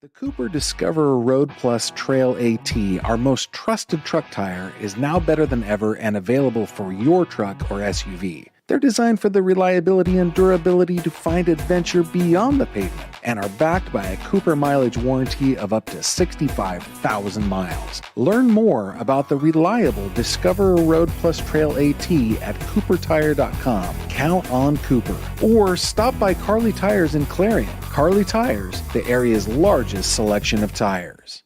The Cooper Discoverer Road Plus Trail AT, our most trusted truck tire, is now better than ever and available for your truck or SUV. They're designed for the reliability and durability to find adventure beyond the pavement and are backed by a Cooper mileage warranty of up to 65,000 miles. Learn more about the reliable Discoverer Road Plus Trail AT at CooperTire.com. Count on Cooper. Or stop by Carly Tires in Clarion. Carly Tires, the area's largest selection of tires.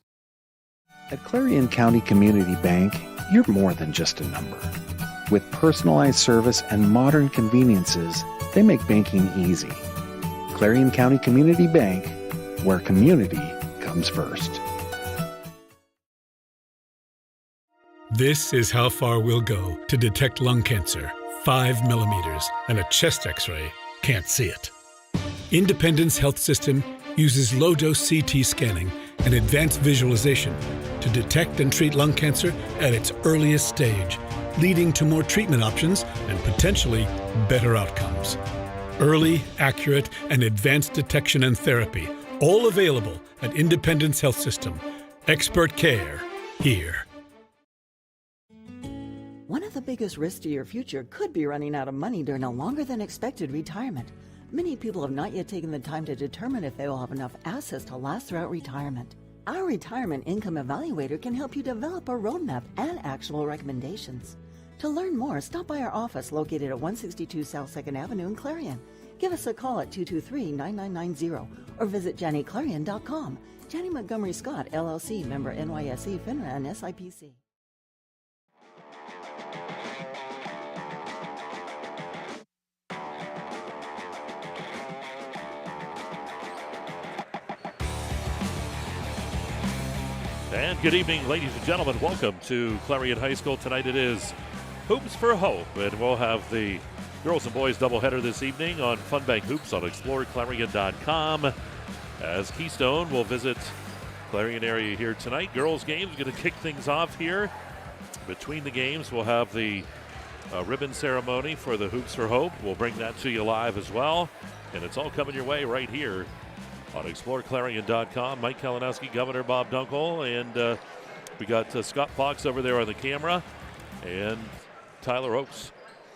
At Clarion County Community Bank, you're more than just a number. With personalized service and modern conveniences, they make banking easy. Clarion County Community Bank, where community comes first. This is how far we'll go to detect lung cancer. 5 millimeters and a chest x-ray can't see it. Independence Health System uses low-dose CT scanning and advanced visualization to detect and treat lung cancer at its earliest stage, leading to more treatment options and potentially better outcomes. Early, accurate, and advanced detection and therapy, all available at Independence Health System. Expert care here. One of the biggest risks to your future could be running out of money during a longer than expected retirement. Many people have not yet taken the time to determine if they will have enough assets to last throughout retirement. Our Retirement Income Evaluator can help you develop a roadmap and actionable recommendations. To learn more, stop by our office located at 162 South 2nd Avenue in Clarion. Give us a call at 223-9990 or visit JannyClarion.com. Janney Montgomery Scott, LLC, member NYSE, FINRA, and SIPC. And good evening, ladies and gentlemen. Welcome to Clarion High School. Tonight it is Hoops for Hope, and we'll have the girls and boys doubleheader this evening on Funbank Hoops on exploreClarion.com. As Keystone will visit Clarion area here tonight. Girls games going to kick things off here. Between the games, we'll have the ribbon ceremony for the Hoops for Hope. We'll bring that to you live as well, and it's all coming your way right here on exploreClarion.com. Mike Kalinowski, Governor Bob Dunkle, and we got Scott Fox over there on the camera, and Tyler Oakes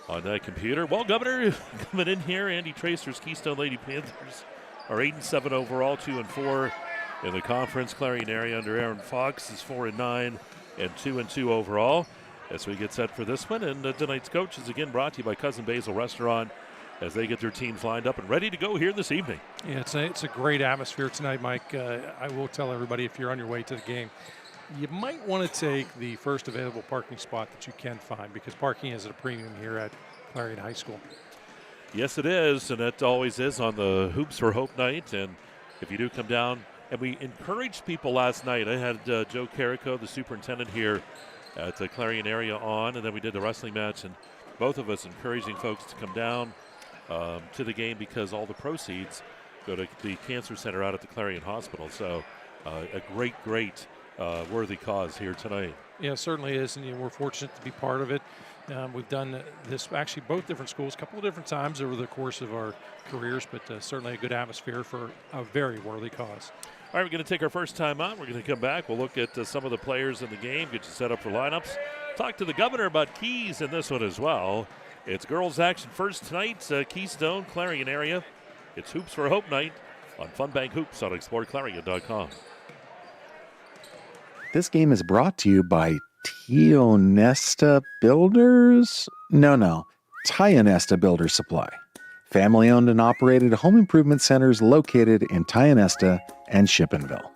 on that computer. Well, Governor, coming in here, Andy Tracer's Keystone Lady Panthers are 8-7 overall, 2-4 in the conference. Clarion area under Aaron Fox is 4-9 and 2-2 overall as we get set for this one. And tonight's coach is again brought to you by Cousin Basil Restaurant, as they get their teams lined up and ready to go here this evening. Yeah, it's a great atmosphere tonight, Mike. I will tell everybody, if you're on your way to the game, you might want to take the first available parking spot that you can find, because parking is at a premium here at Clarion High School. Yes, it is, and it always is on the Hoops for Hope night. And if you do come down, and we encouraged people last night. I had Joe Carrico, the superintendent here at the Clarion area on, and then we did the wrestling match, and both of us encouraging folks to come down to the game, because all the proceeds go to the cancer center out at the Clarion Hospital. So a great worthy cause here tonight. Yeah, it certainly is, and we're fortunate to be part of it. We've done this actually both different schools a couple of different times over the course of our careers, but certainly a good atmosphere for a very worthy cause. All right, we're going to take our first time out. We're going to come back. We'll look at some of the players in the game, get you set up for lineups, talk to the governor about keys in this one as well. It's girls action first tonight, Keystone, Clarion area. It's Hoops for Hope night on Funbank Hoops on exploreClarion.com. This game is brought to you by Tionesta Builders? No. Tionesta Builder Supply. Family-owned and operated home improvement centers located in Tionesta and Shippenville.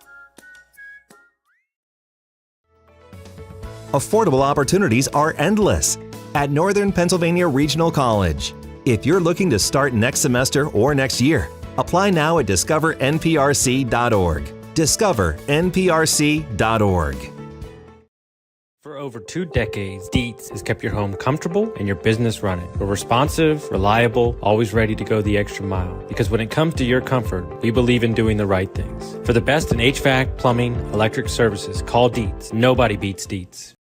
Affordable opportunities are endless at Northern Pennsylvania Regional College. If you're looking to start next semester or next year, apply now at discovernprc.org. discovernprc.org. For over 2 decades, Dietz has kept your home comfortable and your business running. We're responsive, reliable, always ready to go the extra mile. Because when it comes to your comfort, we believe in doing the right things. For the best in HVAC, plumbing, electric services, call Dietz. Nobody beats Dietz.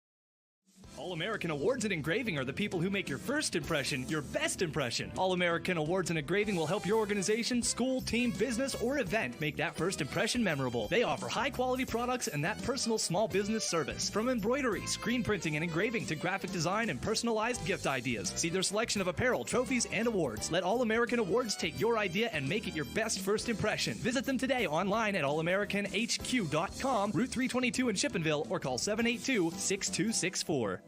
All-American Awards in Engraving are the people who make your first impression your best impression. All-American Awards in Engraving will help your organization, school, team, business, or event make that first impression memorable. They offer high-quality products and that personal small business service. From embroidery, screen printing, and engraving to graphic design and personalized gift ideas. See their selection of apparel, trophies, and awards. Let All-American Awards take your idea and make it your best first impression. Visit them today online at allamericanhq.com, Route 322 in Shippenville, or call 782-6264.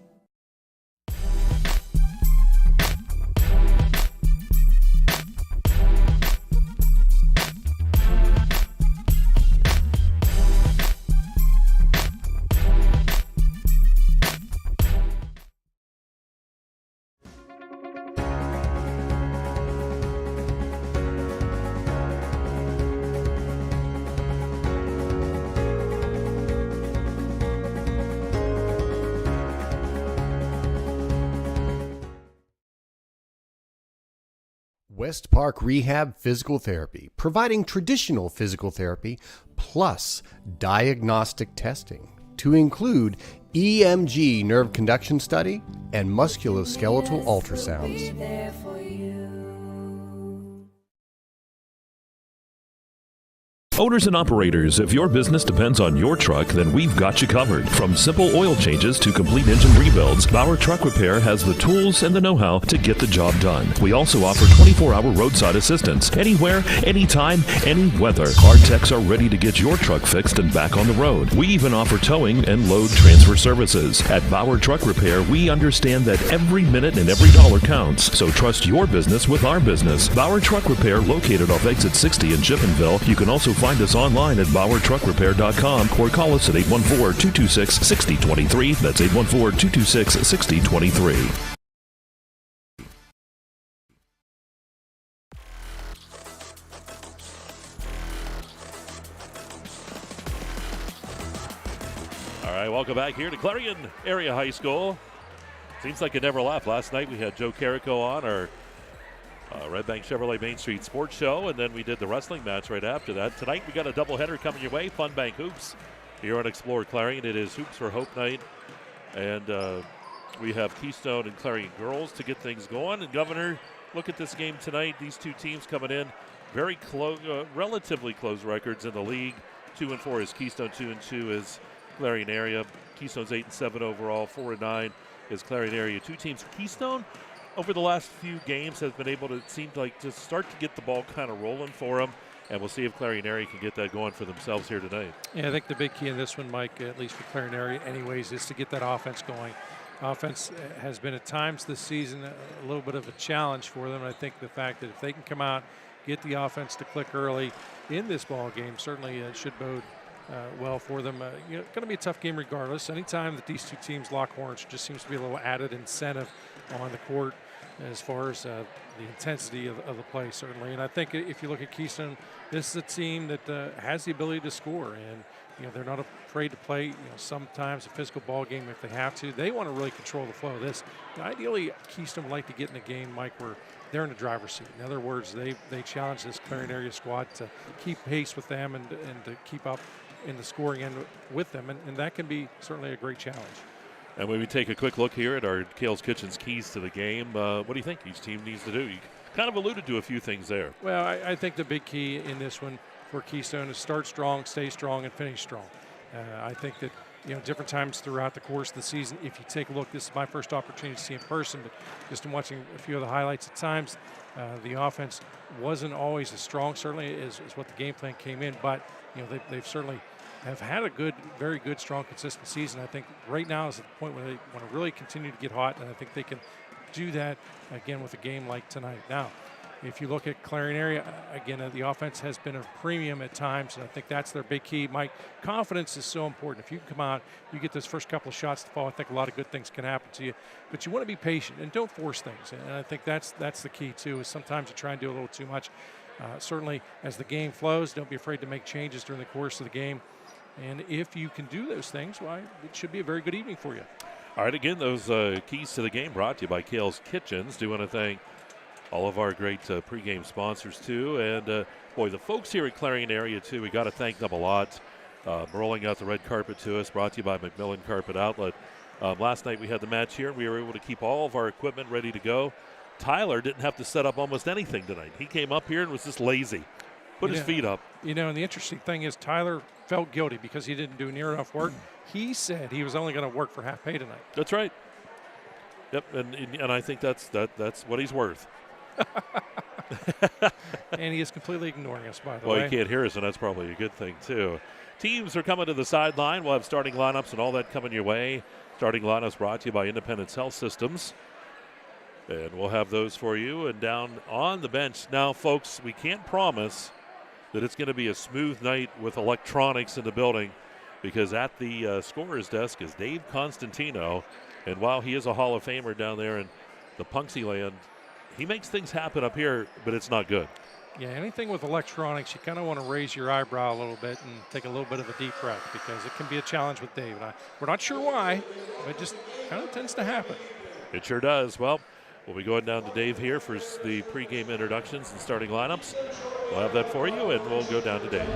West Park Rehab Physical Therapy, providing traditional physical therapy plus diagnostic testing to include EMG nerve conduction study and musculoskeletal ultrasounds. Owners and operators, if your business depends on your truck, then we've got you covered. From simple oil changes to complete engine rebuilds, Bauer Truck Repair has the tools and the know-how to get the job done. We also offer 24-hour roadside assistance. Anywhere, anytime, any weather. Our techs are ready to get your truck fixed and back on the road. We even offer towing and load transfer services. At Bauer Truck Repair, we understand that every minute and every dollar counts. So trust your business with our business. Bauer Truck Repair, located off exit 60 in Shippenville. You can also find us online at exploreClarion.com or call us at 814-226-6023. That's 814-226-6023. All right, welcome back here to Clarion Area High School. Seems like it never left. Last night we had Joe Carrico on, our Red Bank Chevrolet Main Street Sports Show, and then we did the wrestling match right after that. Tonight we got a doubleheader coming your way, Fun Bank Hoops here on Explore Clarion. It is Hoops for Hope night, and we have Keystone and Clarion girls to get things going. And Governor, look at this game tonight. These two teams coming in very close, relatively close records in the league. 2-4 is Keystone, 2-2 is Clarion Area. Keystone's 8-7 overall, 4-9 is Clarion Area. Two teams. Keystone, over the last few games, has been able to, it seemed like, to start to get the ball kind of rolling for them, and we'll see if Clarion Area can get that going for themselves here tonight. Yeah, I think the big key in this one, Mike, at least for Clarion Area anyways, is to get that offense going. Offense has been at times this season a little bit of a challenge for them, and I think the fact that if they can come out, get the offense to click early in this ball game, certainly should bode well for them. Going to be a tough game regardless. Anytime that these two teams lock horns, just seems to be a little added incentive on the court as far as the intensity of the play, certainly. And I think if you look at Keystone, this is a team that has the ability to score, and they're not afraid to play sometimes a physical ball game if they have to. They want to really control the flow of this. Ideally, Keystone would like to get in a game, Mike, where they're in the driver's seat. In other words, they challenge this Clarion Area squad to keep pace with them and to keep up in the scoring end with them, and that can be certainly a great challenge. And when we take a quick look here at our Kale's Kitchen's keys to the game, what do you think each team needs to do? You kind of alluded to a few things there. Well, I think the big key in this one for Keystone is start strong, stay strong, and finish strong. I think that different times throughout the course of the season, if you take a look, this is my first opportunity to see in person, but just in watching a few of the highlights at times, the offense wasn't always as strong, certainly, as what the game plan came in, but they've certainly have had a good, very good, strong, consistent season. I think right now is the point where they want to really continue to get hot, and I think they can do that again with a game like tonight. Now, if you look at Clarion Area, again, the offense has been a premium at times, and I think that's their big key. Mike, confidence is so important. If you can come out, you get those first couple of shots to fall, I think a lot of good things can happen to you. But you want to be patient and don't force things, and I think that's the key too, is sometimes you try and do a little too much. Certainly, as the game flows, don't be afraid to make changes during the course of the game. And if you can do those things, well, it should be a very good evening for you. All right, again, those keys to the game brought to you by Kale's Kitchens. Do want to thank all of our great pregame sponsors, too. And, boy, the folks here at Clarion Area, too, we got to thank them a lot. Rolling out the red carpet to us, brought to you by McMillan Carpet Outlet. Last night we had the match here, and we were able to keep all of our equipment ready to go. Tyler didn't have to set up almost anything tonight. He came up here and was just lazy. Put his feet up. You know, and the interesting thing is Tyler felt guilty because he didn't do near enough work. He said he was only going to work for half pay tonight. That's right. Yep, and I think that's what he's worth. And he is completely ignoring us, by the way. way. Well, he can't hear us, and that's probably a good thing, too. Teams are coming to the sideline. We'll have starting lineups and all that coming your way. Starting lineups brought to you by Independence Health Systems. And we'll have those for you. And down on the bench now, folks, we can't promise that it's going to be a smooth night with electronics in the building, because at the scorer's desk is Dave Constantino. And while he is a Hall of Famer down there in the Punxsy land, he makes things happen up here, but it's not good. Yeah, anything with electronics, you kind of want to raise your eyebrow a little bit and take a little bit of a deep breath, because it can be a challenge with Dave. We're not sure why, but it just kind of tends to happen. It sure does. Well, we'll be going down to Dave here for the pregame introductions and starting lineups. We'll have that for you, and we'll go down to Dave.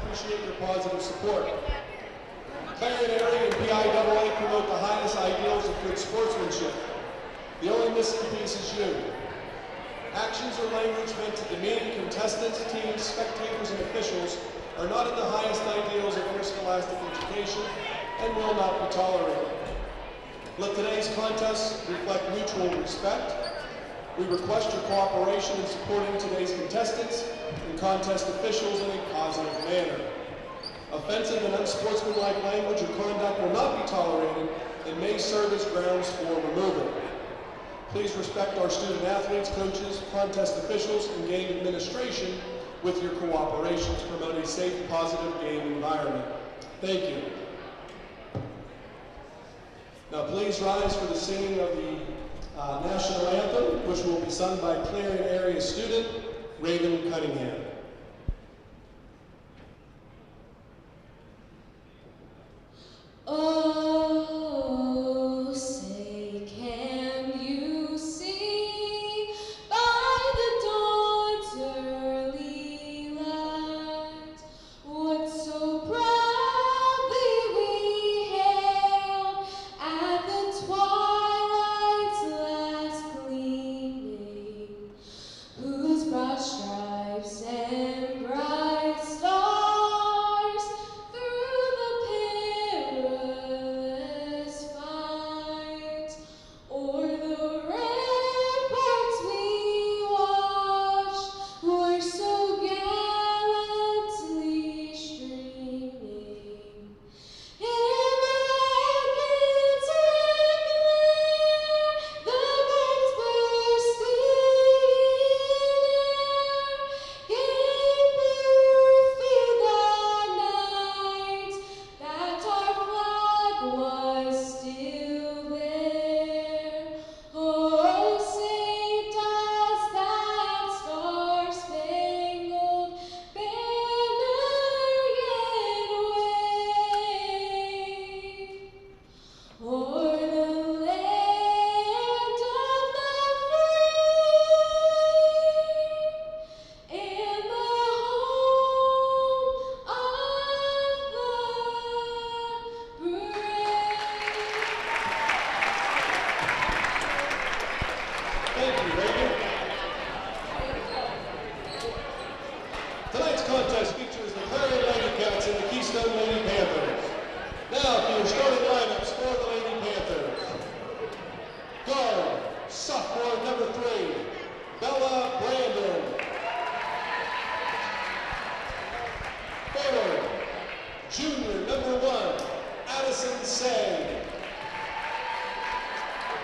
Appreciate your positive support. Clarion Area and PIAA promote the highest ideals of good sportsmanship. The only missing piece is you. Actions or language meant to demean contestants, teams, spectators, and officials are not in the highest ideals of interscholastic education and will not be tolerated. Let today's contest reflect mutual respect. We request your cooperation in supporting today's contestants and contest officials in a positive manner. Offensive and unsportsmanlike language or conduct will not be tolerated and may serve as grounds for removal. Please respect our student athletes, coaches, contest officials, and game administration with your cooperation to promote a safe, positive game environment. Thank you. Now please rise for the singing of the National Anthem, which will be sung by Clarion Area student Raven Cunningham. Oh, say can you see by the dawn's early light what so proudly we hailed at the twilight's last gleaming, whose broad stripes and bright stars through the perilous fight o'er the ramparts we watched were so gallantly streaming. In the rapids red glare, the guns bursting in air, gave proof through the night that our flag was still there. Oh, say does that star-spangled banner yet wave o'er the land of the free and the home of the brave. Thank you, Raven. Tonight's contest features the Clarion Wildcats and the Keystone Panthers. Now for your starting lineups for the Lady Panthers. Guard, sophomore number 3, Bella Brandon. Forward, junior number 1, Addison Say.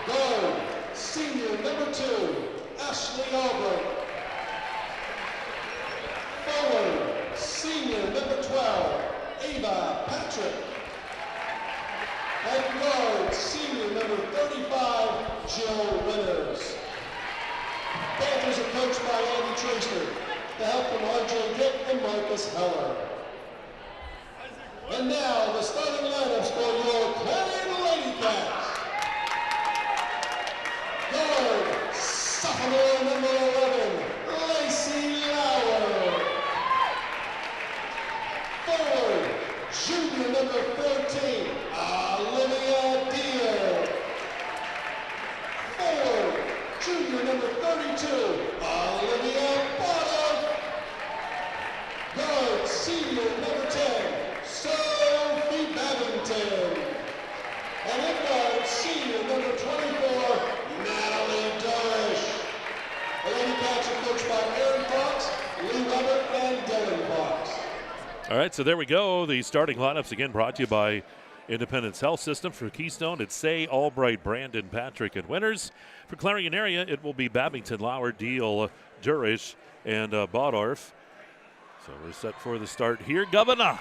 Guard, senior number 2, Ashley Albright. Forward, senior number 12, Ava Patrick. And guard, senior number 35, Jill Winners. Panthers are coached by Andy Tracer. The help from RJ Dick and Marcus Heller. And now the starting lineups for your Clarion Lady Cats. Guard, sophomore Tumbler number 11, Lacey Lauer. Forward, junior number 13, Olivia Deal. Forward, junior number 32, Olivia Potter. Guard, senior number 10, Sophie Babington. And in guard, senior number 24, Natalie Dorish. The Lady Cats are coached by Aaron Fox, Lee Weber, and Dylan Fox. All right, so there we go. The starting lineups again brought to you by Independence Health System. For Keystone, it's Say, Albright, Brandon, Patrick, and Winters. For Clarion Area, it will be Babington, Lauer, Deal, Durish, and Bodorf. So we're set for the start here. Governor,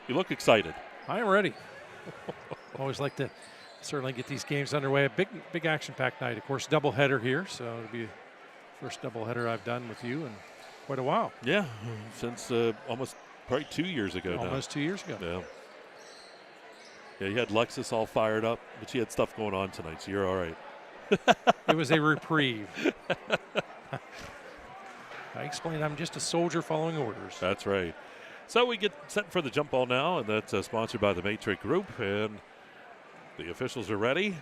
you look excited. I am ready. Always like to certainly get these games underway. A big action-packed night. Of course, doubleheader here, so it'll be the first doubleheader I've done with you in quite a while. Yeah, since almost probably 2 years ago now. Almost 2 years ago. Yeah. Yeah, you had Lexus all fired up, but she had stuff going on tonight, so you're all right. It was a reprieve. I explained I'm just a soldier following orders. That's right. So we get set for the jump ball now, and that's sponsored by the Matrix Group, and the officials are ready.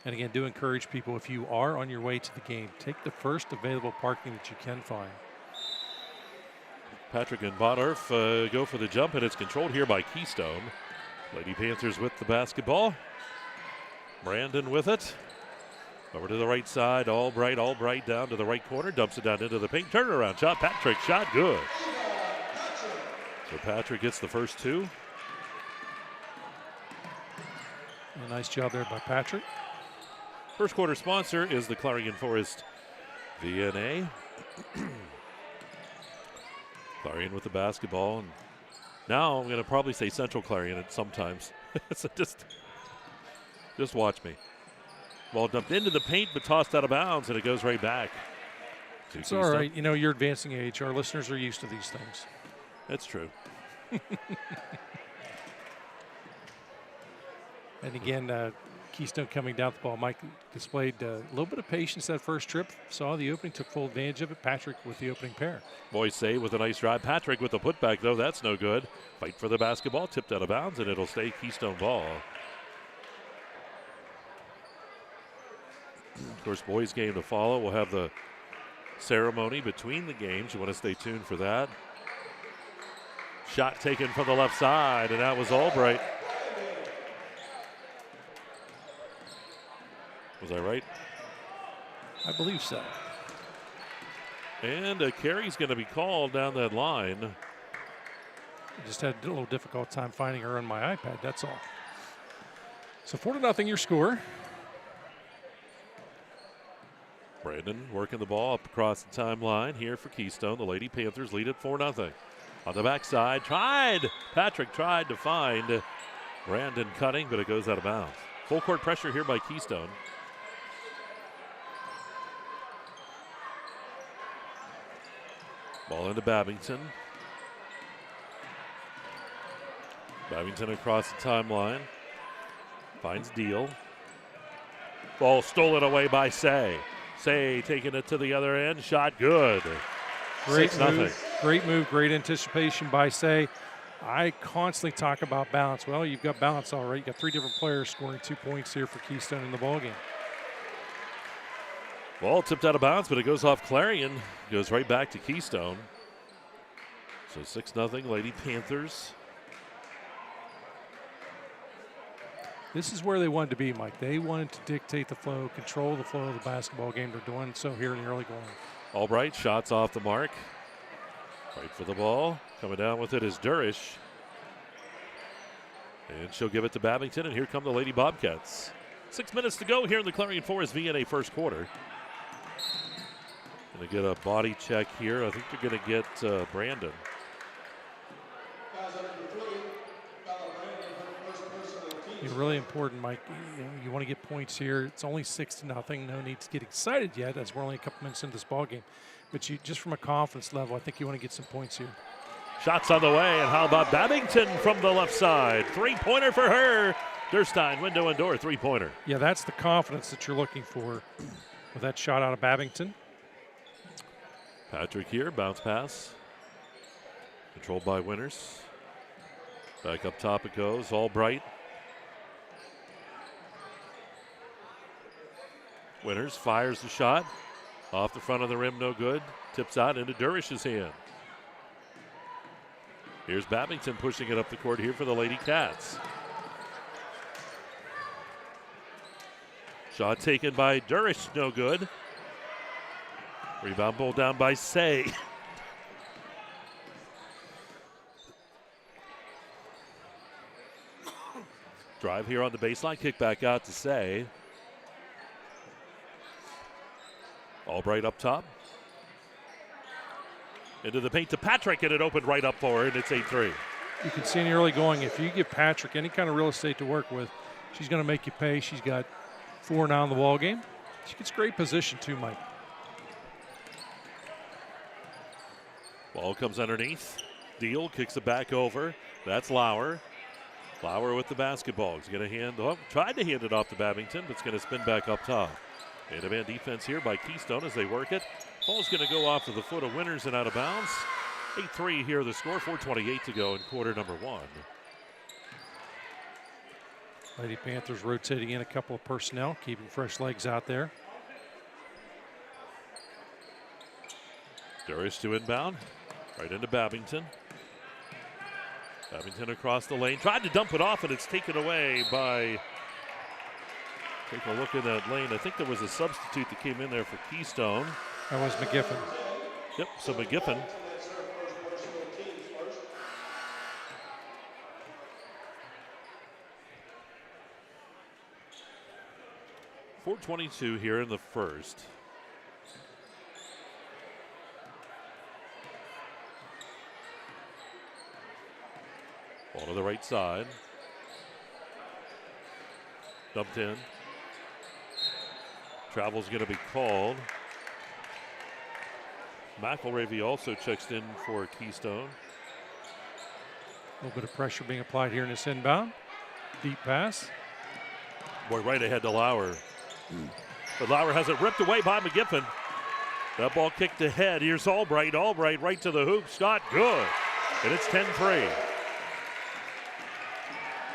And again, do encourage people, if you are on your way to the game, take the first available parking that you can find. Patrick and Bodorf go for the jump, and it's controlled here by Keystone. Lady Panthers with the basketball. Brandon with it. Over to the right side, Albright down to the right corner, dumps it down into the paint. Turnaround shot, Patrick shot good. So Patrick gets the first two. A nice job there by Patrick. First quarter sponsor is the Clarion Forest VNA. Clarion with the basketball. And now I'm going to probably say Central Clarion at sometimes. So just watch me. Ball dumped into the paint, but tossed out of bounds, and it goes right back. It's all right. You know, you're advancing age. Our listeners are used to these things. That's true. And again, Keystone coming down the ball. Mike displayed a little bit of patience that first trip. Saw the opening, took full advantage of it. Patrick with the opening pair. Boys say with a nice drive. Patrick with the putback, though. That's no good. Fight for the basketball. Tipped out of bounds, and it'll stay Keystone ball. Of course, boys game to follow. We'll have the ceremony between the games. You want to stay tuned for that. Shot taken from the left side, and that was Albright. Was I right? I believe so. And a carry's going to be called down that line. I just had a little difficult time finding her on my iPad, that's all. So 4-0 your score. Brandon working the ball up across the timeline here for Keystone. The Lady Panthers lead it 4-0. On the backside, Patrick tried to find Brandon cutting, but it goes out of bounds. Full court pressure here by Keystone. Ball into Babington. Babington across the timeline. Finds Deal. Ball stolen away by Say. Say taking it to the other end. Shot good. Great move, great anticipation by Say. I constantly talk about balance. Well, you've got balance all right. You've got three different players scoring 2 points here for Keystone in the ballgame. Ball tipped out of bounds, but it goes off Clarion. Goes right back to Keystone. So 6-0 Lady Panthers. This is where they wanted to be, Mike. They wanted to dictate the flow, control the flow of the basketball game. They're doing so here in the early going. Albright, shots off the mark. Fight for the ball. Coming down with it is Durish. And she'll give it to Babington, and here come the Lady Bobcats. 6 minutes to go here in the Clarion Forest VNA first quarter. Going to get a body check here. I think they're going to get Brandon. It's really important, Mike. You want to get points here. It's only 6-0. No need to get excited yet, as we're only a couple minutes into this ball game. But you, just from a confidence level, I think you want to get some points here. Shots on the way, and how about Babington from the left side? Three-pointer for her. Durstein, window and door, three-pointer. Yeah, that's the confidence that you're looking for with that shot out of Babington. Patrick here, bounce pass. Controlled by Winters. Back up top it goes, Albright. Winters fires the shot. Off the front of the rim, no good. Tips out into Durish's hand. Here's Babington pushing it up the court here for the Lady Cats. Shot taken by Durish, no good. Rebound pulled down by Say. Drive here on the baseline, kick back out to Say. Albright up top. Into the paint to Patrick, and it opened right up for her, and it's 8-3. You can see in the early going, if you give Patrick any kind of real estate to work with, she's going to make you pay. She's got 4 now in the ball game. She gets great position too, Mike. Ball comes underneath. Deal kicks it back over. That's Lauer. Lauer with the basketball. He's going to tried to hand it off to Babington, but it's going to spin back up top. Man-to-man defense here by Keystone as they work it. Ball's going to go off to the foot of Winters and out of bounds. 8-3 here, the score, 4:28 to go in quarter number 1. Lady Panthers rotating in a couple of personnel, keeping fresh legs out there. Durish to inbound, right into Babington. Babington across the lane, tried to dump it off, and it's taken away by, take a look in that lane. I think there was a substitute that came in there for Keystone. That was McGiffin. Yep, so McGiffin. .422 here in the first. Ball to the right side. Dumped in. Travel's going to be called. McElravy also checks in for Keystone. A little bit of pressure being applied here in this inbound. Deep pass. Boy, right ahead to Lauer. But Lauer has it ripped away by McGiffin. That ball kicked ahead. Here's Albright. Albright right to the hoop. Shot good. And it's 10-3.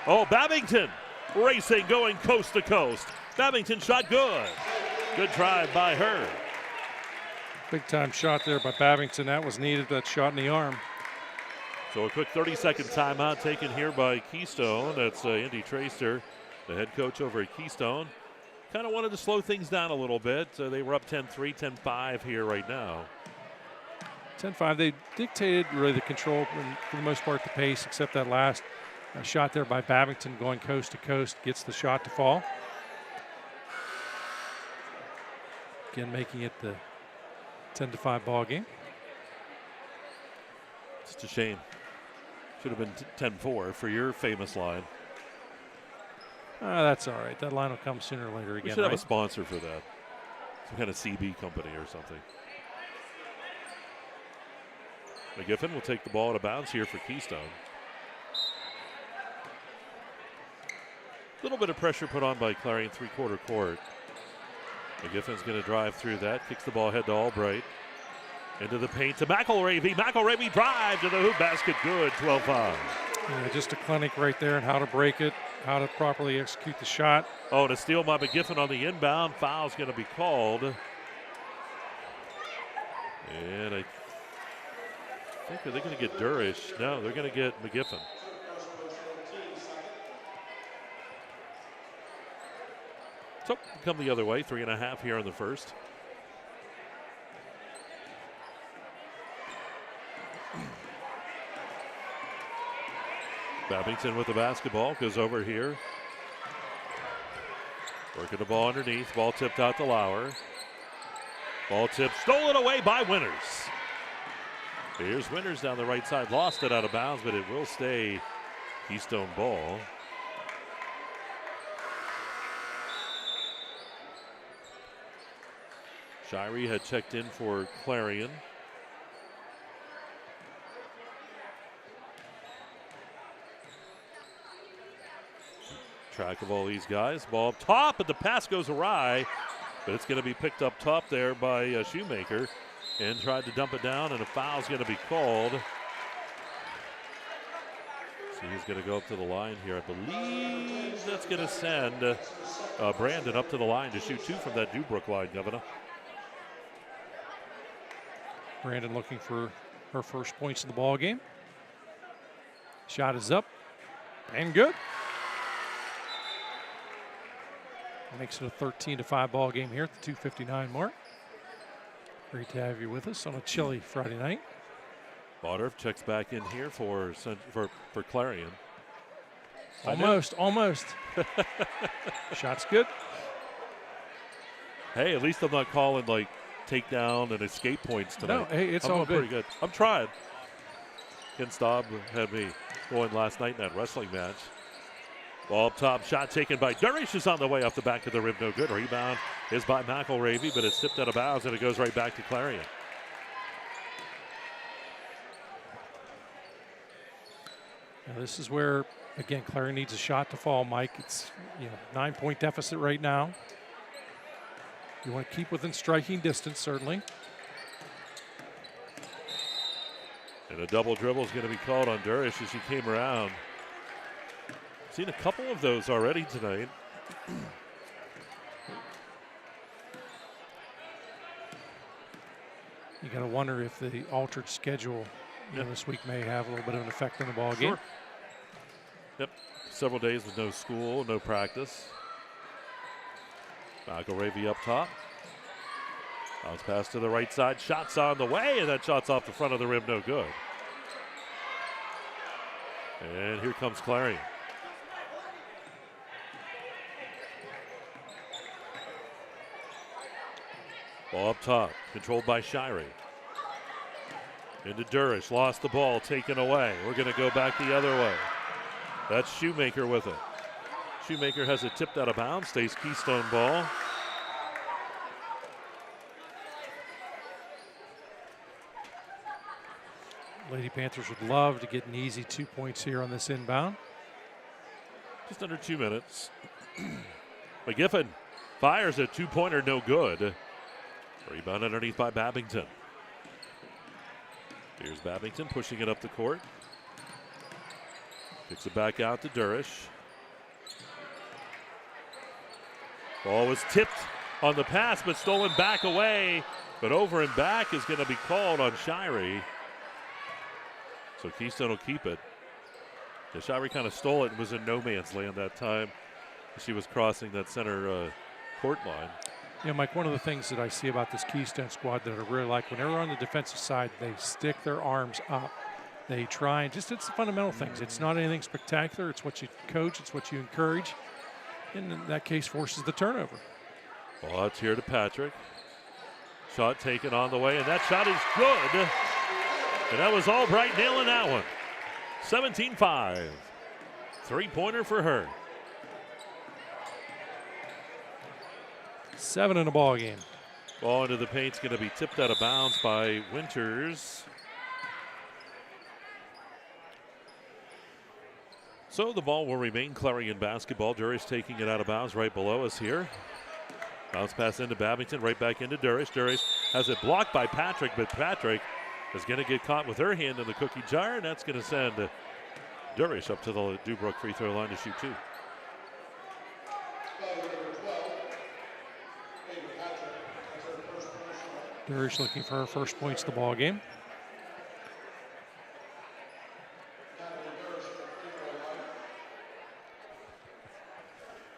Oh, Babington racing, going coast to coast. Babington shot good. Good drive by her. Big time shot there by Babington. That was needed, that shot in the arm. So a quick 30-second timeout taken here by Keystone. That's Andy Tracer, the head coach over at Keystone. Kind of wanted to slow things down a little bit. They were up 10-3, 10-5 here right now. 10-5. They dictated really the control, and for the most part, the pace, except that last shot there by Babington going coast to coast gets the shot to fall. Again, making it the 10-5 ball game. It's a shame. Should have been 10-4 for your famous line. That's all right. That line will come sooner or later again. We should have a sponsor for that. Some kind of CB company or something. McGiffin will take the ball out of bounds here for Keystone. A little bit of pressure put on by Clarion three-quarter court. McGiffin's going to drive through that. Kicks the ball ahead to Albright. Into the paint to McElravy. McElravy drive to the hoop basket. Good, 12-5. Yeah, just a clinic right there on how to break it, how to properly execute the shot. Oh, and a steal by McGiffin on the inbound. Foul's going to be called. And I think, are they going to get Durish? No, they're going to get McGiffin. So, come the other way. 3.5 here in the first. Babington with the basketball, goes over here. Working the ball underneath. Ball tipped out to Lauer. Ball tipped, stolen away by Winters. Here's Winters down the right side. Lost it out of bounds, but it will stay Keystone ball. Shirey had checked in for Clarion. track of all these guys. Ball up top, but the pass goes awry. But it's going to be picked up top there by Shoemaker. And tried to dump it down, and a foul's going to be called. So he's going to go up to the line here. I believe that's going to send Brandon up to the line to shoot 2 from that Dubrook line, Governor. Brandon looking for her first points in the ball game. Shot is up and good. Makes it a 13-5 ball game here at the 2:59 mark. Great to have you with us on a chilly Friday night. Bauderf checks back in here for Clarion. Almost. Shot's good. Hey, at least I'm not calling like takedown and escape points tonight. No, hey, it's I'm all doing good. Pretty good. I'm trying. Ken Staub had me going last night in that wrestling match. Ball up top, shot taken by Durish is on the way off the back of the rim, no good. Rebound is by McElravy, but it's tipped out of bounds and it goes right back to Clarion. Now this is where, again, Clarion needs a shot to fall, Mike. It's 9-point deficit right now. You want to keep within striking distance, certainly. And a double dribble is going to be called on Durish as he came around. Seen a couple of those already tonight. You got to wonder if the altered schedule this week may have a little bit of an effect on the ball game. Yep, several days with no school, no practice. McElravy up top. Bounce pass to the right side, shots on the way, and that shot's off the front of the rim, no good. And here comes Clarion. Ball up top, controlled by Shirey. Into Durish, lost the ball, taken away. We're going to go back the other way. That's Shoemaker with it. Shoemaker has it tipped out of bounds, stays Keystone ball. Lady Panthers would love to get an easy 2 points here on this inbound. Just under 2 minutes. McGiffin fires a 2-pointer, no good. Rebound underneath by Babington. Here's Babington pushing it up the court. Kicks it back out to Durish. Ball was tipped on the pass, but stolen back away. But over and back is going to be called on Shirey. So Keystone will keep it. Yeah, Shirey kind of stole it and was in no man's land that time. She was crossing that center court line. Yeah, Mike, one of the things that I see about this Keystone squad that I really like, whenever on the defensive side, they stick their arms up. They try and it's the fundamental things. It's not anything spectacular. It's what you coach. It's what you encourage. And in that case, forces the turnover. Ball out here to Patrick. Shot taken on the way, and that shot is good. And that was Albright nailing that one. 17-5. 3-pointer for her. 7 in a ball game. Ball into the paint's going to be tipped out of bounds by Winters. So the ball will remain Clarion basketball. Durish taking it out of bounds right below us here. Bounce pass into Babington, right back into Durish. Durish has it blocked by Patrick, but Patrick is going to get caught with her hand in the cookie jar, and that's going to send Durish up to the Dubrook free throw line to shoot 2. Durish looking for her first points of the ball game.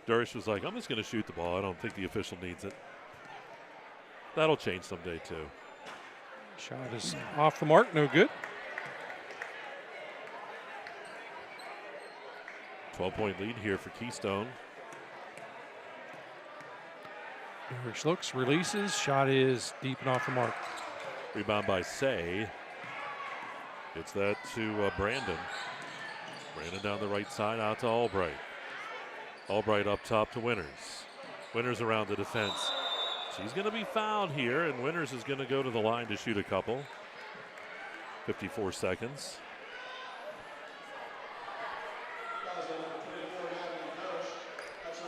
Durish was like, I'm just going to shoot the ball. I don't think the official needs it. That'll change someday, too. Shot is off the mark, no good. 12-point lead here for Keystone. Durish looks, releases, shot is deep and off the mark. Rebound by Say. Gets that to Brandon. Brandon down the right side, out to Albright. Albright up top to Winters. Winters around the defense. She's going to be fouled here, and Winters is going to go to the line to shoot a couple. 54 seconds.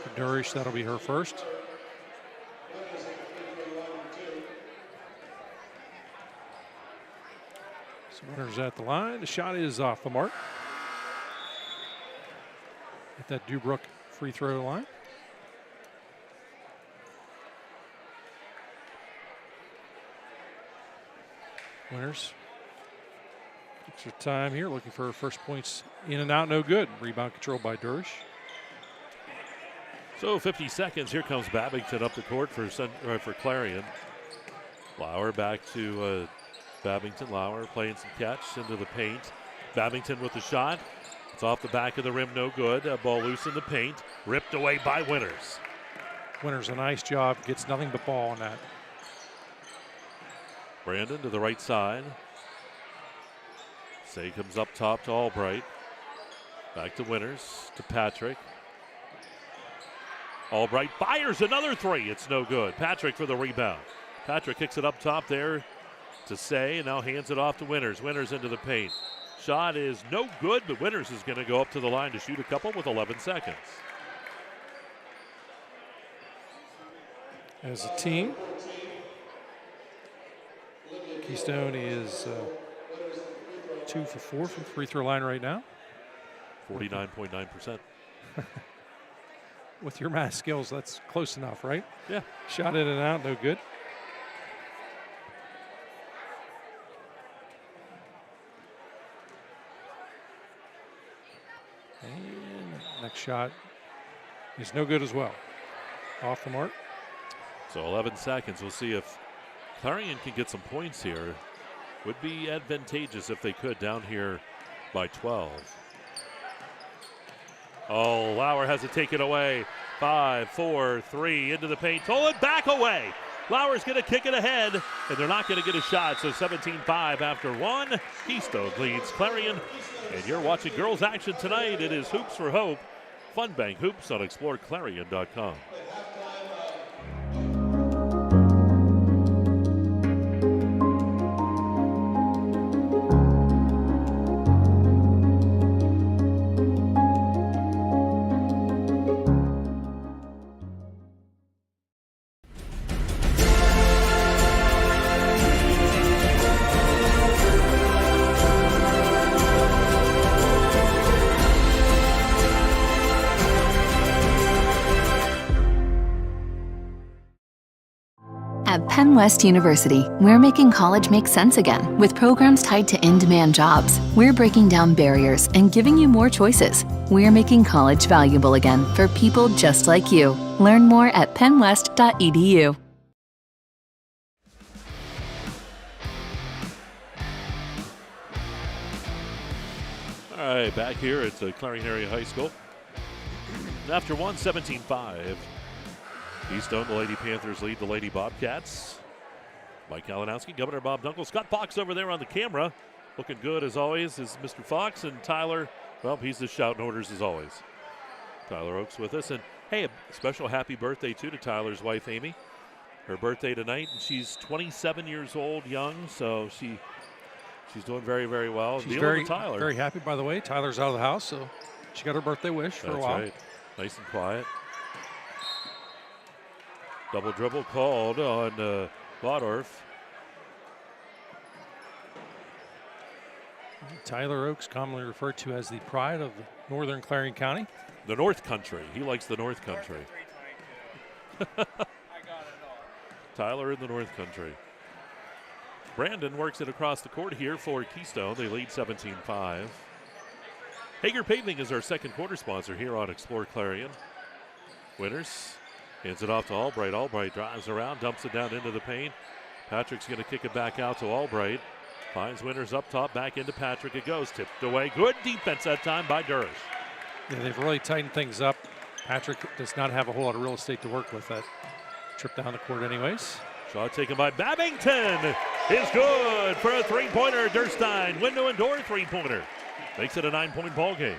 For Durish, that'll be her first. So Winters at the line. The shot is off the mark. At that Dubrook free throw line. Winters. Extra time here, looking for her first points in and out, no good. Rebound controlled by Durish. So 50 seconds. Here comes Babington up the court for Clarion. Lauer back to Babington. Lauer playing some catch into the paint. Babington with the shot. It's off the back of the rim, no good. Ball loose in the paint. Ripped away by Winters. Winters a nice job. Gets nothing but ball on that. Brandon to the right side. Say comes up top to Albright. Back to Winters, to Patrick. Albright fires another three. It's no good. Patrick for the rebound. Patrick kicks it up top there to Say, and now hands it off to Winters. Winters into the paint. Shot is no good, but Winters is going to go up to the line to shoot a couple with 11 seconds. As a team, Keystone is 2 for 4 from the free throw line right now. 49.9%. With your math skills, that's close enough, right? Yeah. Shot in and out, no good. And next shot is no good as well. Off the mark. So 11 seconds. We'll see if Clarion can get some points here. Would be advantageous if they could down here by 12. Oh, Lauer has it taken away. 5, 4, 3 into the paint. Stolen back away. Lauer's going to kick it ahead, and they're not going to get a shot. So 17-5 after one. Keystone leads Clarion. And you're watching girls action tonight. It is Hoops for Hope. Fun Bank Hoops on exploreClarion.com. At Penn West University, we're making college make sense again with programs tied to in-demand jobs. We're breaking down barriers and giving you more choices. We're making college valuable again for people just like you. Learn more at pennwest.edu. All right, back here at the Clarion Area High School. After one, 17-5. Keystone, the Lady Panthers lead the Lady Bobcats. Mike Kalinowski, Governor Bob Dunkle. Scott Fox over there on the camera. Looking good as always is Mr. Fox. And Tyler, well, he's just shouting orders as always. Tyler Oaks with us. And hey, a special happy birthday too to Tyler's wife, Amy. Her birthday tonight, and she's 27 years old, young, so she's doing very, very well. She's very happy, by the way. Tyler's out of the house, so she got her birthday wish for a while. That's right. Nice and quiet. Double dribble called on Bodorf. Tyler Oaks, commonly referred to as the pride of Northern Clarion County. The North Country. He likes the North Country. Tyler in the North Country. Brandon works it across the court here for Keystone. They lead 17-5. Hager Paving is our second quarter sponsor here on Explore Clarion. Winters hands it off to Albright. Albright drives around, dumps it down into the paint. Patrick's going to kick it back out to Albright. Finds Winters up top, back into Patrick. It goes, tipped away. Good defense that time by Durish. Yeah, they've really tightened things up. Patrick does not have a whole lot of real estate to work with. That trip down the court anyways. Shot taken by Babington is good for a three-pointer. Durstein, window and door three-pointer. Makes it a 9-point ball game.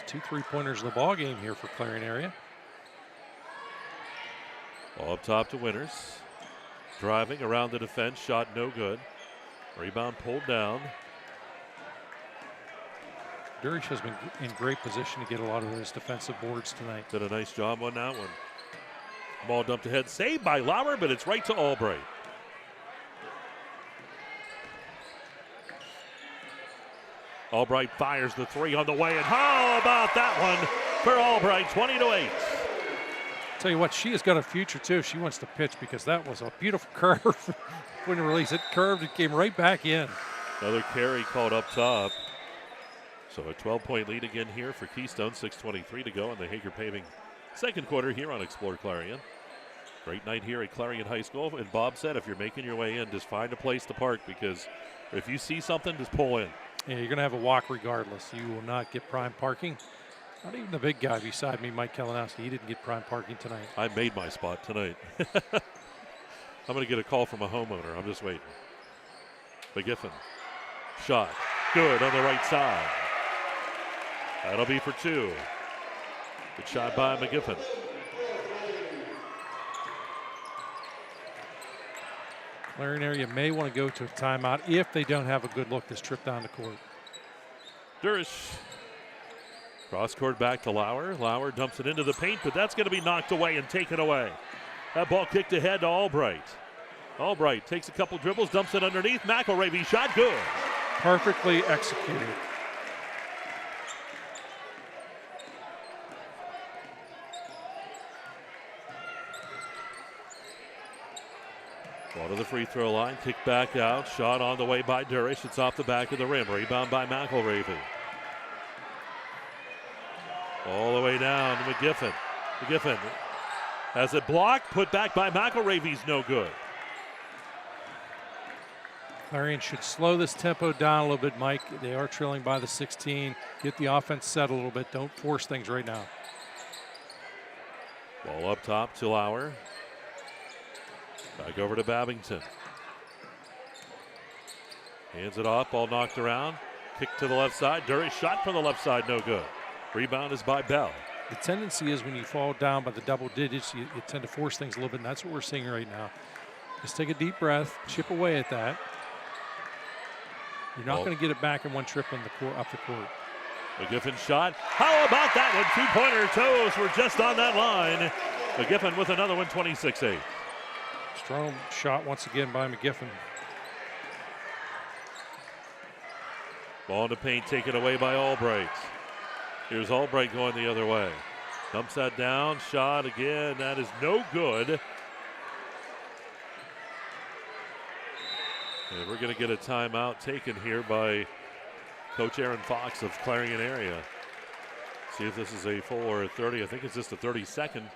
It's 2 3-pointers in the ball game here for Clarion Area. Ball up top to Winters. Driving around the defense, shot no good. Rebound pulled down. Durish has been in great position to get a lot of those defensive boards tonight. Did a nice job on that one. Ball dumped ahead, saved by Lauer, but it's right to Albright. Albright fires the three on the way, and how about that one for Albright, 20-8. Tell you what, she has got a future too if she wants to pitch, because that was a beautiful curve. When it released, it curved, it came right back in. Another carry called up top. So a 12-point lead again here for Keystone, 6:23 to go in the Hager Paving second quarter here on Explore Clarion. Great night here at Clarion High School. And Bob said if you're making your way in, just find a place to park, because if you see something, just pull in. Yeah, you're going to have a walk regardless. You will not get prime parking. Not even the big guy beside me, Mike Kalinowski. He didn't get prime parking tonight. I made my spot tonight. I'm going to get a call from a homeowner. I'm just waiting. McGiffin. Shot. Good on the right side. That'll be for two. Good shot by McGiffin. Clarion area may want to go to a timeout if they don't have a good look this trip down the court. Durish. Cross court back to Lauer. Lauer dumps it into the paint, but that's going to be knocked away and taken away. That ball kicked ahead to Albright. Albright takes a couple dribbles, dumps it underneath. McElravy shot good. Perfectly executed. Ball to the free throw line, kicked back out. Shot on the way by Durish. It's off the back of the rim. Rebound by McElravy. All the way down to McGiffin. McGiffin has it blocked, put back by McElravy's no good. Clarion should slow this tempo down a little bit, Mike. They are trailing by the 16. Get the offense set a little bit. Don't force things right now. Ball up top to Lauer. Back over to Babington. Hands it off, ball knocked around. Kick to the left side. Durish shot from the left side, no good. Rebound is by Bell. The tendency is when you fall down by the double digits, you tend to force things a little bit, and that's what we're seeing right now. Just take a deep breath, chip away at that. You're not going to get it back in one trip on the court, up the court. McGiffin shot. How about that one? Two-pointer toes were just on that line. McGiffin with another one, 26-8. Strong shot once again by McGiffin. Ball in the paint taken away by Albright. Here's Albright going the other way. Dumps that down, shot again. That is no good. And we're going to get a timeout taken here by Coach Aaron Fox of Clarion Area. See if this is a full or a 30. I think it's just a 30-second.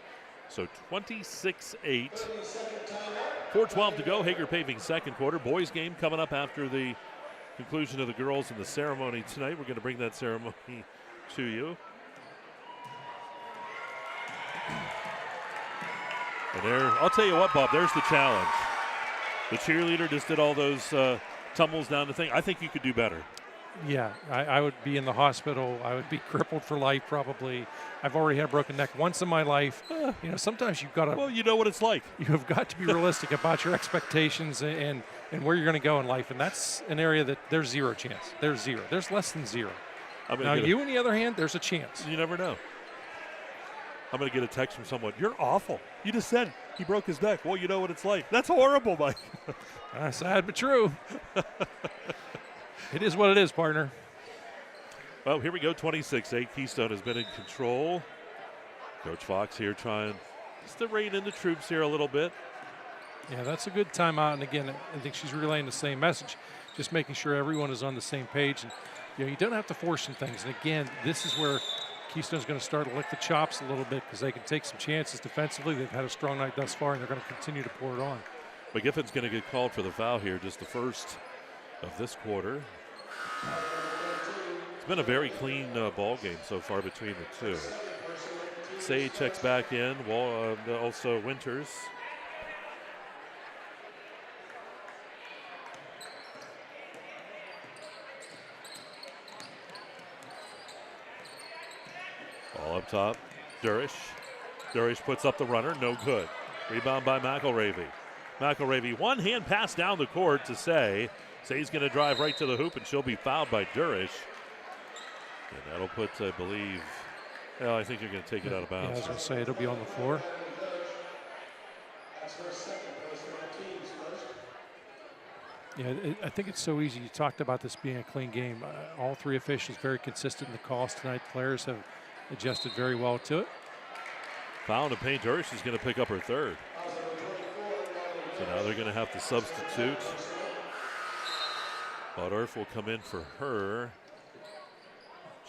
So 26-8. 4:12 to go. Hager Paving second quarter. Boys game coming up after the conclusion of the girls and the ceremony tonight. We're going to bring that ceremony to you. And there, I'll tell you what, Bob, there's the challenge. The cheerleader just did all those tumbles down the thing. I think you could do better. Yeah, I would be in the hospital. I would be crippled for life probably. I've already had a broken neck once in my life. You know, sometimes you've got to. Well, you know what it's like. You have got to be realistic about your expectations and where you're going to go in life. And that's an area that there's zero chance. There's zero. There's less than zero. Now, you, on the other hand, there's a chance. You never know. I'm going to get a text from someone. You're awful. You just said he broke his neck. Well, you know what it's like. That's horrible, Mike. Sad but true. It is what it is, partner. Well, here we go, 26-8. Keystone has been in control. Coach Fox here trying just to rein in the troops here a little bit. Yeah, that's a good timeout. And again, I think she's relaying the same message, just making sure everyone is on the same page. And you know, you don't have to force some things. And again, this is where Keystone's going to start to lick the chops a little bit because they can take some chances defensively. They've had a strong night thus far, and they're going to continue to pour it on. McGiffin's going to get called for the foul here, just the first of this quarter. It's been a very clean ball game so far between the two. Say checks back in, also Winters. Ball up top, Durish. Durish puts up the runner, no good. Rebound by McElravy. McElravy, one hand pass down the court to Say. Say's going to drive right to the hoop, and she'll be fouled by Durish. And that'll put, I believe, well, I think you're going to take it out of bounds. Yeah, I was going to say it'll be on the floor. Yeah, I think it's so easy. You talked about this being a clean game. All three officials very consistent in the calls tonight. Players have adjusted very well to it. Foul in the paint. Urish is going to pick up her third. So now they're going to have to substitute. Butterf will come in for her.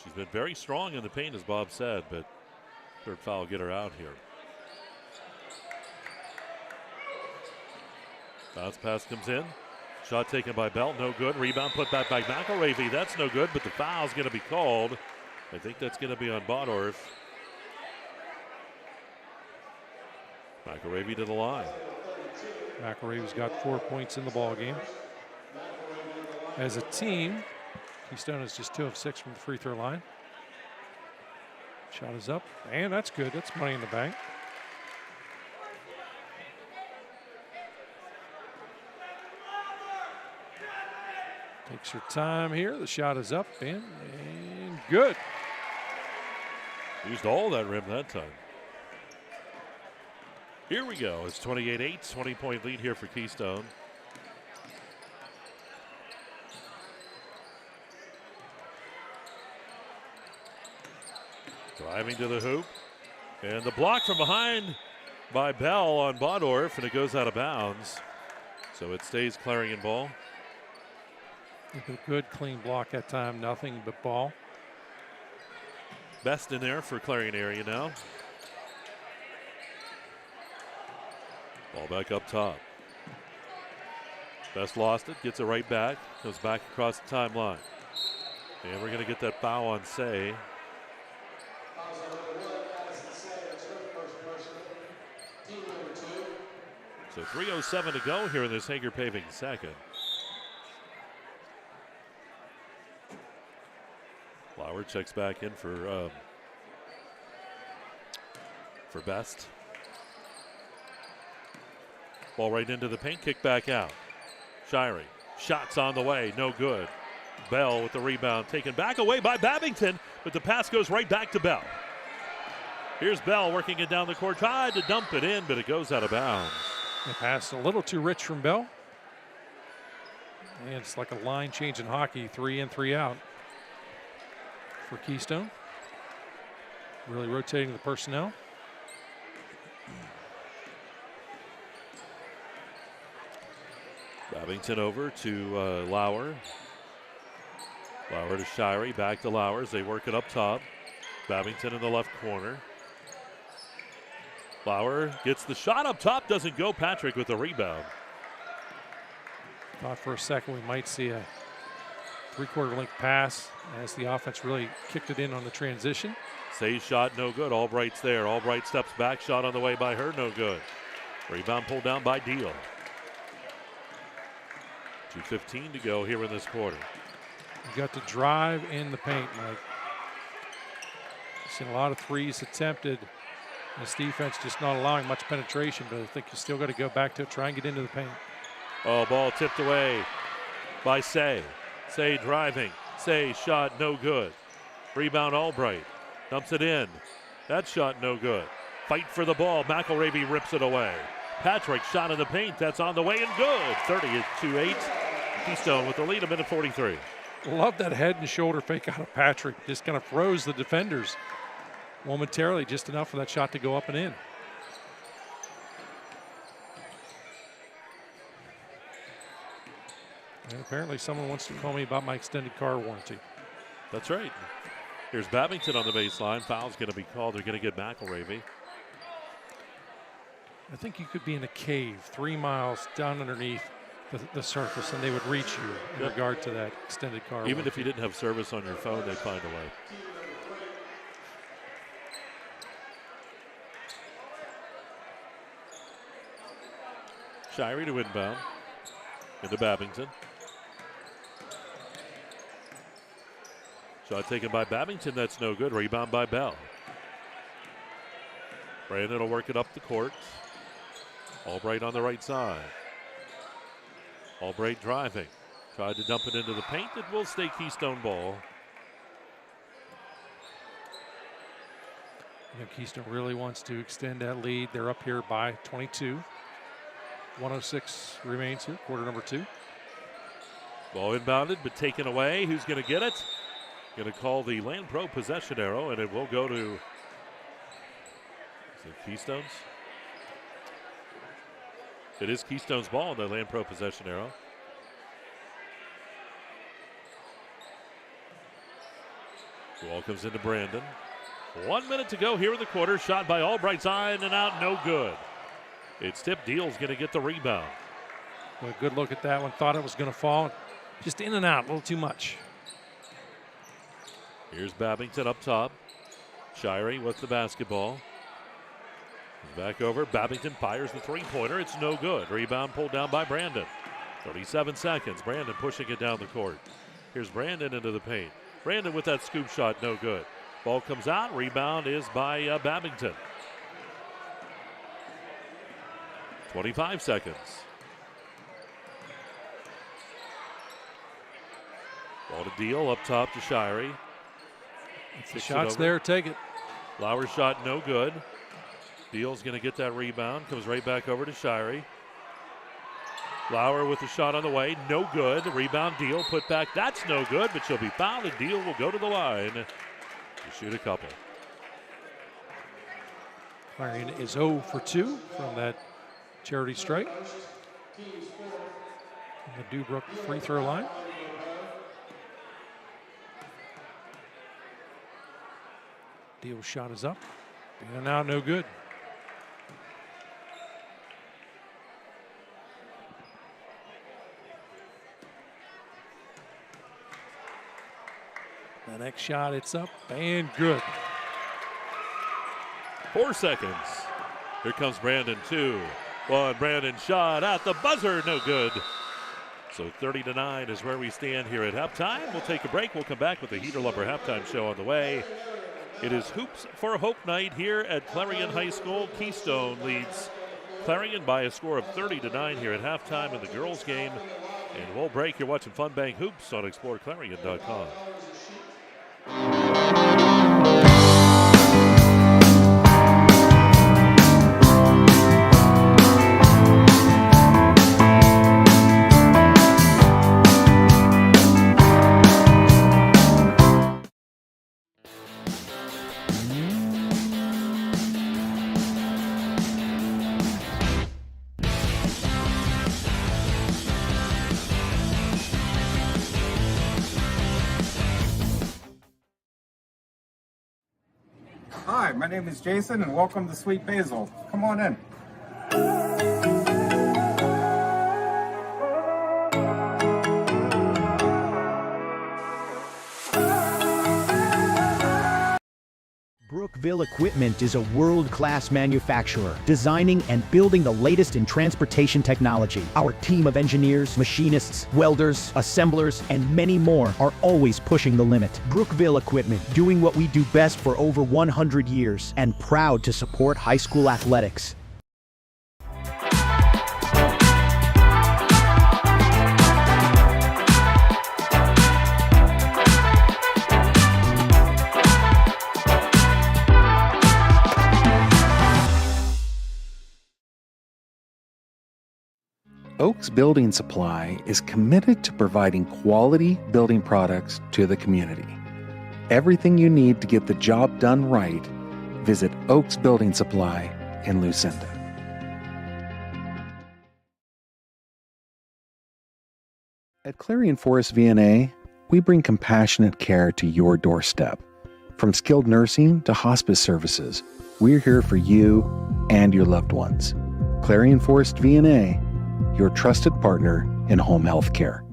She's been very strong in the paint, as Bob said, but third foul will get her out here. Bounce pass comes in. Shot taken by Bell, no good. Rebound put back by McElravy. That's no good, but the foul's going to be called. I think that's going to be on Bodorf. McElravy to the line. McElravy's got 4 points in the ball game. As a team, Keystone is just 2 of 6 from the free throw line. Shot is up, and that's good. That's money in the bank. Takes her time here. The shot is up and good. Used all that rim that time. Here we go. It's 28-8, 20-point lead here for Keystone. Driving to the hoop. And the block from behind by Bell on Bodorf, and it goes out of bounds. So it stays Clarion ball. A good clean block that time, nothing but ball. Best in there for Clarion area now. Ball back up top. Best lost it, gets it right back, goes back across the timeline. And we're going to get that foul on Say. So 3:07 to go here in this Hager Paving second. Lauer checks back in for Best. Ball right into the paint, kick back out. Shirey, shots on the way, no good. Bell with the rebound, taken back away by Babington, but the pass goes right back to Bell. Here's Bell working it down the court, tried to dump it in, but it goes out of bounds. The pass a little too rich from Bell. And it's like a line change in hockey, 3 in, 3 out for Keystone. Really rotating the personnel. Babington over to Lauer. Lauer to Shirey, back to Lauer as they work it up top. Babington in the left corner. Lauer gets the shot up top, doesn't go. Patrick with the rebound. Thought for a second we might see a 3/4 length pass as the offense really kicked it in on the transition. Say's shot no good. Albright's there. Albright steps back, shot on the way by her, no good. Rebound pulled down by Deal. 2:15 to go here in this quarter. You got to drive in the paint, Mike. Seen a lot of threes attempted. This defense just not allowing much penetration, but I think you still got to go back to it, try and get into the paint. Oh, ball tipped away by Say. Say driving. Say shot no good. Rebound Albright. Dumps it in. That shot no good. Fight for the ball. McElravy rips it away. Patrick shot in the paint. That's on the way and good. 32-8. Keystone with the lead, a minute 43. Love that head and shoulder fake out of Patrick. Just kind of froze the defenders momentarily, just enough for that shot to go up and in. And apparently someone wants to call me about my extended car warranty. That's right. Here's Babington on the baseline. Foul's going to be called. They're going to get McElravy. I think you could be in a cave 3 miles down underneath the surface and they would reach you in regard to that extended car Even warranty. if you didn't have service on your phone, they'd find a way. Shirey to inbound. Into Babington. Shot taken by Babington. That's no good. Rebound by Bell. Brandon will work it up the court. Albright on the right side. Albright driving. Tried to dump it into the paint. It will stay Keystone ball. I think Keystone really wants to extend that lead. They're up here by 22. 106 remains here, quarter number 2. Ball inbounded, but taken away. Who's going to get it? Going to call the Land Pro possession arrow, and it will go to, is it Keystone's? It is Keystone's ball on the Land Pro possession arrow. Ball comes into Brandon. 1 minute to go here in the quarter. Shot by Albright's eye in and out, no good. It's tipped. Deal's going to get the rebound. Well, a good look at that one. Thought it was going to fall. Just in and out, a little too much. Here's Babington up top. Shirey with the basketball. Back over. Babington fires the three-pointer. It's no good. Rebound pulled down by Brandon. 37 seconds. Brandon pushing it down the court. Here's Brandon into the paint. Brandon with that scoop shot, no good. Ball comes out. Rebound is by Babington. 25 seconds. Ball to Deal up top to Shirey. If the shot's there, take it. Lauer's shot no good. Deal's going to get that rebound. Comes right back over to Shirey. Lauer with the shot on the way. No good. Rebound Deal put back. That's no good, but she'll be fouled, and Deal will go to the line to shoot a couple. Clarion is 0 for 2 from that charity strike. And the Dubrook free throw line. Deal's shot is up. In and out, no good. The next shot, it's up and good. 4 seconds. Here comes Brandon, 2. 1. Brandon shot at the buzzer, no good. So 30-9 is where we stand here at halftime. We'll take a break. We'll come back with the Heater Lumber halftime show on the way. It is Hoops for Hope night here at Clarion High School. Keystone leads Clarion by a score of 30-9 here at halftime in the girls' game. And we'll break. You're watching Fun Bank Hoops on exploreClarion.com. Hi, my name is Jason, and welcome to Sweet Basil. Come on in. Brookville Equipment is a world-class manufacturer, designing and building the latest in transportation technology. Our team of engineers, machinists, welders, assemblers, and many more are always pushing the limit. Brookville Equipment, doing what we do best for over 100 years, and proud to support high school athletics. Oaks Building Supply is committed to providing quality building products to the community. Everything you need to get the job done right, visit Oaks Building Supply in Lucinda. At Clarion Forest VNA, we bring compassionate care to your doorstep. From skilled nursing to hospice services, we're here for you and your loved ones. Clarion Forest VNA, your trusted partner in home health care.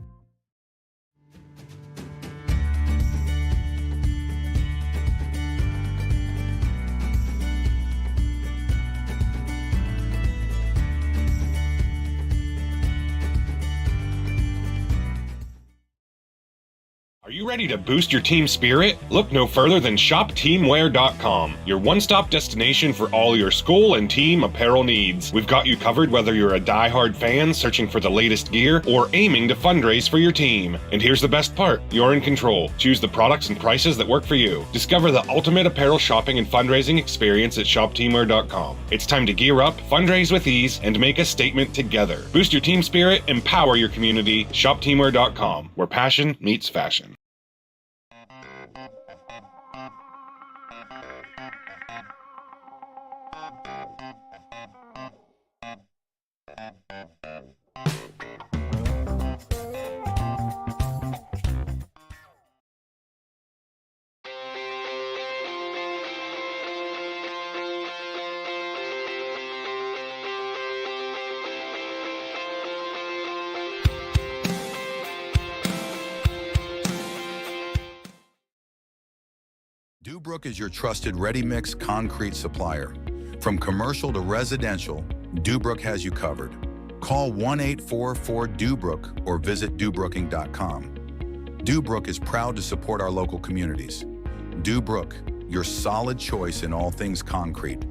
Are you ready to boost your team spirit? Look no further than shopteamwear.com, your one-stop destination for all your school and team apparel needs. We've got you covered whether you're a die-hard fan searching for the latest gear or aiming to fundraise for your team. And here's the best part, you're in control. Choose the products and prices that work for you. Discover the ultimate apparel shopping and fundraising experience at shopteamwear.com. It's time to gear up, fundraise with ease, and make a statement together. Boost your team spirit, empower your community. Shopteamwear.com, where passion meets fashion. Dubrook is your trusted ready-mix concrete supplier. From commercial to residential, Dubrook has you covered. Call 1-844-DUBROOK or visit dubrooking.com. Dubrook is proud to support our local communities. Dubrook, your solid choice in all things concrete.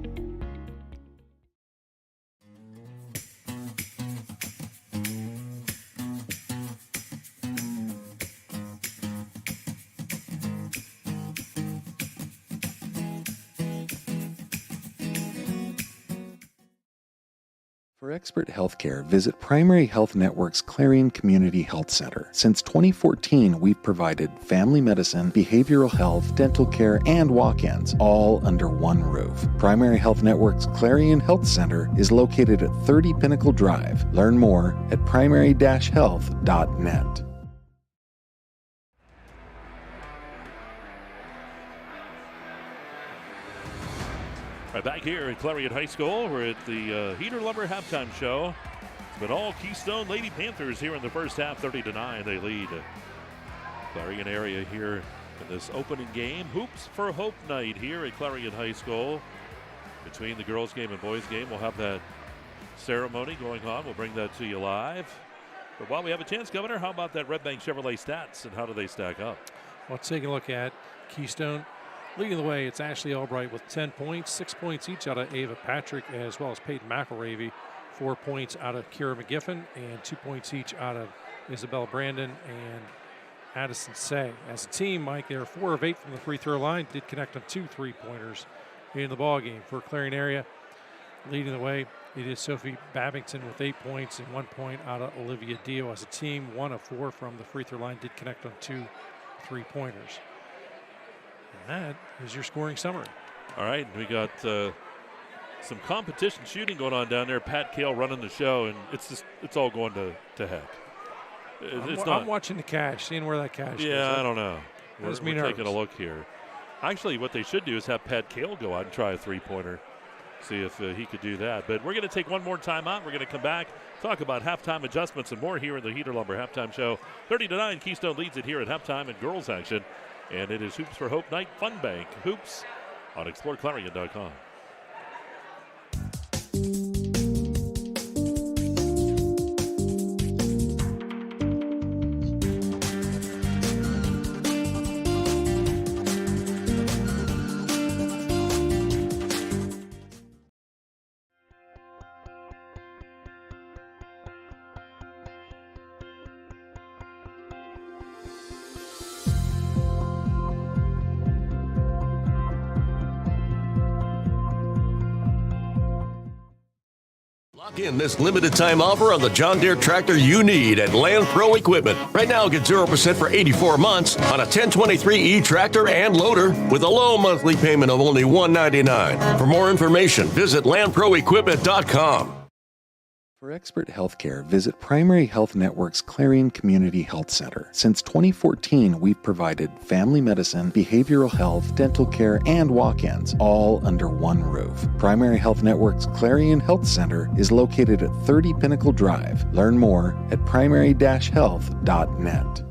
For expert healthcare, visit Primary Health Network's Clarion Community Health Center. Since 2014, we've provided family medicine, behavioral health, dental care, and walk-ins, all under one roof. Primary Health Network's Clarion Health Center is located at 30 Pinnacle Drive. Learn more at primary-health.net. Right back here at Clarion High School, we're at the Heater Lumber halftime show. It's been all Keystone Lady Panthers here in the first half, 30-9. They lead Clarion area here in this opening game. Hoops for Hope night here at Clarion High School. Between the girls' game and boys' game, we'll have that ceremony going on. We'll bring that to you live. But while we have a chance, Governor, how about that Red Bank Chevrolet stats and how do they stack up? Well, let's take a look at Keystone. Leading the way, it's Ashley Albright with 10 points, 6 points each out of Ava Patrick, as well as Peyton McElravy, 4 points out of Kira McGiffin, and 2 points each out of Isabel Brandon and Addison Say. As a team, Mike, they are 4 of 8 from the free throw line, did connect on 2 3-pointers in the ball game. For Clarion area, leading the way, it is Sophie Babington with 8 points and 1 point out of Olivia Dio. As a team, 1 of 4 from the free throw line, did connect on 2 3-pointers. That is your scoring summary. All right, we got some competition shooting going on down there. Pat Kale running the show, and it's all going to heck. I'm watching the cash, seeing where that cash goes. I don't know. We're taking a look here. Actually, what they should do is have Pat Kale go out and try a three-pointer, see if he could do that. But we're going to take one more timeout. We're going to come back, talk about halftime adjustments and more here in the Heater Lumber halftime show. 30-9, Keystone leads it here at halftime in girls action. And it is Hoops for Hope Night Fun Bank. Hoops on exploreClarion.com. Lock in this limited time offer on the John Deere tractor you need at Land Pro Equipment. Right now, get 0% for 84 months on a 1023E tractor and loader with a low monthly payment of only $199. For more information, visit landproequipment.com. For expert healthcare, visit Primary Health Network's Clarion Community Health Center. Since 2014, we've provided family medicine, behavioral health, dental care, and walk-ins, all under one roof. Primary Health Network's Clarion Health Center is located at 30 Pinnacle Drive. Learn more at primary-health.net.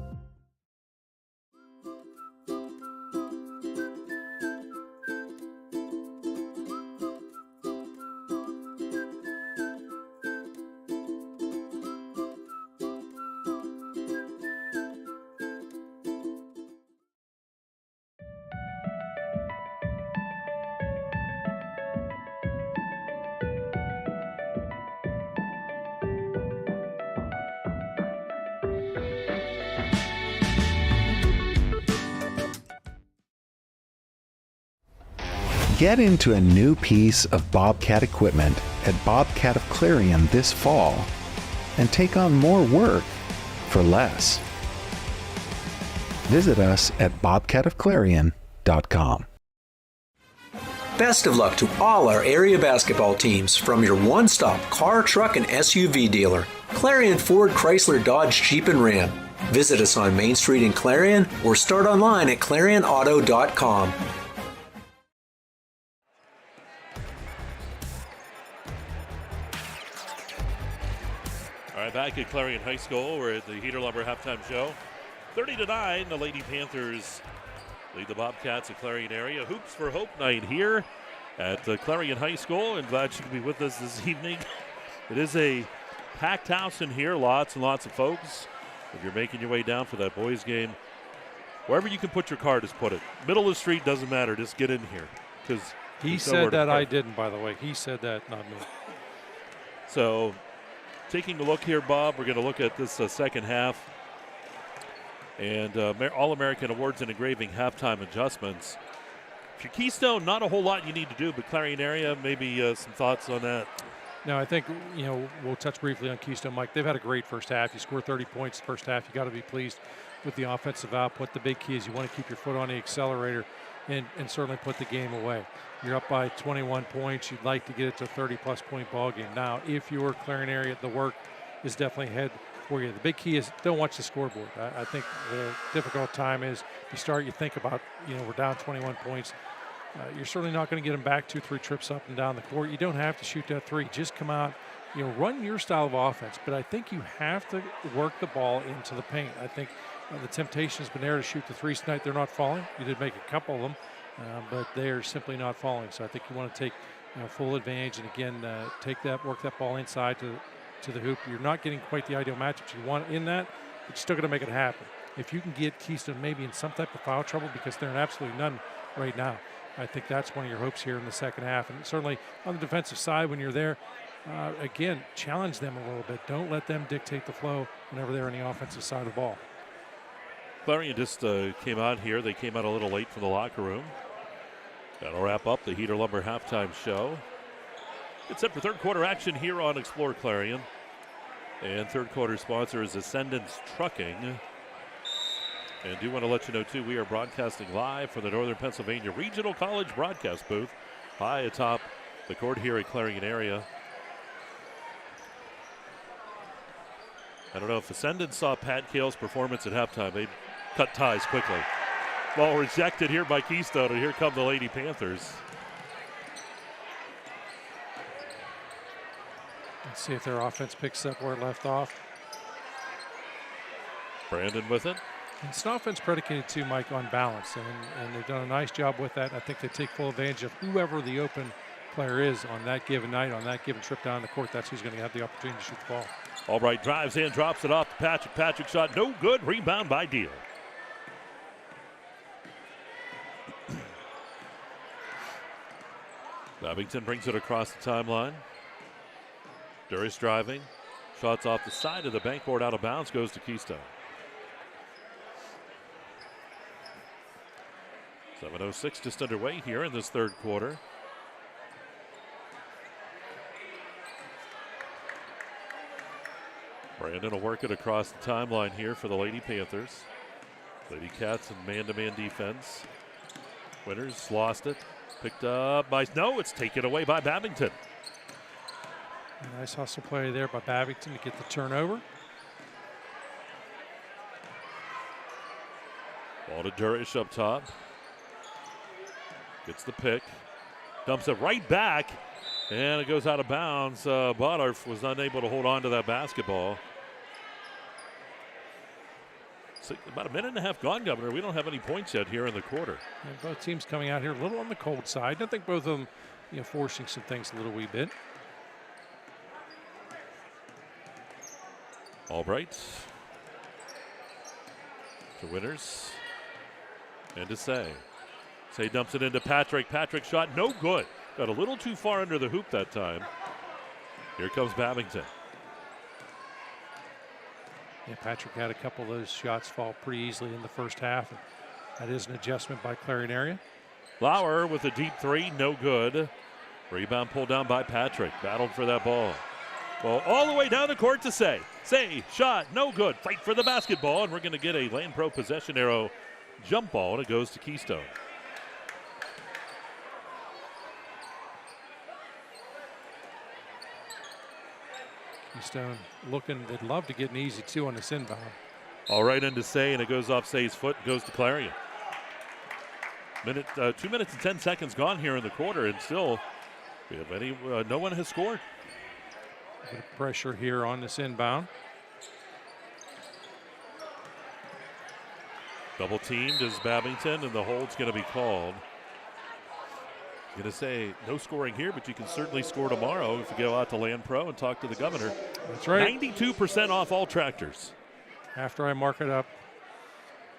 Get into a new piece of Bobcat equipment at Bobcat of Clarion this fall and take on more work for less. Visit us at bobcatofclarion.com. Best of luck to all our area basketball teams from your one-stop car, truck, and SUV dealer, Clarion Ford, Chrysler, Dodge, Jeep, and Ram. Visit us on Main Street in Clarion or start online at ClarionAuto.com. All right, back at Clarion High School. We're at the Heater Lumber halftime show. 30-9, the Lady Panthers lead the Bobcats at Clarion Area. Hoops for Hope night here at Clarion High School, and glad you can be with us this evening. It is a packed house in here, lots and lots of folks. If you're making your way down for that boys game, wherever you can put your car, just put it. Middle of the street, doesn't matter, just get in here. Because he said that, I didn't, by the way. He said that, not me. So, taking a look here, Bob, we're going to look at this second half. And All-American Awards and Engraving halftime adjustments. If you're Keystone, not a whole lot you need to do, but Clarion Area, maybe some thoughts on that. No, I think, we'll touch briefly on Keystone, Mike. They've had a great first half. You score 30 points the first half. You got to be pleased with the offensive output. The big key is you want to keep your foot on the accelerator and certainly put the game away. You're up by 21 points. You'd like to get it to a 30-plus point ball game. Now, if you're Clarion Area, the work is definitely ahead for you. The big key is don't watch the scoreboard. I think the difficult time is you think about, we're down 21 points. You're certainly not going to get them back 2-3 trips up and down the court. You don't have to shoot that three. Just come out, run your style of offense. But I think you have to work the ball into the paint. I think the temptation has been there to shoot the threes tonight. They're not falling. You did make a couple of them, but they are simply not falling. So I think you want to take full advantage and, again, work that ball inside to the hoop. You're not getting quite the ideal matchup you want in that, but you're still going to make it happen. If you can get Keystone maybe in some type of foul trouble, because they're in absolutely none right now, I think that's one of your hopes here in the second half. And certainly on the defensive side, when you're there, again, challenge them a little bit. Don't let them dictate the flow whenever they're on the offensive side of the ball. Clarion just came out here. They came out a little late from the locker room. That'll wrap up the Heater Lumber halftime show. It's set for third quarter action here on Explore Clarion. And third quarter sponsor is Ascendance Trucking. And do want to let you know, too, we are broadcasting live from the Northern Pennsylvania Regional College broadcast booth high atop the court here at Clarion Area. I don't know if Ascendance saw Pat Cale's performance at halftime. They cut ties quickly. Ball rejected here by Keystone, and here come the Lady Panthers. Let's see if their offense picks up where it left off. Brandon with it. It's an offense predicated, too, Mike, on balance, and they've done a nice job with that. I think they take full advantage of whoever the open player is on that given night, on that given trip down the court. That's who's going to have the opportunity to shoot the ball. Albright drives in, drops it off to Patrick. Patrick shot no good. Rebound by Deal. Babington brings it across the timeline. Duris driving. Shots off the side of the bankboard out of bounds, goes to Keystone. 7:06 just underway here in this third quarter. Brandon will work it across the timeline here for the Lady Panthers. Lady Cats in man-to-man defense. Winners lost it. Picked up by, no, it's taken away by Babington. A nice hustle play there by Babington to get the turnover. Ball to Durish up top. Gets the pick. Dumps it right back. And it goes out of bounds. Bodarf was unable to hold on to that basketball. So about a minute and a half gone, Governor. We don't have any points yet here in the quarter. And both teams coming out here a little on the cold side. I think both of them, forcing some things a little wee bit. Albright to Winners and to Say. Say dumps it into Patrick. Patrick shot no good. Got a little too far under the hoop that time. Here comes Babington. Yeah, Patrick had a couple of those shots fall pretty easily in the first half. That is an adjustment by Clarion Area. Lauer with a deep three, no good. Rebound pulled down by Patrick. Battled for that ball. Well, all the way down the court to Say. Say, shot, no good. Fight for the basketball, and we're going to get a Land Pro possession arrow jump ball, and it goes to Keystone. Keystone looking, they'd love to get an easy 2 on this inbound. All right into Say, and it goes off Say's foot, goes to Clarion. 2 minutes and 10 seconds gone here in the quarter, and still no one has scored. A bit of pressure here on this inbound. Double teamed is Babington, and the hold's going to be called. I'm going to say no scoring here, but you can certainly score tomorrow if you go out to Land Pro and talk to the governor. That's right. 92% off all tractors. After I mark it up,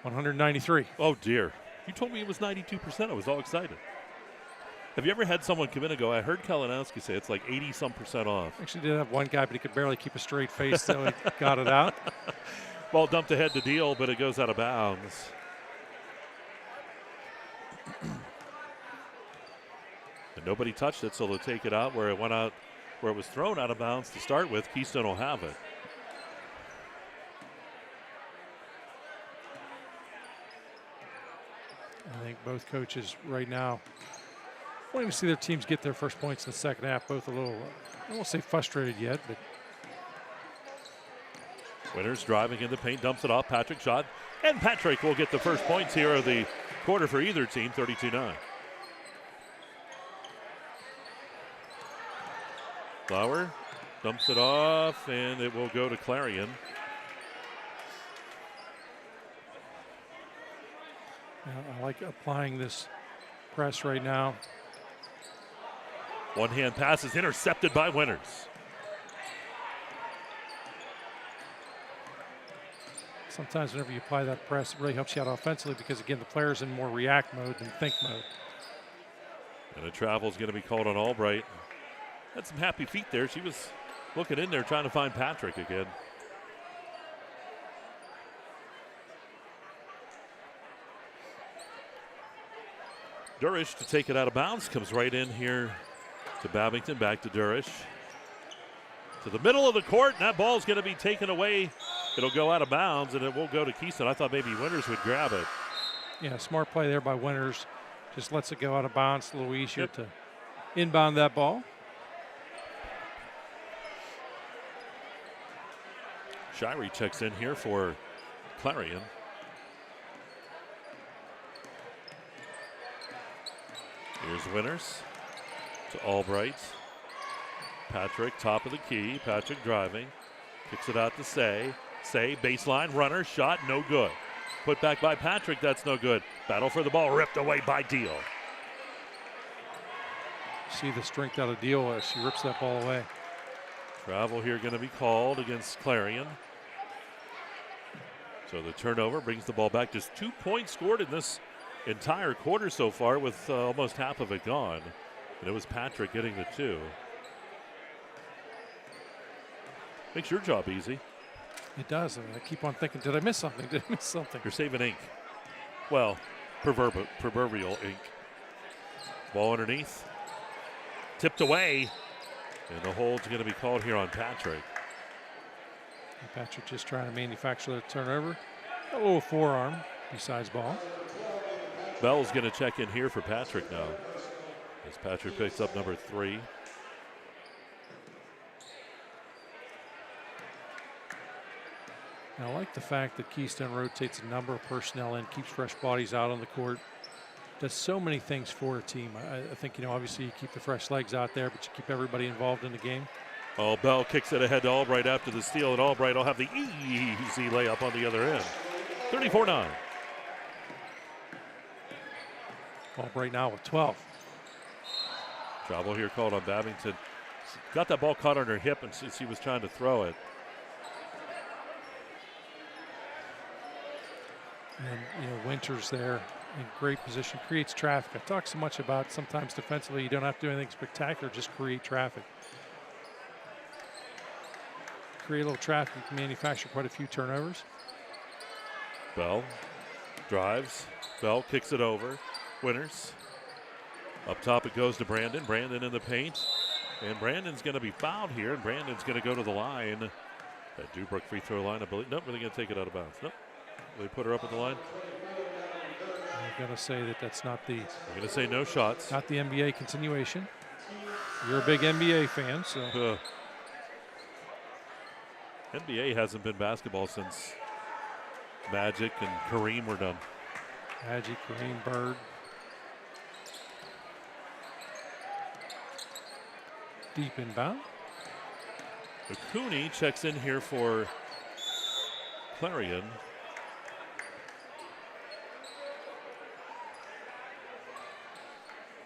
193. Oh, dear. You told me it was 92%. I was all excited. Have you ever had someone come in and go, I heard Kalinowski say it's like 80-some% off? Actually did have one guy, but he could barely keep a straight face, so he got it out. Ball dumped ahead to Deal, but it goes out of bounds. And nobody touched it, so they'll take it out where it went out, where it was thrown out of bounds to start with. Keystone will have it. I think both coaches right now wanting to see their teams get their first points in the second half. Both a little, I won't say frustrated yet, but. Winters driving in the paint, dumps it off. Patrick shot, and Patrick will get the first points here of the quarter for either team, 32-9. Lauer dumps it off, and it will go to Clarion. I like applying this press right now. One hand pass is intercepted by Winters. Sometimes whenever you apply that press, it really helps you out offensively because, again, the player's in more react mode than think mode. And a travel is going to be called on Albright. Had some happy feet there. She was looking in there trying to find Patrick again. Durish to take it out of bounds. Comes right in here to Babington. Back to Durish. To the middle of the court. And that ball's going to be taken away. It'll go out of bounds, and it will go to Keystone. I thought maybe Winters would grab it. Yeah, smart play there by Winters. Just lets it go out of bounds. A little easier to inbound that ball. Shirey checks in here for Clarion. Here's Winters to Albright. Patrick, top of the key. Patrick driving. Kicks it out to Say. Say, baseline runner, shot, no good. Put back by Patrick, that's no good. Battle for the ball, ripped away by Deal. See the strength out of Deal as she rips that ball away. Travel here going to be called against Clarion. So the turnover brings the ball back. Just 2 points scored in this entire quarter so far with almost half of it gone. And it was Patrick getting the 2. Makes your job easy. It does. I mean, I keep on thinking, did I miss something? Did I miss something? You're saving ink. Well, proverbial ink. Ball underneath. Tipped away. And the hold's going to be called here on Patrick. And Patrick just trying to manufacture the turnover. A little forearm besides ball. Bell's going to check in here for Patrick now. As Patrick picks up number 3. And I like the fact that Keystone rotates a number of personnel in, keeps fresh bodies out on the court. Does so many things for a team. I think, obviously you keep the fresh legs out there, but you keep everybody involved in the game. Oh, Bell kicks it ahead to Albright after the steal, and Albright will have the easy layup on the other end. 34-9. Albright now with 12. Travel here called on Babington. Got that ball caught on her hip, and she was trying to throw it. And, Winters there in great position, creates traffic. I talk so much about sometimes defensively you don't have to do anything spectacular, just create traffic. Create a little traffic, you can manufacture quite a few turnovers. Bell drives. Bell kicks it over. Winters Up top it goes to Brandon. Brandon in the paint. And Brandon's going to be fouled here, and Brandon's going to go to the line. That Dubrook free throw line, I believe. Nope, they're going to take it out of bounds. Nope. They put her up at the line. I'm going to say that's not the. I'm going to say no shots. Not the NBA continuation. You're a big NBA fan, so. NBA hasn't been basketball since Magic and Kareem were done. Magic, Kareem, Bird. Deep inbound. Cooney checks in here for Clarion.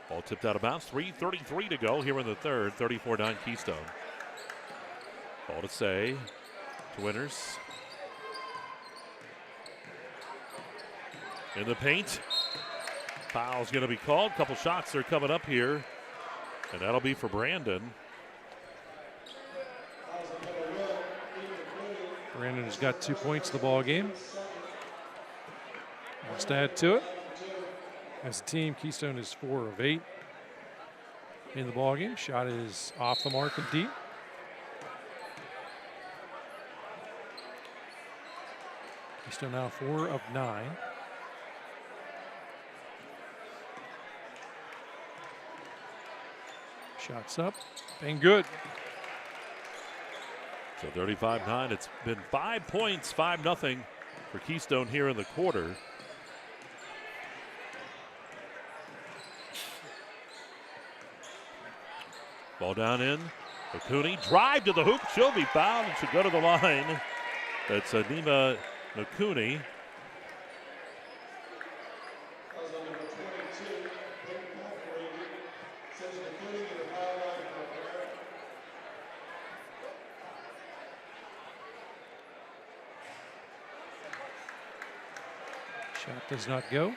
Ball tipped out of bounds. 3:33 to go here in the third. 34-9 Keystone. Ball to Say. To Winters. In the paint. Foul's going to be called. Couple shots are coming up here. And that'll be for Brandon. Brandon has got 2 points in the ball game. Wants to add to it. As a team, Keystone is 4 of 8 in the ball game. Shot is off the mark and deep. Keystone now 4 of 9. Shots up and good. So 35-9. It's been 5 points, 5-0 for Keystone here in the quarter. Ball down in. Cooney drive to the hoop. She'll be fouled and she'll go to the line. That's Nima Nakuni. Shot does not go.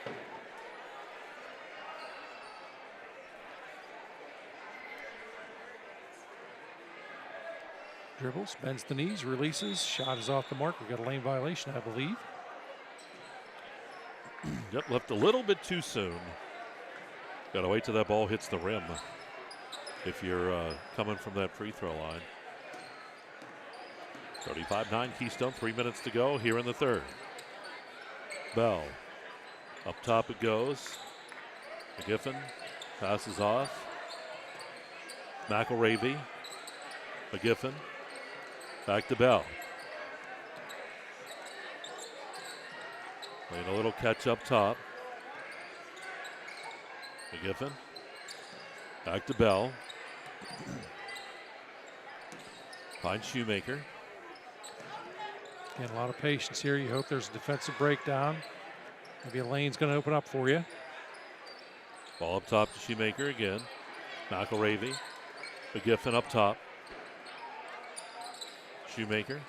Dribbles, bends the knees, releases. Shot is off the mark. We've got a lane violation, I believe. Yep, left a little bit too soon. Got to wait till that ball hits the rim if you're coming from that free throw line. 35-9 Keystone, 3 minutes to go here in the third. Bell. Up top it goes. McGiffin passes off. McElravy. McGiffin. Back to Bell. Playing a little catch up top. McGiffin. Back to Bell. Finds Shoemaker. Again, a lot of patience here. You hope there's a defensive breakdown. Maybe a lane's going to open up for you. Ball up top to Shoemaker again. McElravy. McGiffin up top. Shoemaker.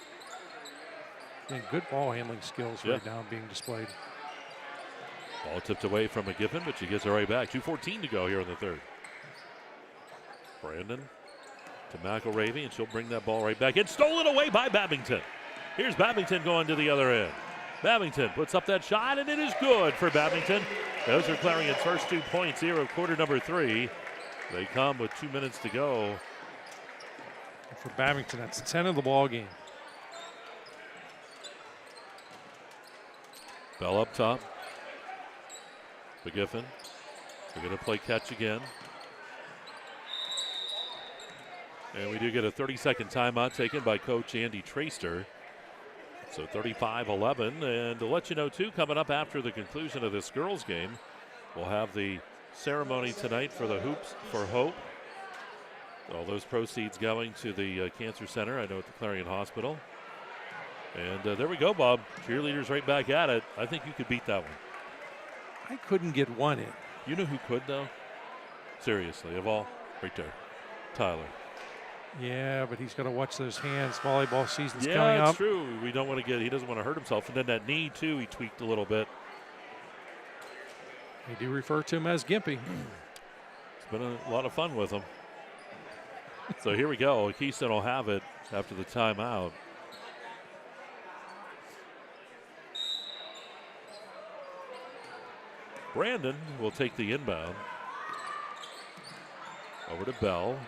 And good ball handling skills right now being displayed. Ball tipped away from McGiffin, but she gets it right back. 2:14 to go here in the third. Brandon to McElravy, and she'll bring that ball right back. It's stolen away by Babington. Here's Babington going to the other end. Babington puts up that shot, and it is good for Babington. Those are Clarion's first 2 points here of quarter number 3. They come with 2 minutes to go. And for Babington, that's 10 of the ball game. Bell up top. McGiffin. They're going to play catch again. And we do get a 30-second timeout taken by Coach Andy Traster. So 35-11. And to let you know, too, coming up after the conclusion of this girls' game, we'll have the ceremony tonight for the Hoops for Hope. All those proceeds going to the Cancer Center, I know, at the Clarion Hospital. And there we go, Bob. Cheerleaders right back at it. I think you could beat that one. I couldn't get one in. You know who could, though? Seriously, of all. Right there. Tyler. Yeah, but he's got to watch those hands. Volleyball season's coming up. Yeah, that's true. We don't want to get, he doesn't want to hurt himself. And then that knee, too, he tweaked a little bit. They do refer to him as Gimpy. It's been a lot of fun with him. So here we go. Keystone will have it after the timeout. Brandon will take the inbound. Over to Bell.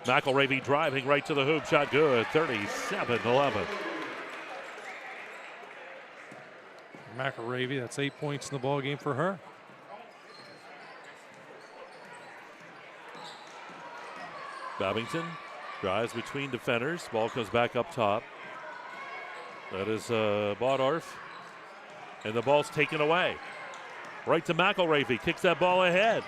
McElravy driving right to the hoop. Shot good. 37-11. McElravy, that's 8 points in the ball game for her. Babington drives between defenders. Ball comes back up top. That is Bodorf. And the ball's taken away. Right to McElravy. Kicks that ball ahead.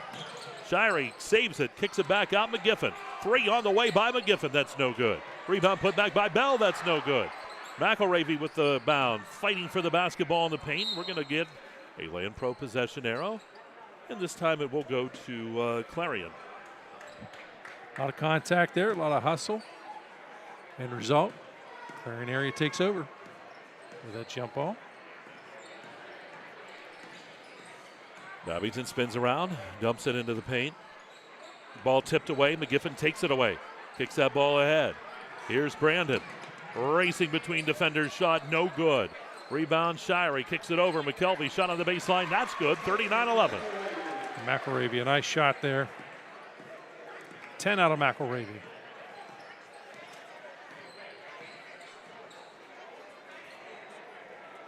Shirey saves it. Kicks it back out. McGiffin. 3 on the way by McGiffin. That's no good. Rebound put back by Bell. That's no good. McElravy with the bound. Fighting for the basketball in the paint. We're going to get a Land Pro possession arrow. And this time it will go to Clarion. A lot of contact there. A lot of hustle. End result, Clarion Area takes over with that jump ball. Babington spins around, dumps it into the paint. Ball tipped away. McGiffin takes it away. Kicks that ball ahead. Here's Brandon. Racing between defenders. Shot no good. Rebound Shirey. Kicks it over. McKelvey shot on the baseline. That's good. 39-11. McElravy, a nice shot there. 10 out of McElravy.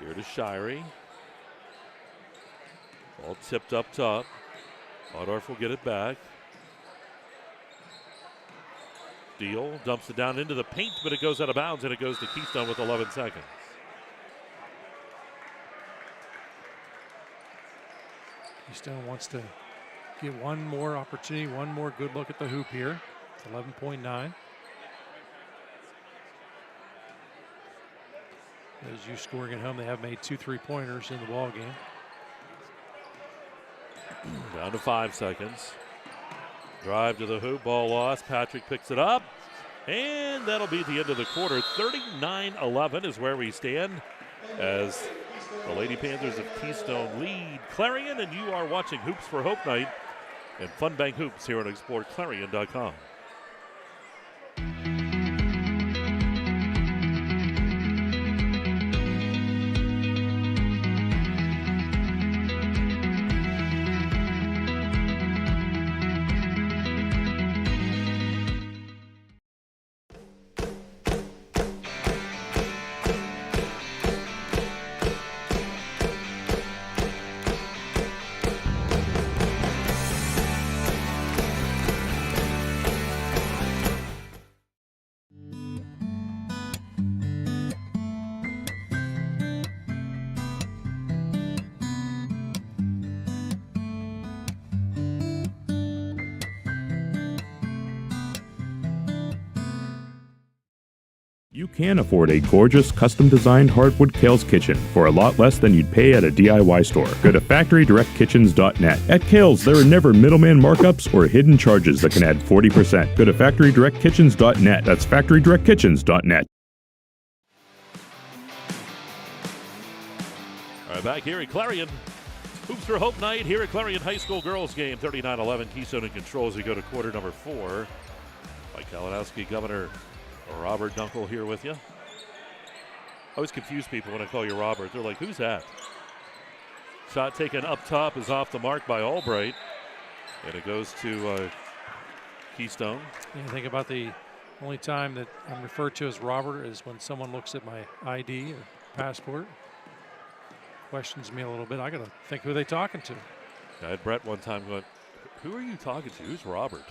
Here to Shirey. Ball tipped up top. Bodorf will get it back. Deal dumps it down into the paint, but it goes out of bounds, and it goes to Keystone with 11 seconds. Keystone wants to get one more opportunity, one more good look at the hoop here. It's 11.9. As you scoring at home, they have made 2 3-pointers in the ball game. Down to 5 seconds. Drive to the hoop, ball lost. Patrick picks it up, and that'll be the end of the quarter. 39-11 is where we stand as the Lady Panthers of Keystone lead Clarion, and you are watching Hoops for Hope Night and Fun Bank Hoops here on exploreClarion.com. You can afford a gorgeous, custom-designed hardwood Kale's kitchen for a lot less than you'd pay at a DIY store. Go to FactoryDirectKitchens.net. At Kale's, there are never middleman markups or hidden charges that can add 40%. Go to FactoryDirectKitchens.net. That's FactoryDirectKitchens.net. All right, back here at Clarion. Hoops for Hope Night here at Clarion High School girls game. 39-11, Keystone in control as we go to quarter number 4. Mike Kalinowski, Governor Robert Dunkle here with you. I always confuse people when I call you Robert. They're like, who's that? Shot taken up top is off the mark by Albright. And it goes to Keystone. Yeah, think about the only time that I'm referred to as Robert is when someone looks at my ID or passport, questions me a little bit. I got to think who they talking to. I had Brett one time going, who are you talking to? Who's Robert?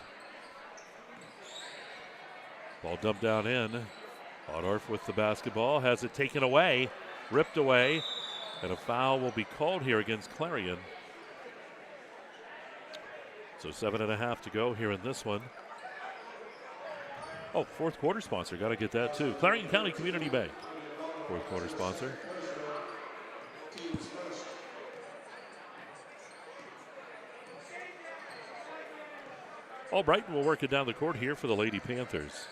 Ball dumped down in. Bodorf with the basketball. Has it taken away. Ripped away. And a foul will be called here against Clarion. So 7.5 to go here in this one. Oh, fourth quarter sponsor. Got to get that too. Clarion County Community Bank. Fourth quarter sponsor. Albright will work it down the court here for the Lady Panthers.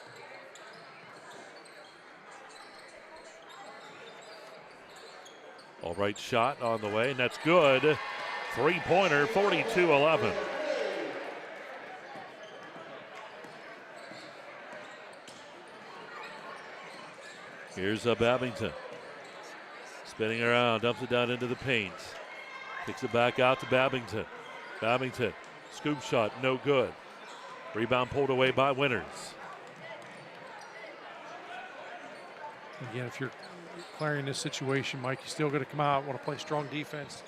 Albright shot on the way, and that's good. Three-pointer, 42-11. Here's Babington. Spinning around, dumps it down into the paint. Kicks it back out to Babington. Babington, scoop shot, no good. Rebound pulled away by Winters. Again, if you're Clarion in this situation, Mike, you still got to come out, want to play strong defense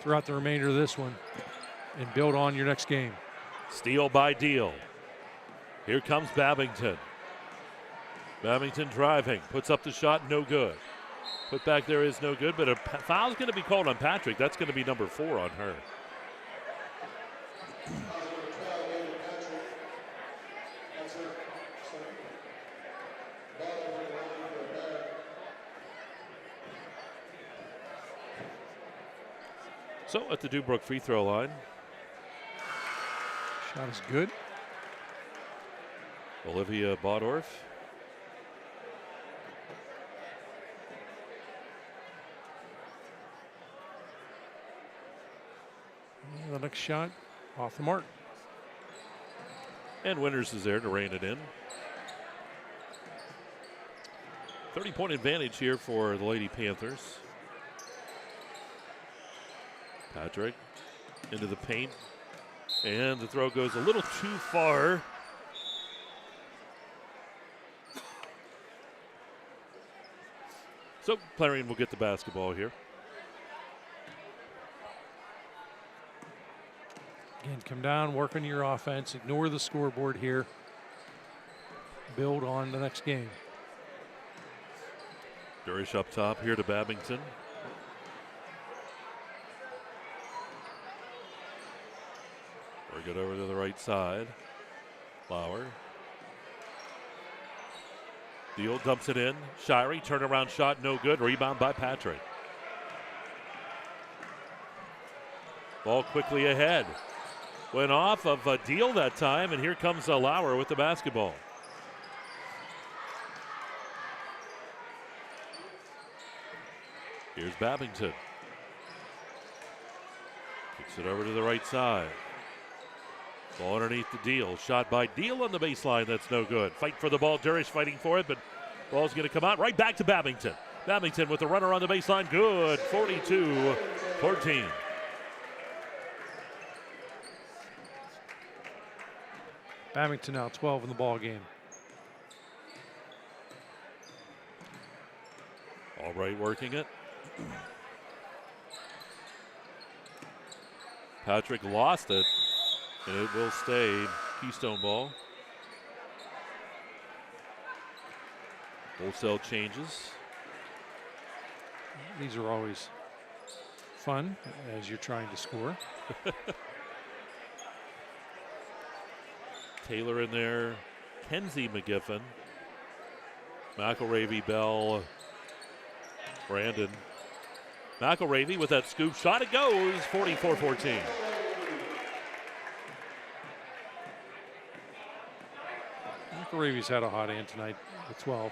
throughout the remainder of this one and build on your next game. Steal by Deal. Here comes Babington. Babington driving, puts up the shot, no good. Put back there is no good, but a foul's going to be called on Patrick. That's going to be number 4 on her. So at the Dubrook free throw line. Shot is good. Olivia Bodorf. The next shot off the mark. And Winters is there to rein it in. 30-point advantage here for the Lady Panthers. Patrick into the paint. And the throw goes a little too far. So Clarion will get the basketball here. Again, come down, work on your offense, ignore the scoreboard here. Build on the next game. Durish up top here to Babington. Work it over to the right side. Lauer. Deal dumps it in. Shirey, turnaround shot, no good. Rebound by Patrick. Ball quickly ahead. Went off of a Deal that time, and here comes Lauer with the basketball. Here's Babington. Kicks it over to the right side. Ball underneath the Deal. Shot by Deal on the baseline. That's no good. Fight for the ball. Durish fighting for it, but ball's going to come out right back to Babington. Babington with the runner on the baseline. Good. 42-14. Babington now 12 in the ball game. All right, working it. Patrick lost it, and it will stay Keystone ball. Wholesale changes. These are always fun as you're trying to score. Taylor in there, Kenzie McGiffin, McElravy, Bell, Brandon. McElravy with that scoop shot, it goes, 44-14. McElravy's had a hot hand tonight with 12.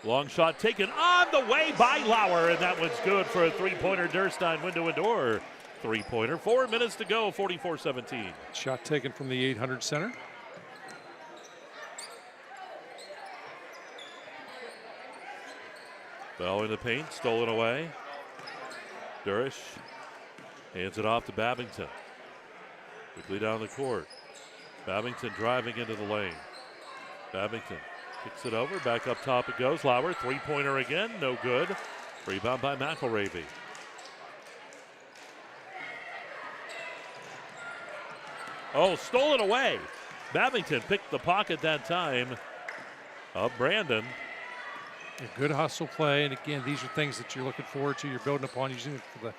Long shot taken on the way by Lauer, and that one's good for a three-pointer. Durstein, window and door. Three-pointer, 4 minutes to go, 44-17. Shot taken from the 800 center. Bell in the paint, stolen away. Durish hands it off to Babington. Quickly down the court. Babington driving into the lane. Babington kicks it over, back up top it goes. Lauer, three-pointer again, no good. Rebound by McElravy. Oh, stolen away. Babington picked the pocket that time of Brandon. A good hustle play, and again, these are things that you're looking forward to. You're building upon, using it for the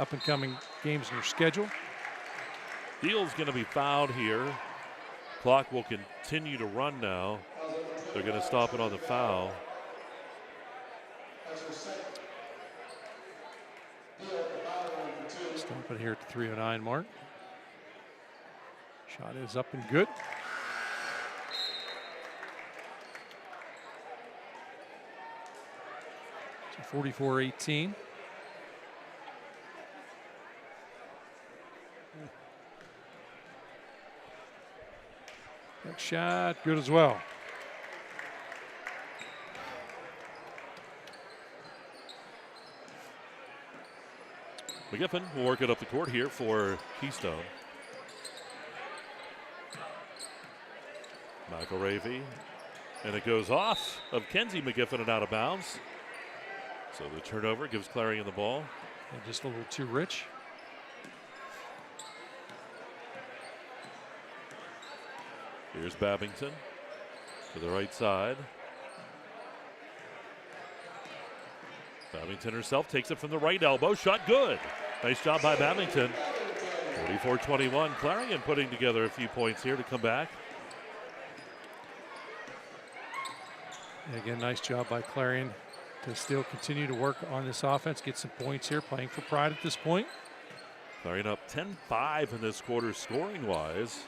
up-and-coming games in your schedule. Deal's going to be fouled here. Clock will continue to run now. They're going to stop it on the foul. Stop it here at the 3:09 mark. Shot is up and good. So 44-18. Next shot, good as well. McGiffin will work it up the court here for Keystone. McElravy. And it goes off of Kenzie McGiffin and out of bounds. So the turnover gives Clarion the ball. And just a little too rich. Here's Babington to the right side. Babington herself takes it from the right elbow. Shot good. Nice job by Babington. 44-21. Clarion putting together a few points here to come back. And again, nice job by Clarion to still continue to work on this offense, get some points here, playing for pride at this point. Clarion up 10-5 in this quarter scoring-wise.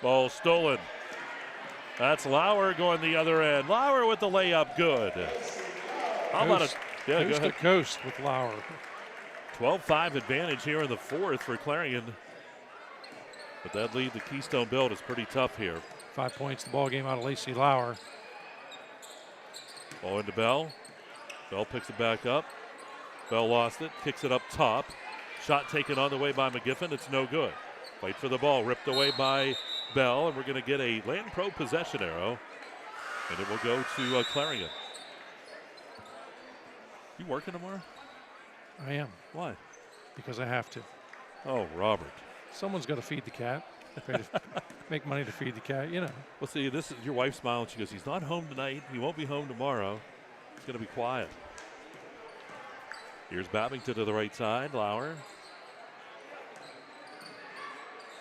Ball stolen. That's Lauer going the other end. Lauer with the layup, good. How about it? Yeah, coast go ahead. to coast with Lauer. 12-5 advantage here in the fourth for Clarion. But that lead, the Keystone build, is pretty tough here. 5 points, the ball game out of Lacey Lauer. Ball into Bell. Bell picks it back up. Bell lost it, kicks it up top. Shot taken on the way by McGiffin. It's no good. Fight for the ball, ripped away by Bell, and we're going to get a Land Pro possession arrow, and it will go to Clarion. You working tomorrow? I am. Why? Because I have to. Oh, Robert. Someone's got to feed the cat. Make money to feed the cat, you know. Well, see, this is your wife smiling. She goes, he's not home tonight. He won't be home tomorrow. It's going to be quiet. Here's Babington to the right side. Lauer.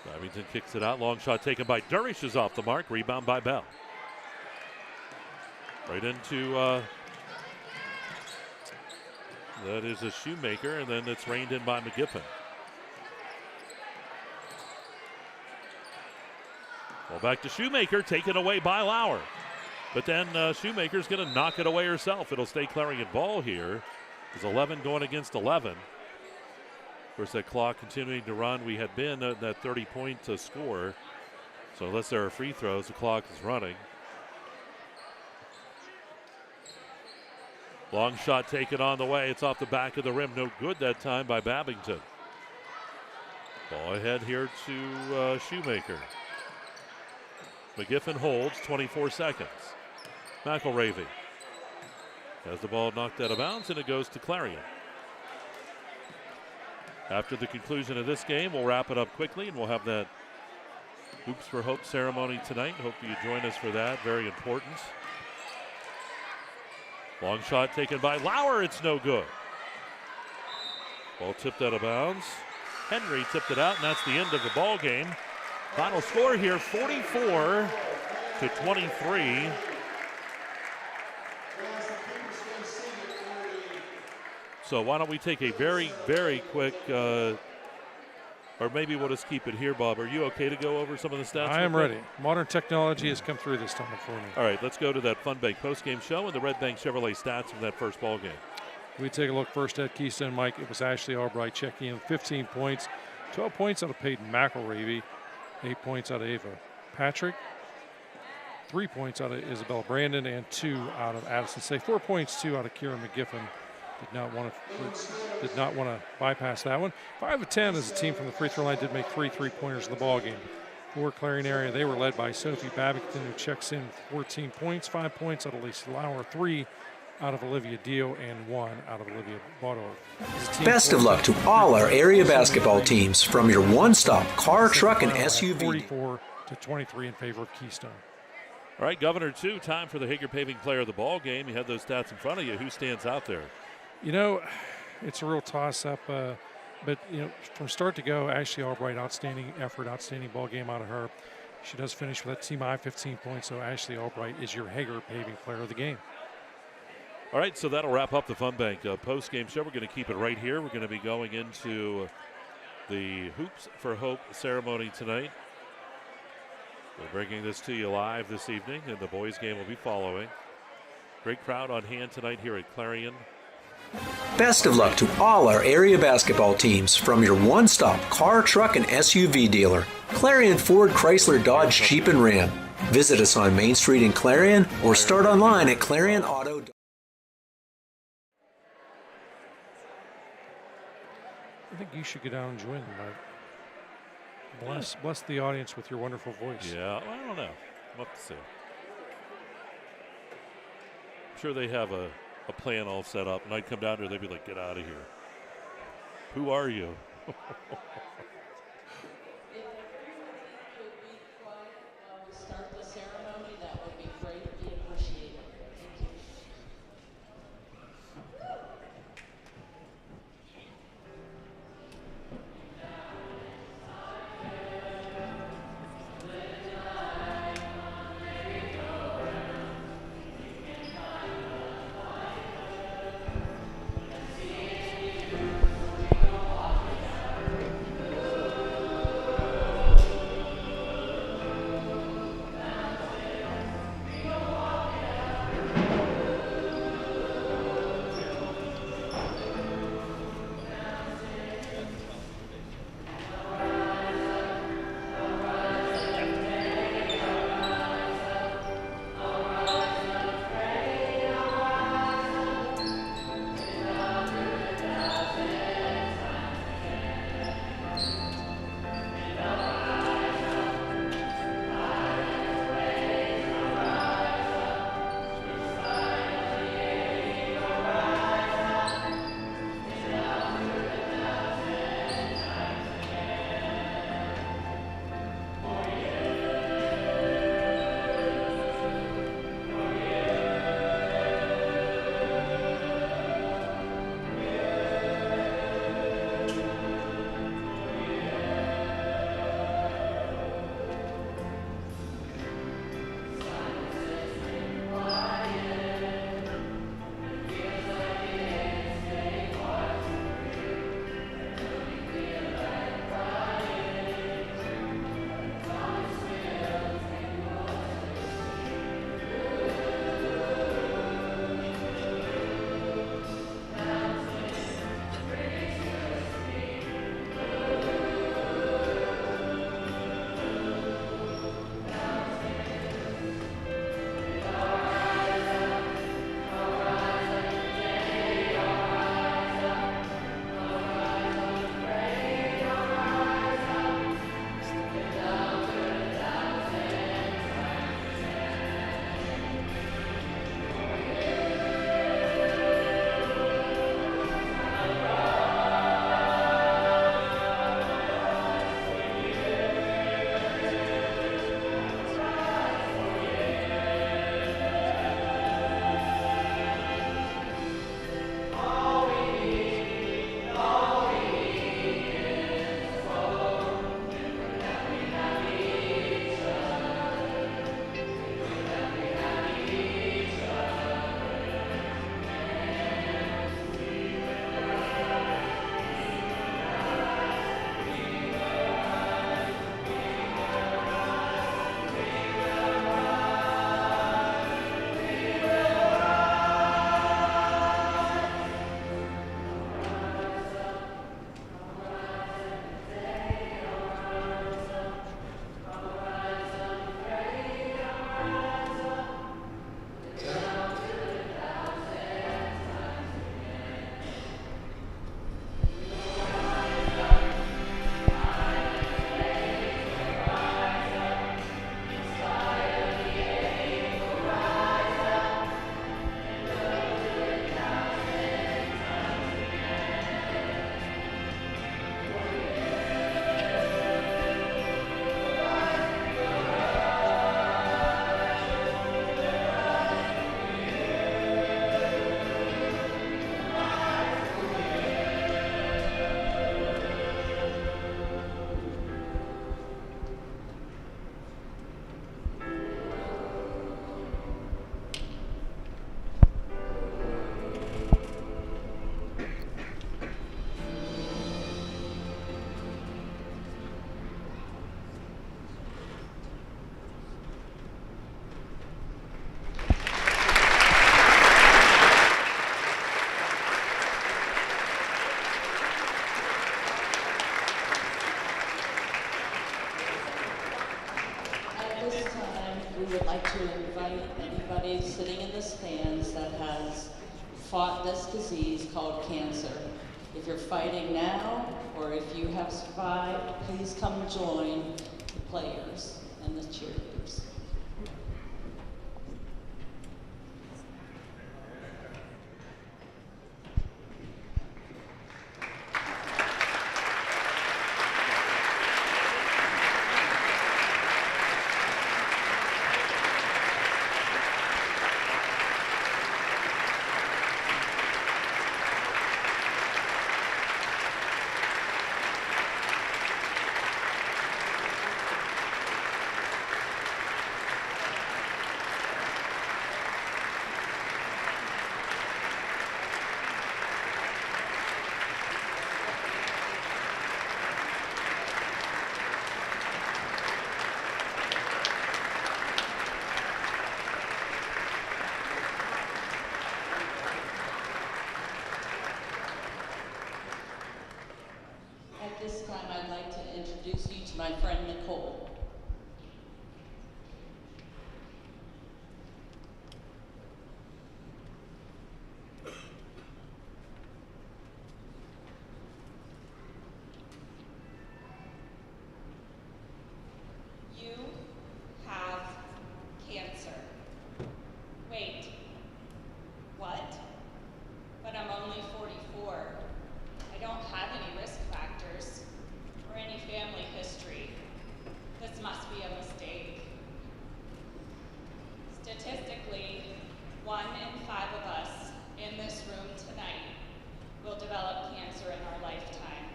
Babington kicks it out. Long shot taken by Durish is off the mark. Rebound by Bell. Right into, that is a Shoemaker, and then it's reined in by McGiffin. Well, back to Shoemaker, taken away by Lauer. But then Shoemaker's going to knock it away herself. It'll stay Clarion ball here. It's 11 going against 11. Of course, that clock continuing to run. We had been at that 30-point score. So unless there are free throws, the clock is running. Long shot taken on the way. It's off the back of the rim. No good that time by Babington. Ball ahead here to Shoemaker. McGiffin holds 24 seconds. McElravy has the ball knocked out of bounds, and it goes to Clarion. After the conclusion of this game, we'll wrap it up quickly, and we'll have that Hoops for Hope ceremony tonight. Hope you join us for that. Very important. Long shot taken by Lauer. It's no good. Ball tipped out of bounds. Henry tipped it out, and that's the end of the ball game. Final score here, 44-23. So why don't we take a very, very quick, or maybe we'll just keep it here, Bob. Are you okay to go over some of the stats? I am ready. Modern technology has come through this time for me. All right, let's go to that Fun Bank postgame show and the Red Bank Chevrolet stats from that first ball game. We take a look first at Keystone, Mike. It was Ashley Albright checking in 15 points, 12 points out of Peyton McElravy, 8 points out of Ava Patrick, 3 points out of Isabella Brandon, and 2 out of Addison Say. 4 points, 2 out of Kieran McGiffin. Did not want to bypass that one. 5 of 10 as a team from the free throw line did make 3 3-pointers in the ball game. For Clarion Area, they were led by Sophie Babington, who checks in 14 points, 5 points out of Lacey Lauer, 3 out of Olivia Dio, and 1 out of Olivia Botto. Best of luck to all our area basketball teams from your one-stop car, truck, and SUV. 44-23 in favor of Keystone. All right, Governor 2, time for the Hager Paving player of the ball game. You have those stats in front of you. Who stands out there? You know, it's a real toss-up, but, you know, from start to go, Ashley Albright, outstanding effort, outstanding ball game out of her. She does finish with that team high 15 points, so Ashley Albright is your Hager Paving player of the game. All right, so that'll wrap up the Fun Bank post-game show. We're going to keep it right here. We're going to be going into the Hoops for Hope ceremony tonight. We're bringing this to you live this evening, and the boys' game will be following. Great crowd on hand tonight here at Clarion. Best of luck to all our area basketball teams from your one-stop car, truck, and SUV dealer, Clarion Ford Chrysler Dodge Jeep and Ram. Visit us on Main Street in Clarion or start online at ClarionAuto.com. I think you should go down and join them. Bless the audience with your wonderful voice. Yeah, I don't know. We'll have to see. I'm sure they have a plan all set up, and I'd come down there, they'd be like, get out of here. Who are you? Start the ceremony, that would be greatly appreciated. Thank you. would like to invite anybody sitting in the stands that has fought this disease called cancer. If you're fighting now, or if you have survived, please come join the players and the cheerleaders. This time I'd like to introduce you to my friend Nicole. You have cancer. Wait, what? But I'm only 44. I don't have any risk factors or any family history. This must be a mistake. Statistically, 1 in 5 of us in this room tonight will develop cancer in our lifetime.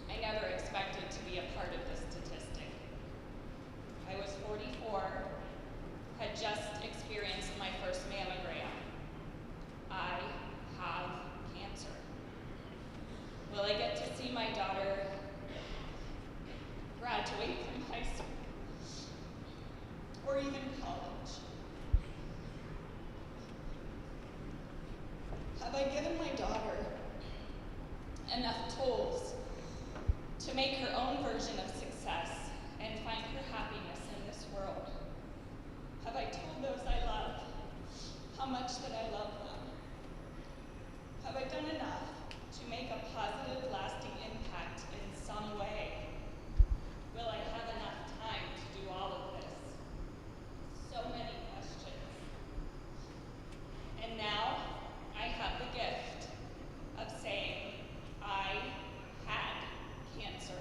I never expected to be a part of this statistic. I was 44, had just experienced my first mammogram. I have cancer. Will I get to see my daughter graduate from high school or even college? Have I given my daughter enough tools to make her own version of success and find her happiness in this world? Have I told those I love how much that I love them? Have I done enough to make a positive, lasting impact in some way? Will I have enough time to do all of this? So many questions. And now, I have the gift of saying, I had cancer.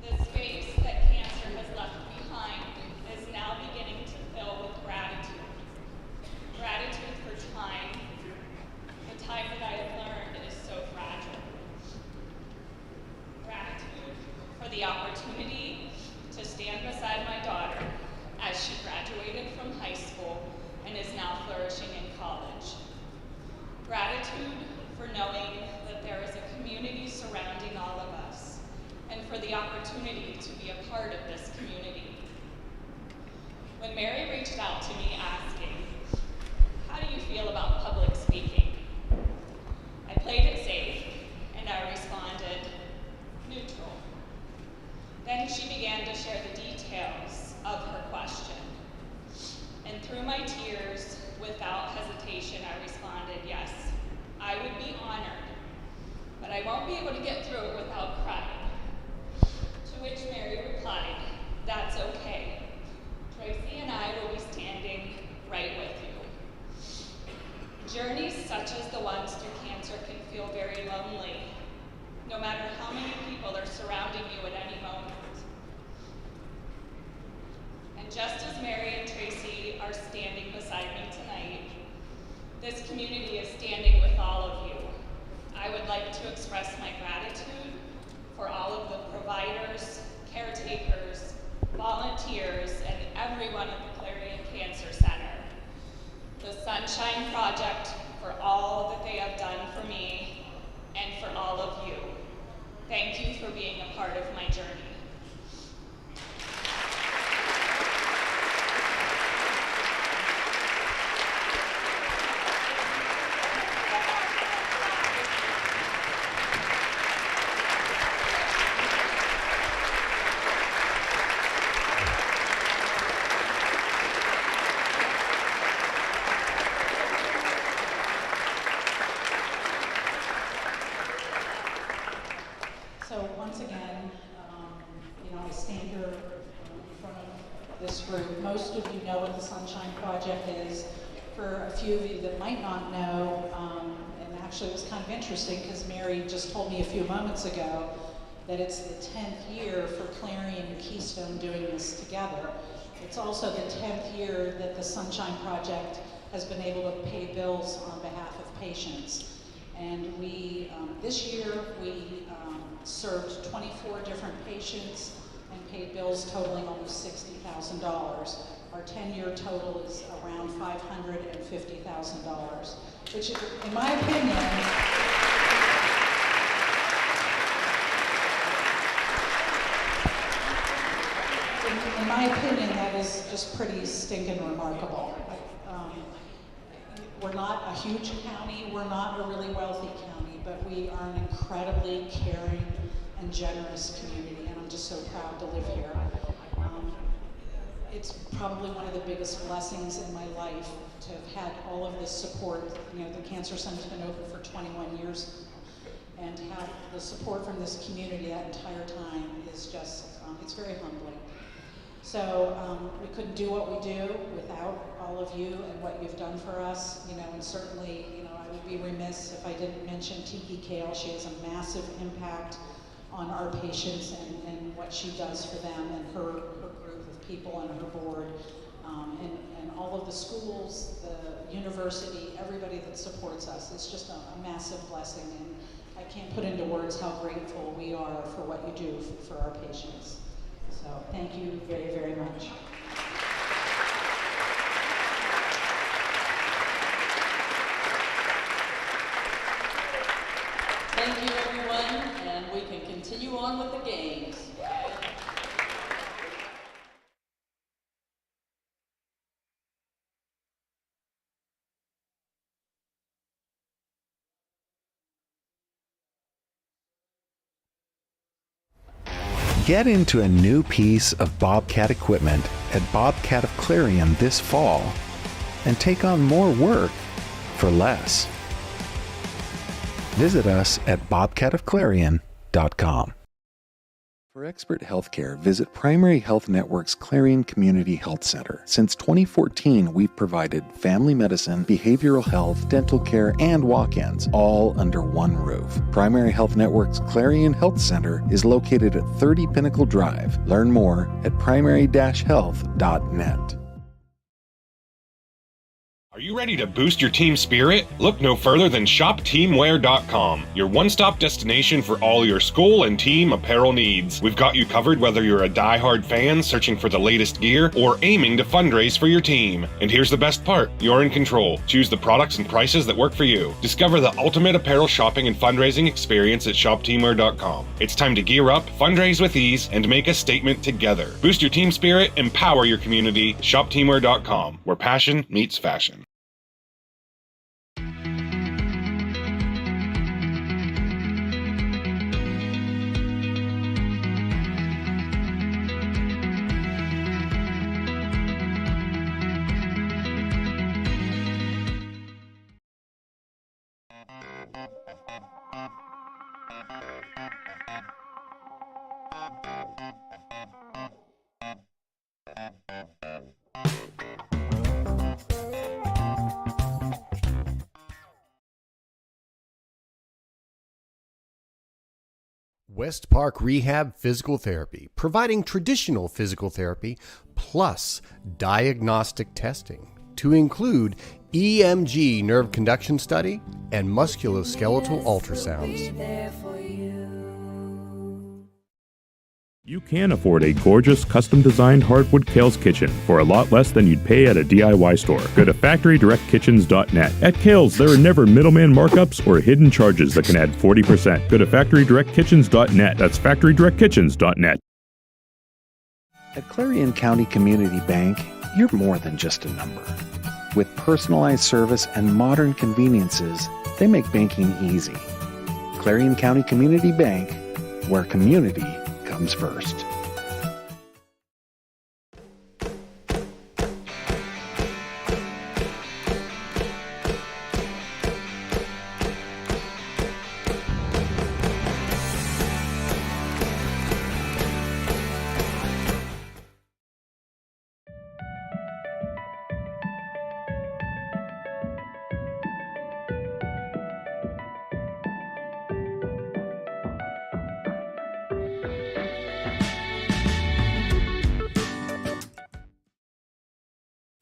The space that cancer has left behind is now beginning to fill with gratitude. Gratitude for time. The time that I have learned is so fragile. Gratitude for the opportunity to stand beside my daughter as she graduated from high school and is now flourishing in college. Gratitude for knowing that there is a community surrounding all of us, and for the opportunity to be a part of this community. When Mary reached out to me asking, how do you feel about public speaking? I played it safe, and I responded, neutral. Then she began to share the details of her question. And through my tears, without hesitation, I responded, yes, I would be honored, but I won't be able to get through it without crying. To which Mary replied, that's okay. Tracy and I will be standing right with you. Journeys such as the ones through cancer can feel very lonely, no matter how many people are surrounding you at any moment. And just as Mary and Tracy are standing beside me tonight, this community is standing with all of you. I would like to express my gratitude for all of the providers, caretakers, volunteers, and everyone at the Clarion Cancer Center. The Sunshine Project for all that they have done for me and for all of you. Thank you for being a part of my journey. this group. Most of you know what the Sunshine Project is. For a few of you that might not know, and actually it was kind of interesting because Mary just told me a few moments ago that it's the 10th year for Clarion and Keystone doing this together. It's also the 10th year that the Sunshine Project has been able to pay bills on behalf of patients. And we, this year, we served 24 different patients and paid bills totaling almost $60,000. Our 10-year total is around $550,000, which, in my opinion, that is just pretty stinking remarkable. We're not a huge county, we're not a really wealthy county, but we are an incredibly caring and generous community, and I'm just so proud to live here. It's probably one of the biggest blessings in my life to have had all of this support. You know, the Cancer Center's been open for 21 years, and to have the support from this community that entire time is just, it's very humbling. So we couldn't do what we do without all of you and what you've done for us, you know, and certainly, you know, I would be remiss if I didn't mention Tiki Kale. She has a massive impact on our patients and what she does for them and her group of people and her board, and all of the schools, the university, everybody that supports us. It's just a massive blessing, and I can't put into words how grateful we are for what you do for our patients. So thank you very, very much. Thank you, everyone, and we can continue on with the games. Get into a new piece of Bobcat equipment at Bobcat of Clarion this fall and take on more work for less. Visit us at bobcatofclarion.com. For expert healthcare, visit Primary Health Network's Clarion Community Health Center. Since 2014, we've provided family medicine, behavioral health, dental care, and walk-ins, all under one roof. Primary Health Network's Clarion Health Center is located at 30 Pinnacle Drive. Learn more at primary-health.net. Are you ready to boost your team spirit? Look no further than shopteamwear.com, your one-stop destination for all your school and team apparel needs. We've got you covered whether you're a die-hard fan searching for the latest gear or aiming to fundraise for your team. And here's the best part, you're in control. Choose the products and prices that work for you. Discover the ultimate apparel shopping and fundraising experience at shopteamwear.com. It's time to gear up, fundraise with ease, and make a statement together. Boost your team spirit, empower your community. Shopteamwear.com, where passion meets fashion. West Park Rehab Physical Therapy, providing traditional physical therapy plus diagnostic testing to include EMG nerve conduction study and musculoskeletal ultrasounds. You can afford a gorgeous, custom-designed hardwood Kale's kitchen for a lot less than you'd pay at a DIY store. Go to FactoryDirectKitchens.net. At Kale's, there are never middleman markups or hidden charges that can add 40%. Go to FactoryDirectKitchens.net. That's FactoryDirectKitchens.net. At Clarion County Community Bank, you're more than just a number. With personalized service and modern conveniences, they make banking easy. Clarion County Community Bank, where community comes first.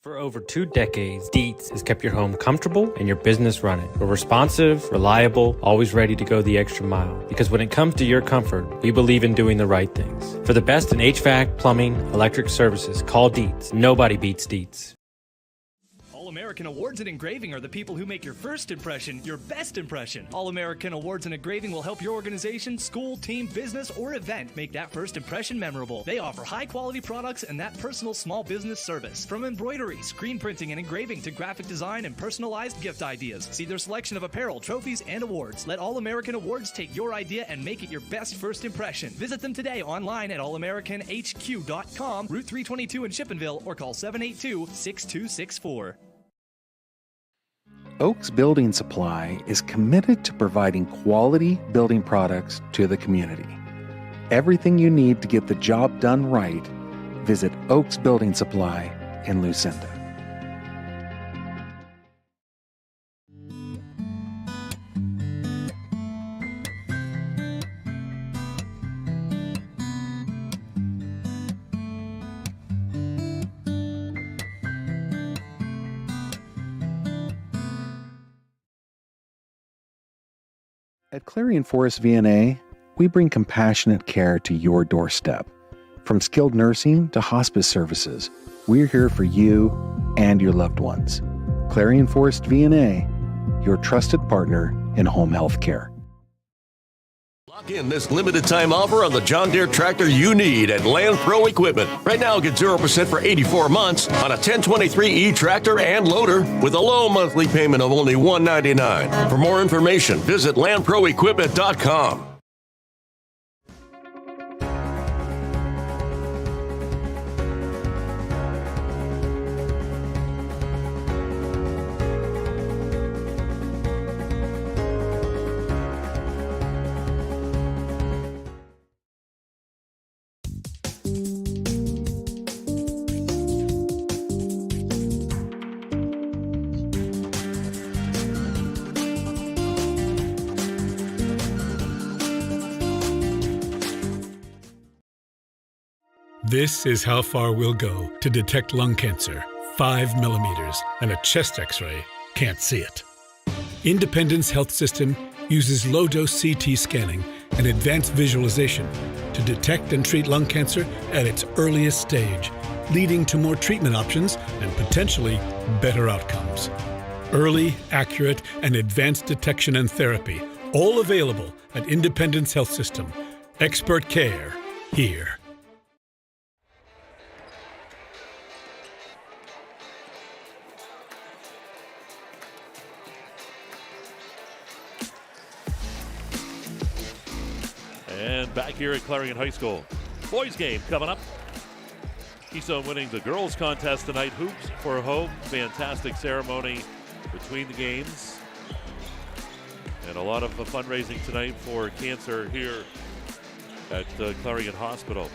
For over 2 decades, Dietz has kept your home comfortable and your business running. We're responsive, reliable, always ready to go the extra mile. Because when it comes to your comfort, we believe in doing the right things. For the best in HVAC, plumbing, electric services, call Dietz. Nobody beats Dietz. All-American Awards and Engraving are the people who make your first impression your best impression. All-American Awards and Engraving will help your organization, school, team, business, or event make that first impression memorable. They offer high-quality products and that personal small business service. From embroidery, screen printing, and engraving to graphic design and personalized gift ideas. See their selection of apparel, trophies, and awards. Let All-American Awards take your idea and make it your best first impression. Visit them today online at allamericanhq.com, Route 322 in Chippenville, or call 782-6264. Oaks Building Supply is committed to providing quality building products to the community. Everything you need to get the job done right, visit Oaks Building Supply in Lucinda. At Clarion Forest VNA, we bring compassionate care to your doorstep. From skilled nursing to hospice services, we're here for you and your loved ones. Clarion Forest VNA, your trusted partner in home health care. Lock in this limited time offer on the John Deere tractor you need at Land Pro Equipment. Right now, get 0% for 84 months on a 1023E tractor and loader with a low monthly payment of only $199. For more information, visit landproequipment.com. This is how far we'll go to detect lung cancer. 5 millimeters and a chest x-ray can't see it. Independence Health System uses low-dose CT scanning and advanced visualization to detect and treat lung cancer at its earliest stage, leading to more treatment options and potentially better outcomes. Early, accurate, and advanced detection and therapy, all available at Independence Health System. Expert care here. And back here at Clarion High School. Boys game coming up. Keystone winning the girls contest tonight. Hoops for Hope. Fantastic ceremony between the games. And a lot of fundraising tonight for cancer here at Clarion Hospital.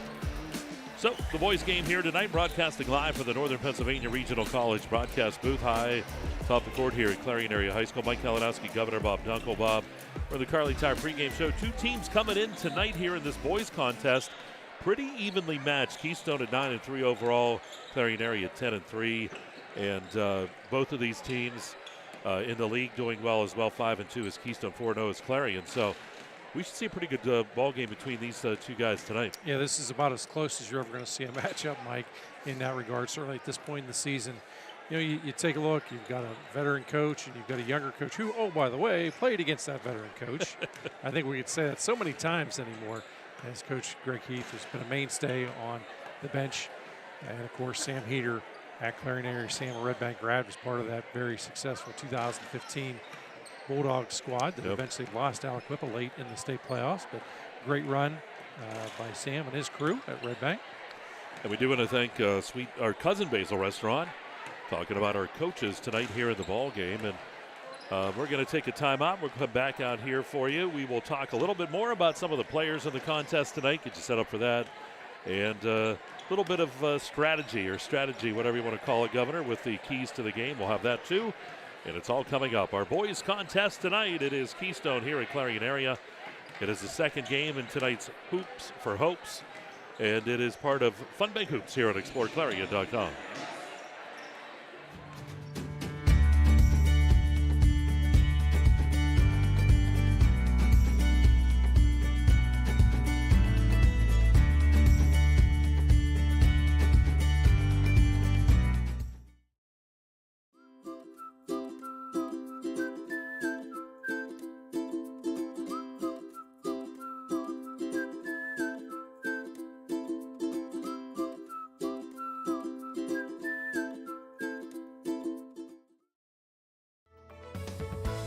So the boys game here tonight, broadcasting live from the Northern Pennsylvania Regional College broadcast booth high top the court here at Clarion Area High School. Mike Kalinowski, Governor Bob Dunkle. Bob, for the Carly Tire pregame show. Two teams coming in tonight here in this boys contest. Pretty evenly matched. Keystone at 9-3 overall. Clarion Area at 10-3. And both of these teams in the league doing well as well. 5-2 is Keystone, 4-0 is Clarion. So we should see a pretty good ball game between these two guys tonight. Yeah, this is about as close as you're ever going to see a matchup, Mike, in that regard. Certainly at this point in the season, you know, you take a look, you've got a veteran coach and you've got a younger coach who, oh, by the way, played against that veteran coach. I think we could say that so many times anymore, as Coach Greg Heath has been a mainstay on the bench. And, of course, Sam Heater at Clarion Area. Sam, a Red Bank grad, was part of that very successful 2015 Bulldog squad that eventually lost Aliquippa late in the state playoffs. But great run by Sam and his crew at Red Bank. And we do want to thank our Cousin Basil Restaurant, talking about our coaches tonight here in the ball game. And we're going to take a timeout. We'll come back out here for you. We will talk a little bit more about some of the players in the contest tonight, get you set up for that. And a little bit of strategy, whatever you want to call it, Governor, with the keys to the game. We'll have that too. And it's all coming up. Our boys contest tonight, it is Keystone here at Clarion Area. It is the second game in tonight's Hoops for Hopes. And it is part of Funbank Hoops here at exploreClarion.com.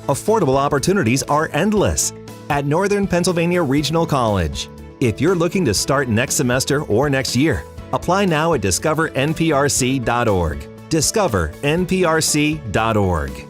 Affordable opportunities are endless at Northern Pennsylvania Regional College. If you're looking to start next semester or next year, apply now at discovernprc.org. discovernprc.org.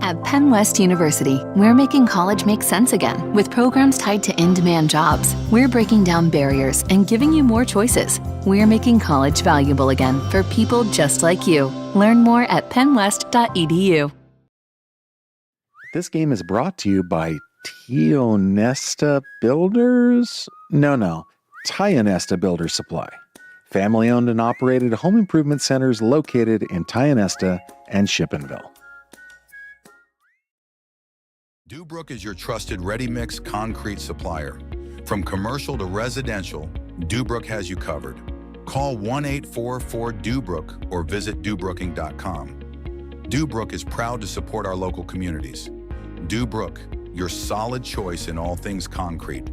At Penn West University, we're making college make sense again with programs tied to in-demand jobs. We're breaking down barriers and giving you more choices. We're making college valuable again for people just like you. Learn more at pennwest.edu. This game is brought to you by Tionesta Builders? No. Tionesta Builder Supply. Family-owned and operated home improvement centers located in Tionesta and Shippenville. Dubrook is your trusted ready-mix concrete supplier. From commercial to residential, Dubrook has you covered. Call 1-844-DUBROOK or visit dubrooking.com. Dubrook is proud to support our local communities. Dubrook, your solid choice in all things concrete.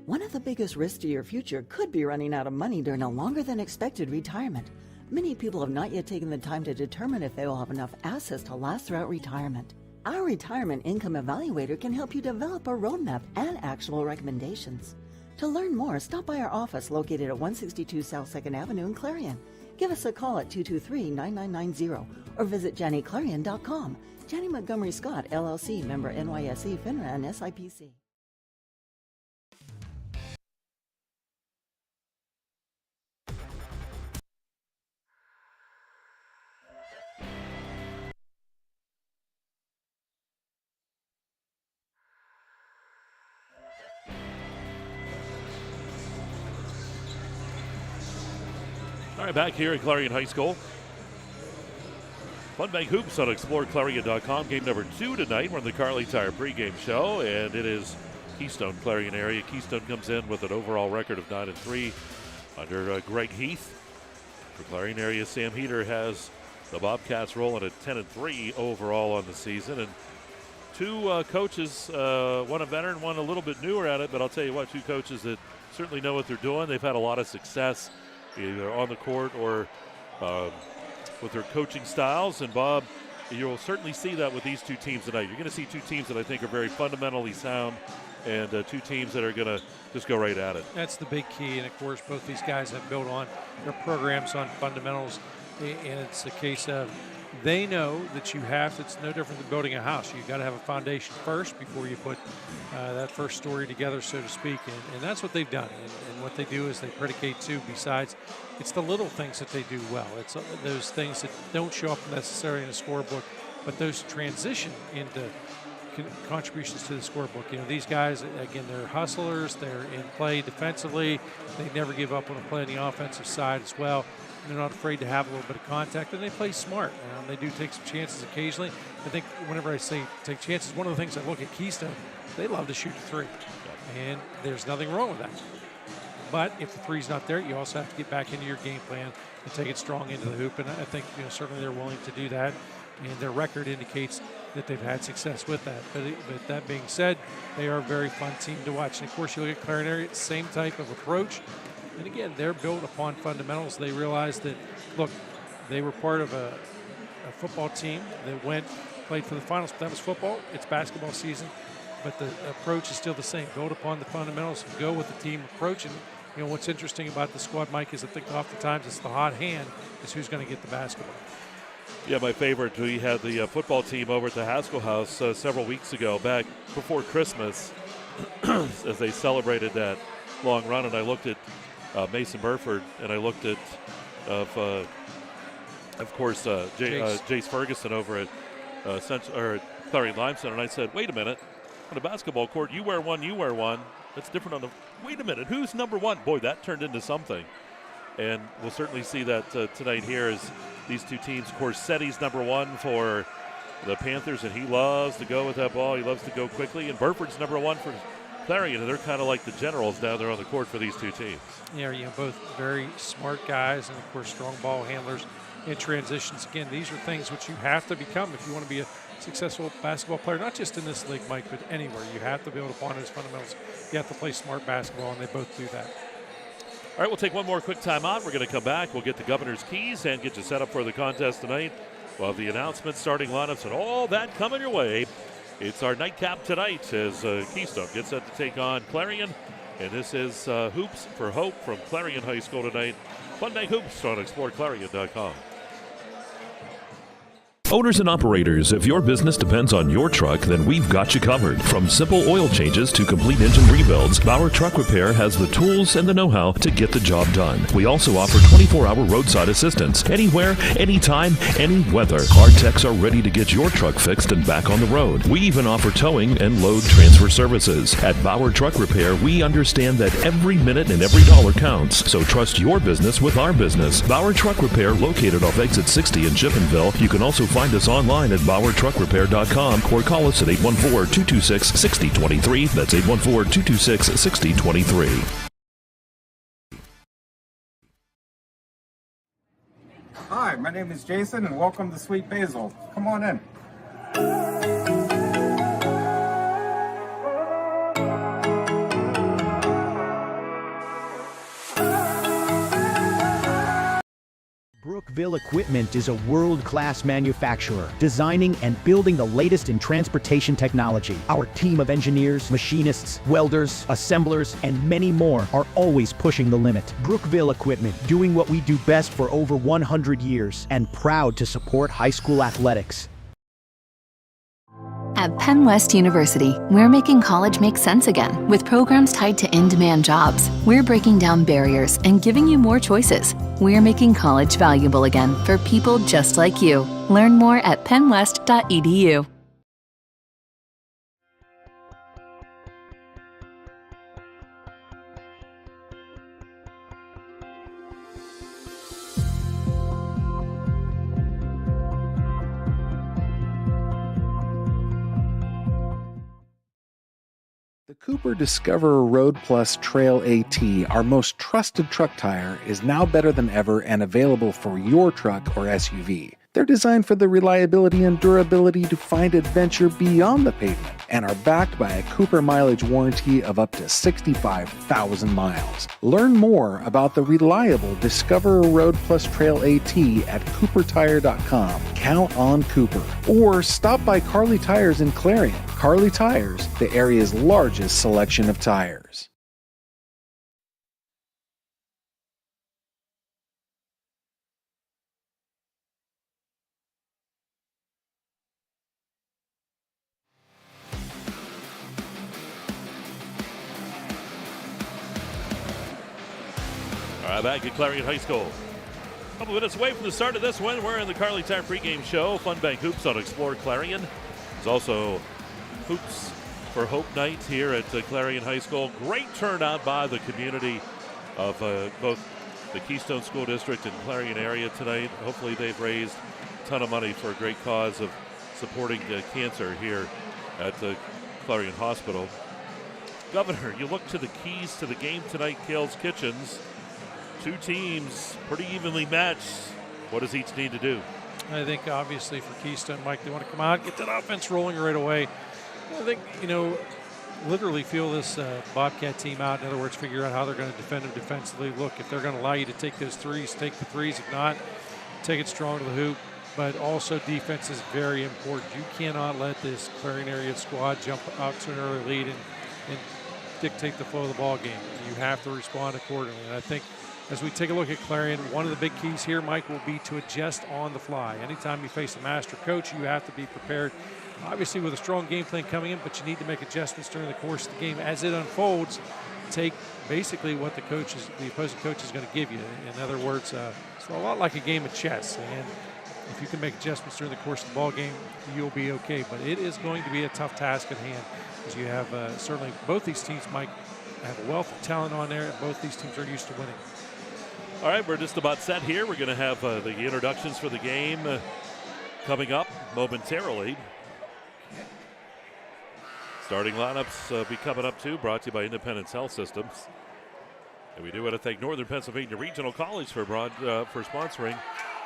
One of the biggest risks to your future could be running out of money during a longer than expected retirement. Many people have not yet taken the time to determine if they will have enough assets to last throughout retirement. Our Retirement Income Evaluator can help you develop a roadmap and actionable recommendations. To learn more, stop by our office located at 162 South 2nd Avenue in Clarion. Give us a call at 223-9990 or visit JannyClarion.com. Janney Montgomery Scott, LLC, member NYSE, FINRA, and SIPC. All right, back here at Clarion High School. Fun Bank Hoops on exploreClarion.com. Game number 2 tonight. We're in the Carly Tire pregame show, and it is Keystone Clarion area. Keystone comes in with an overall record of 9-3 under Greg Heath. For Clarion area, Sam Heater has the Bobcats rolling at 10-3 overall on the season. And two coaches, one a veteran, one a little bit newer at it, but I'll tell you what, two coaches that certainly know what they're doing. They've had a lot of success either on the court or with their coaching styles. And Bob, you'll certainly see that with these two teams tonight. You're going to see two teams that I think are very fundamentally sound and two teams that are going to just go right at it. That's the big key. And, of course, both these guys have built on their programs on fundamentals. And it's a case of they know that you have to, it's no different than building a house. You've got to have a foundation first before you put that first story together, so to speak. And that's what they've done. And what they do is they predicate too, besides, it's the little things that they do well. It's those things that don't show up necessarily in a scorebook, but those transition into contributions to the scorebook. You know, these guys, again, they're hustlers. They're in play defensively. They never give up on a play on the offensive side as well. They're not afraid to have a little bit of contact, and they play smart. They do take some chances occasionally. I think whenever I say take chances, one of the things I look at Keystone, they love to shoot the three, and there's nothing wrong with that. But if the three's not there, you also have to get back into your game plan and take it strong into the hoop, and I think certainly they're willing to do that, and their record indicates that they've had success with that. But that being said, they are a very fun team to watch. And, of course, you look at Clarion Area, same type of approach. And again, they're built upon fundamentals. They realized that, look, they were part of a football team that played for the finals. But that was football. It's basketball season. But the approach is still the same. Build upon the fundamentals and go with the team approach. And, what's interesting about the squad, Mike, is I think oftentimes it's the hot hand is who's going to get the basketball. Yeah, my favorite, we had the football team over at the Haskell House several weeks ago, back before Christmas, as they celebrated that long run. And I looked at Mason Burford, and I looked at, of course, Jace Ferguson over at Clarion Limestone, and I said, wait a minute, on a basketball court, you wear one, that's different on the, wait a minute, who's number one? Boy, that turned into something. And we'll certainly see that tonight here as these two teams. Corsetti's #1 for the Panthers, and he loves to go with that ball. He loves to go quickly. And Burford's #1 for Clarion, and they're kind of like the generals down there on the court for these two teams. Yeah, both very smart guys and, of course, strong ball handlers in transitions. Again, these are things which you have to become if you want to be a successful basketball player, not just in this league, Mike, but anywhere. You have to build upon those fundamentals. You have to play smart basketball, and they both do that. All right, we'll take one more quick timeout. We're going to come back. We'll get the governor's keys and get you set up for the contest tonight. We'll have the announcements, starting lineups, and all that coming your way. It's our nightcap tonight as Keystone gets set to take on Clarion. And this is Hoops for Hope from Clarion High School tonight. Fun Bank Hoops on exploreClarion.com. Owners and operators, if your business depends on your truck, then we've got you covered. From simple oil changes to complete engine rebuilds, Bauer Truck Repair has the tools and the know-how to get the job done. We also offer 24-hour roadside assistance. Anywhere, anytime, any weather. Our techs are ready to get your truck fixed and back on the road. We even offer towing and load transfer services. At Bauer Truck Repair, we understand that every minute and every dollar counts. So trust your business with our business. Bauer Truck Repair, located off exit 60 in Chippenville. You can also find us online at BauerTruckRepair.com or call us at 814-226-6023. That's 814-226-6023. Hi, my name is Jason, and welcome to Sweet Basil. Come on in. Brookville Equipment is a world-class manufacturer, designing and building the latest in transportation technology. Our team of engineers, machinists, welders, assemblers, and many more are always pushing the limit. Brookville Equipment, doing what we do best for over 100 years, and proud to support high school athletics. At Penn West University, we're making college make sense again with programs tied to in-demand jobs. We're breaking down barriers and giving you more choices. We're making college valuable again for people just like you. Learn more at pennwest.edu. The Cooper Discoverer Road Plus Trail AT, our most trusted truck tire, is now better than ever and available for your truck or SUV. They're designed for the reliability and durability to find adventure beyond the pavement and are backed by a Cooper mileage warranty of up to 65,000 miles. Learn more about the reliable Discoverer Road Plus Trail AT at CooperTire.com. Count on Cooper. Or stop by Carly Tires in Clarion. Carly Tires, the area's largest selection of tires. All right, back at Clarion High School. A couple minutes away from the start of this one. We're in the Carly Tire pregame show. Fun Bank Hoops on Explore Clarion. There's also Hoops for Hope night here at Clarion High School. Great turnout by the community of both the Keystone School District and Clarion area tonight. Hopefully they've raised a ton of money for a great cause of supporting cancer here at the Clarion Hospital. Governor, you look to the keys to the game tonight, Kales Kitchens. Two teams pretty evenly matched. What does each need to do? I think obviously for Keystone, Mike, they want to come out, get that offense rolling right away. I think, literally feel this Bobcat team out. In other words, figure out how they're going to defend them defensively. Look, if they're going to allow you to take those threes, take the threes. If not, take it strong to the hoop. But also defense is very important. You cannot let this Clarion area squad jump out to an early lead and dictate the flow of the ball game. You have to respond accordingly. And I think as we take a look at Clarion, one of the big keys here, Mike, will be to adjust on the fly. Anytime you face a master coach, you have to be prepared, obviously with a strong game plan coming in, but you need to make adjustments during the course of the game. As it unfolds, take basically what the opposing coach is going to give you. In other words, it's a lot like a game of chess. And if you can make adjustments during the course of the ball game, you'll be okay. But it is going to be a tough task at hand, because you have certainly both these teams, Mike, have a wealth of talent on there, and both these teams are used to winning. All right, we're just about set here. We're going to have the introductions for the game coming up momentarily. Starting lineups be coming up too, brought to you by Independence Health Systems. And we do want to thank Northern Pennsylvania Regional College for sponsoring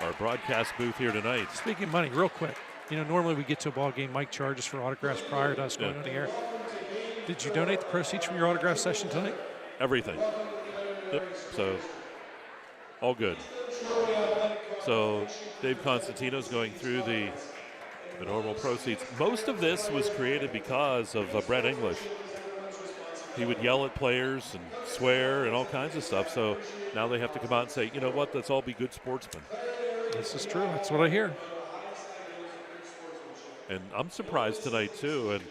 our broadcast booth here tonight. Speaking of money, real quick, normally we get to a ball game, Mike charges for autographs prior to us going on the air. Did you donate the proceeds from your autograph session tonight? Everything. Yep. So, all good. So, Dave Constantino's going through the normal proceeds. Most of this was created because of Brett English. He would yell at players and swear and all kinds of stuff. So now they have to come out and say, you know what, let's all be good sportsmen. This is true. That's what I hear. And I'm surprised tonight, too. And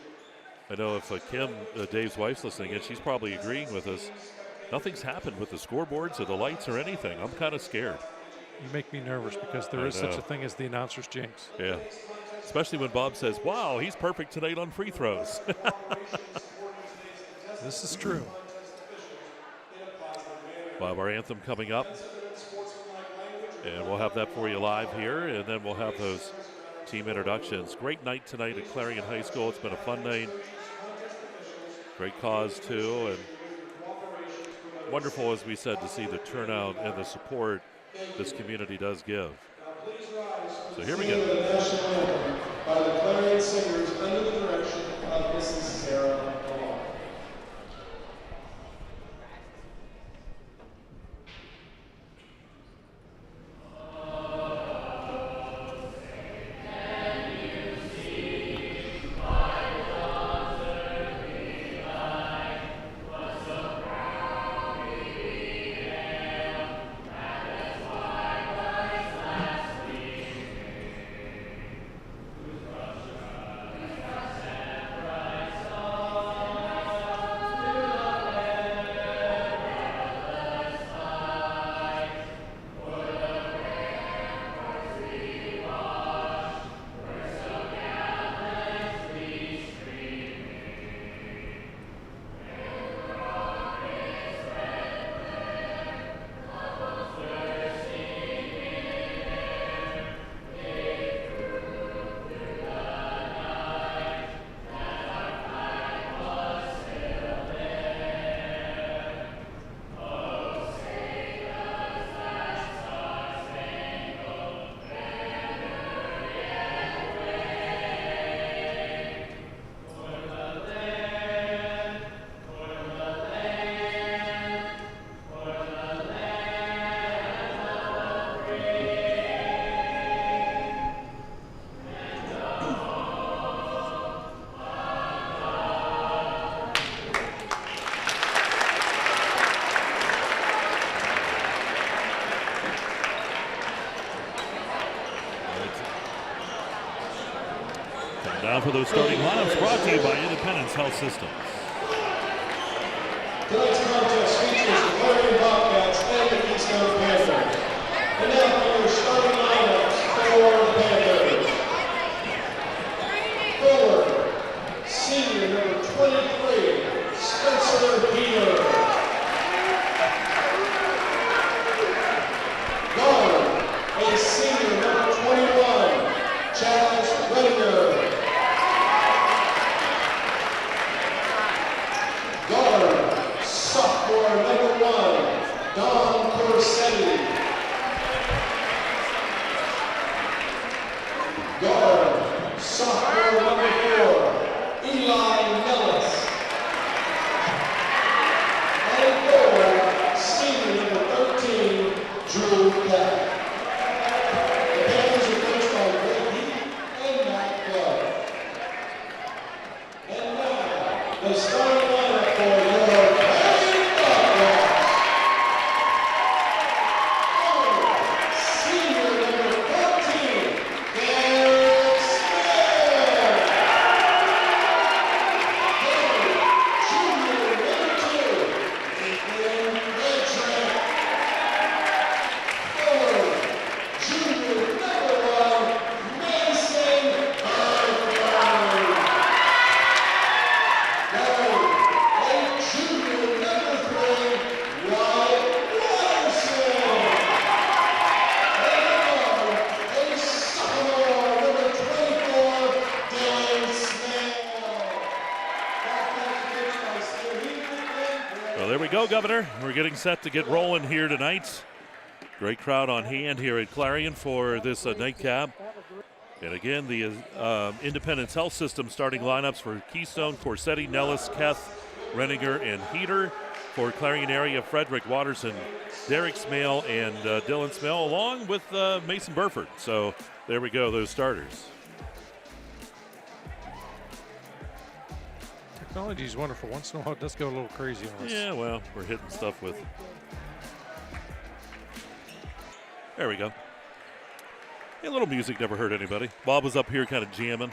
I know if Kim, Dave's wife's listening, and she's probably agreeing with us, nothing's happened with the scoreboards or the lights or anything. I'm kind of scared. You make me nervous because there is such a thing as the announcer's jinx. Yeah. Especially when Bob says, wow, he's perfect tonight on free throws. This is true. We'll have our anthem coming up. And we'll have that for you live here. And then we'll have those team introductions. Great night tonight at Clarion High School. It's been a fun night. Great cause, too. And wonderful, as we said, to see the turnout and the support this community does give. So here we go. By the Clarion Singers under the direction of Mrs. Sarah Malone. Now for those starting lineups, brought to you by Independence Health Systems. Tonight's contest features the Clarion Wildcats and the Keystone Panthers. And now for your starting lineups for the Panthers. Forward, senior number 23, Spencer Peter. Guard, a senior number 21, Chaz Redinger. Guard, sophomore number 1, Don Corsetti. Guard, sophomore number 4, Eli Nellis. And forward, senior number 13, Drew Peck. The Panthers are coached by Greg Heath and Matt Flood. And now, the starting lineup for your Clarion Wildcats. Senior number 14, Garrett Smith. So there we go, Governor. We're getting set to get rolling here tonight. Great crowd on hand here at Clarion for this nightcap. And again, the Independence Health System starting lineups for Keystone, Corsetti, Nellis, Keth, Renninger, and Heater. For Clarion Area, Frederick, Watterson, Derek Smale, and Dylan Smale, along with Mason Burford. So there we go, those starters. Technology is wonderful. Once in a while, it does go a little crazy on us. Yeah, well, we're hitting stuff with. There we go. A little music never hurt anybody. Bob was up here kind of jamming.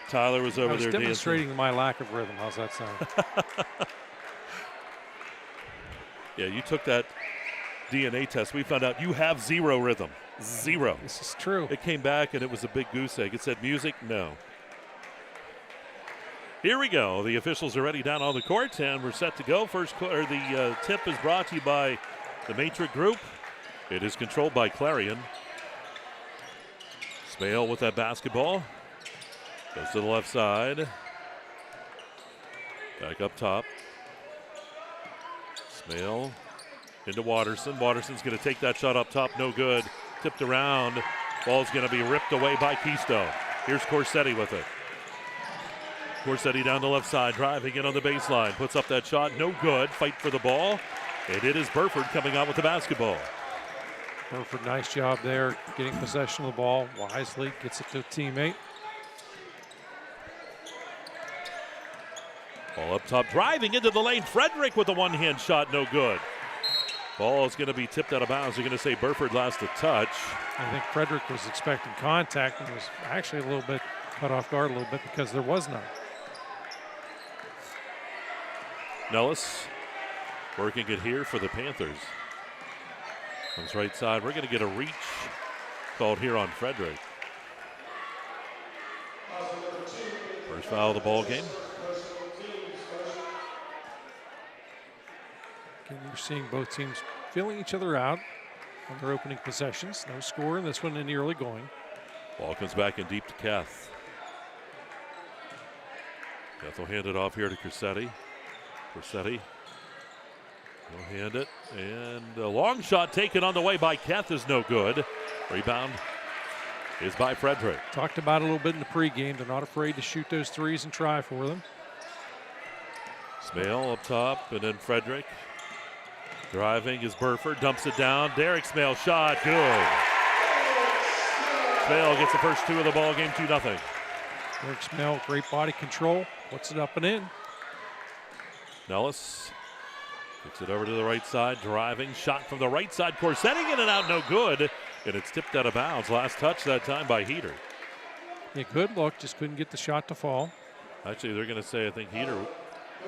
Tyler was over there demonstrating dancing. my lack of rhythm. How's that sound? Yeah, you took that DNA test. We found out you have zero rhythm. Zero. This is true. It came back and it was a big goose egg. It said music, no. Here we go. The officials are ready down on the court, and we're set to go. The tip is brought to you by the Matrix Group. It is controlled by Clarion. Smale with that basketball. Goes to the left side. Back up top. Smale into Watterson. Watterson's going to take that shot up top. No good. Tipped around. Ball's going to be ripped away by Keystone. Here's Corsetti with it. Corsetti down the left side, driving in on the baseline. Puts up that shot. No good. Fight for the ball. And it is Burford coming out with the basketball. Burford, nice job there. Getting possession of the ball wisely. Gets it to a teammate. Ball up top, driving into the lane. Frederick with a one-hand shot, no good. Ball is going to be tipped out of bounds. They're going to say Burford lost a touch. I think Frederick was expecting contact and was actually a little bit caught off guard a little bit because there was none. Nellis working it here for the Panthers. Comes right side. We're going to get a reach called here on Frederick. First foul of the ball game. Again, you're seeing both teams feeling each other out on their opening possessions. No score in this one in the early going. Ball comes back in deep to Keth. Keth will hand it off here to Corsetti. Corsetti will hand it. And a long shot taken on the way by Keth is no good. Rebound is by Frederick. Talked about it a little bit in the pregame. They're not afraid to shoot those threes and try for them. Smale up top, and then Frederick. Driving is Burford, dumps it down. Derek Smale shot, good. Smale gets the first two of the ball game, 2-0. Derek Smale, great body control, puts it up and in. Nellis kicks it over to the right side, driving, shot from the right side. Corsetti in and out, no good. And it's tipped out of bounds. Last touch that time by Heater. Yeah, good look, just couldn't get the shot to fall. Actually, they're going to say, I think Heater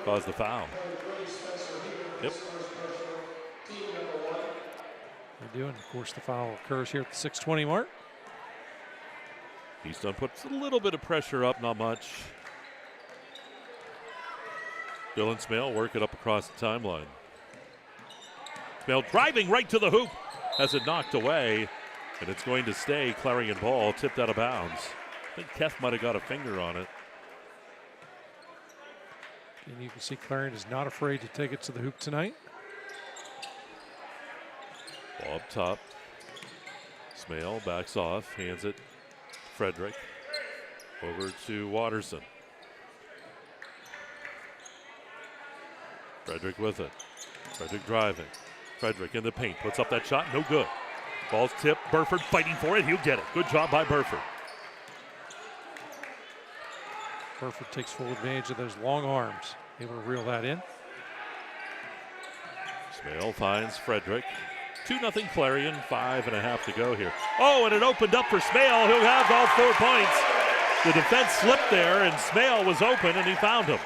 caused the foul. Yep. They do, and of course the foul occurs here at the 6:20 mark. Keystone puts a little bit of pressure up, not much. Dylan Smale work it up across the timeline. Smale driving right to the hoop. Has it knocked away, and it's going to stay Clarion ball, tipped out of bounds. I think Keth might have got a finger on it. And you can see Clarion is not afraid to take it to the hoop tonight. Ball up top. Smale backs off, hands it. Frederick over to Watterson. Frederick with it. Frederick driving. Frederick in the paint. Puts up that shot. No good. Ball's tipped. Burford fighting for it. He'll get it. Good job by Burford. Burford takes full advantage of those long arms. Able to reel that in. Smale finds Frederick. 2-0 Clarion. 5.5 to go here. Oh, and it opened up for Smale. He'll have all 4 points. The defense slipped there, and Smale was open, and he found him.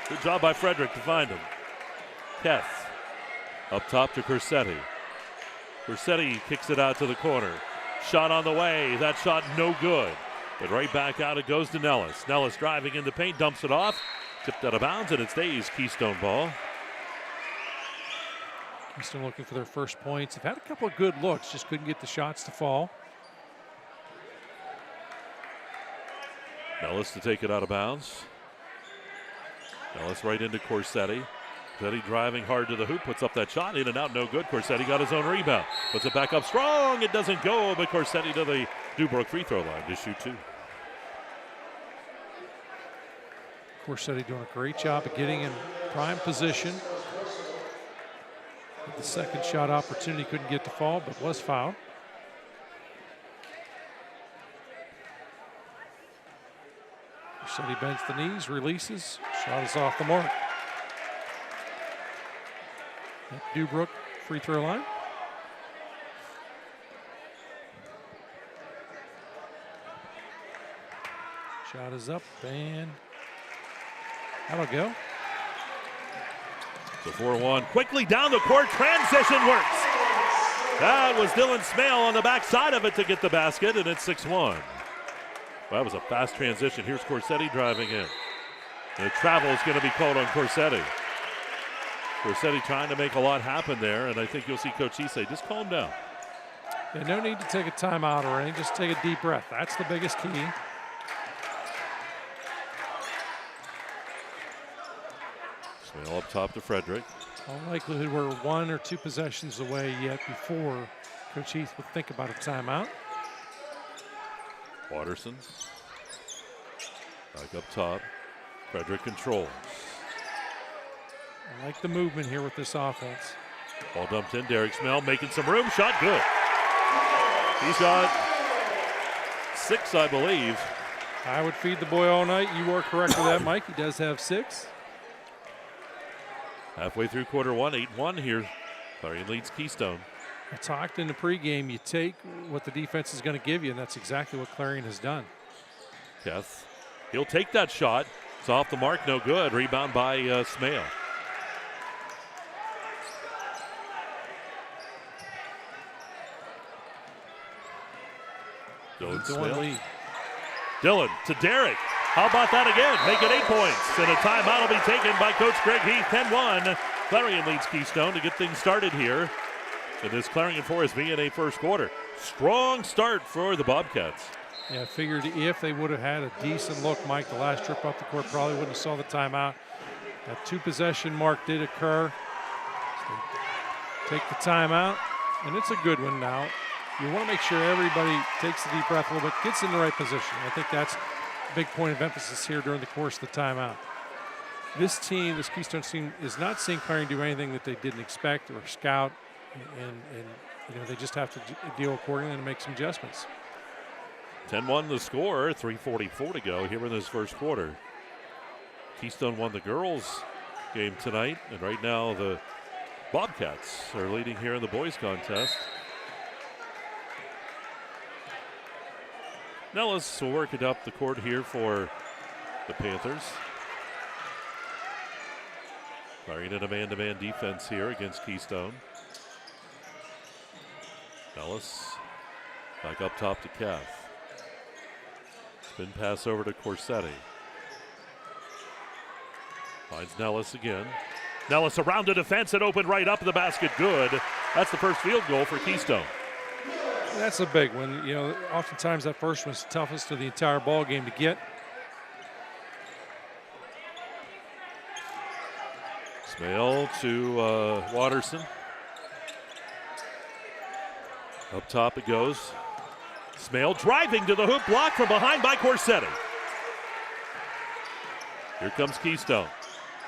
Good job by Frederick to find him. Keth up top to Corsetti. Corsetti kicks it out to the corner. Shot on the way. That shot no good. But right back out it goes to Nellis. Nellis driving in the paint, dumps it off. Tipped out of bounds, and it stays Keystone ball. Keystone looking for their first points. They've had a couple of good looks, just couldn't get the shots to fall. Nellis to take it out of bounds. Nellis right into Corsetti. Corsetti driving hard to the hoop, puts up that shot, in and out, no good. Corsetti got his own rebound, puts it back up strong. It doesn't go, but Corsetti to the DuBrook free throw line to shoot 2. Corsetti doing a great job of getting in prime position. The second shot opportunity, couldn't get to fall, but was fouled. Corsetti bends the knees, releases, shot is off the mark. At DuBrook free throw line. Shot is up and that'll go. The 4-1 quickly down the court, transition works. That was Dylan Smale on the backside of it to get the basket, and it's 6-1. Well, that was a fast transition. Here's Corsetti driving in. The travel is going to be called on Corsetti. Corsetti trying to make a lot happen there, and I think you'll see Coach E say, just calm down. Yeah, no need to take a timeout or anything, just take a deep breath. That's the biggest key. Smale up top to Frederick. All likelihood we're 1 or 2 possessions away yet before Coach Heath would think about a timeout. Watterson. Back up top. Frederick controls. I like the movement here with this offense. Ball dumped in. Derek Smale making some room. Shot good. He's got 6, I believe. I would feed the boy all night. You are correct with that, Mike. He does have 6. Halfway through quarter 1, 8-1 here. Clarion leads Keystone. I talked in the pregame, you take what the defense is going to give you, and that's exactly what Clarion has done. Keth, he'll take that shot. It's off the mark, no good. Rebound by Smale. Dylan Smale. Dylan to Derek. How about that again? Make it 8 points. And a timeout will be taken by Coach Greg Heath. 10-1. Clarion leads Keystone to get things started here in this Clarion Forest VNA first quarter. Strong start for the Bobcats. Yeah, I figured if they would have had a decent look, Mike, the last trip up the court probably wouldn't have saw the timeout. That 2-possession mark did occur. So take the timeout, and it's a good one now. You want to make sure everybody takes a deep breath a little bit, gets in the right position. I think that's a big point of emphasis here during the course of the timeout. This team, this Keystone team, is not seeing Clarion do anything that they didn't expect or scout, and you know, they just have to deal accordingly and make some adjustments. 10-1 the score, 3:44 to go here in this first quarter. Keystone won the girls' game tonight, and right now the Bobcats are leading here in the boys' contest. Nellis will work it up the court here for the Panthers. Clarion in a man-to-man defense here against Keystone. Nellis back up top to Kath. Spin pass over to Corsetti. Finds Nellis again. Nellis around the defense and opened right up the basket. Good. That's the first field goal for Keystone. That's a big one. You know, oftentimes that first one's the toughest of the entire ball game to get. Smale to Watterson. Up top it goes. Smale driving to the hoop, blocked from behind by Corsetti. Here comes Keystone.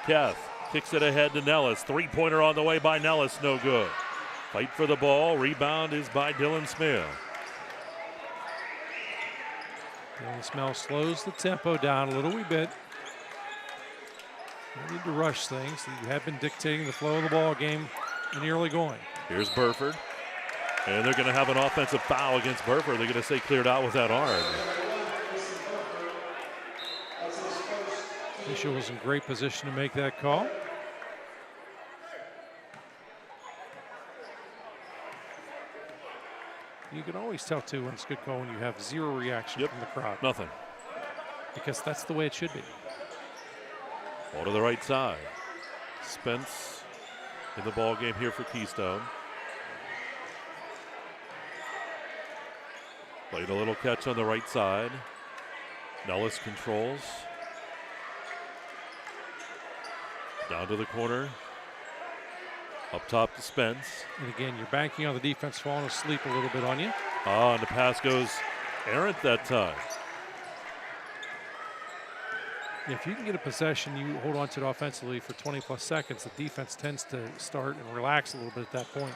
Kath kicks it ahead to Nellis. Three-pointer on the way by Nellis, no good. Fight for the ball. Rebound is by Dylan Smale. Dylan Smale slows the tempo down a little wee bit. You need to rush things. You have been dictating the flow of the ball game in the early going. Here's Burford. And they're going to have an offensive foul against Burford. They're going to say cleared out with that arm. Official was in great position to make that call. You can always tell, too, when it's a good call when you have zero reaction from the crowd. Nothing. Because that's the way it should be. Ball to the right side. Spence in the ball game here for Keystone. Played a little catch on the right side. Nellis controls. Down to the corner. Up top to Spence. And again, you're banking on the defense falling asleep a little bit on you. Oh, and the pass goes errant that time. If you can get a possession, you hold on to it offensively for 20-plus seconds, the defense tends to start and relax a little bit at that point.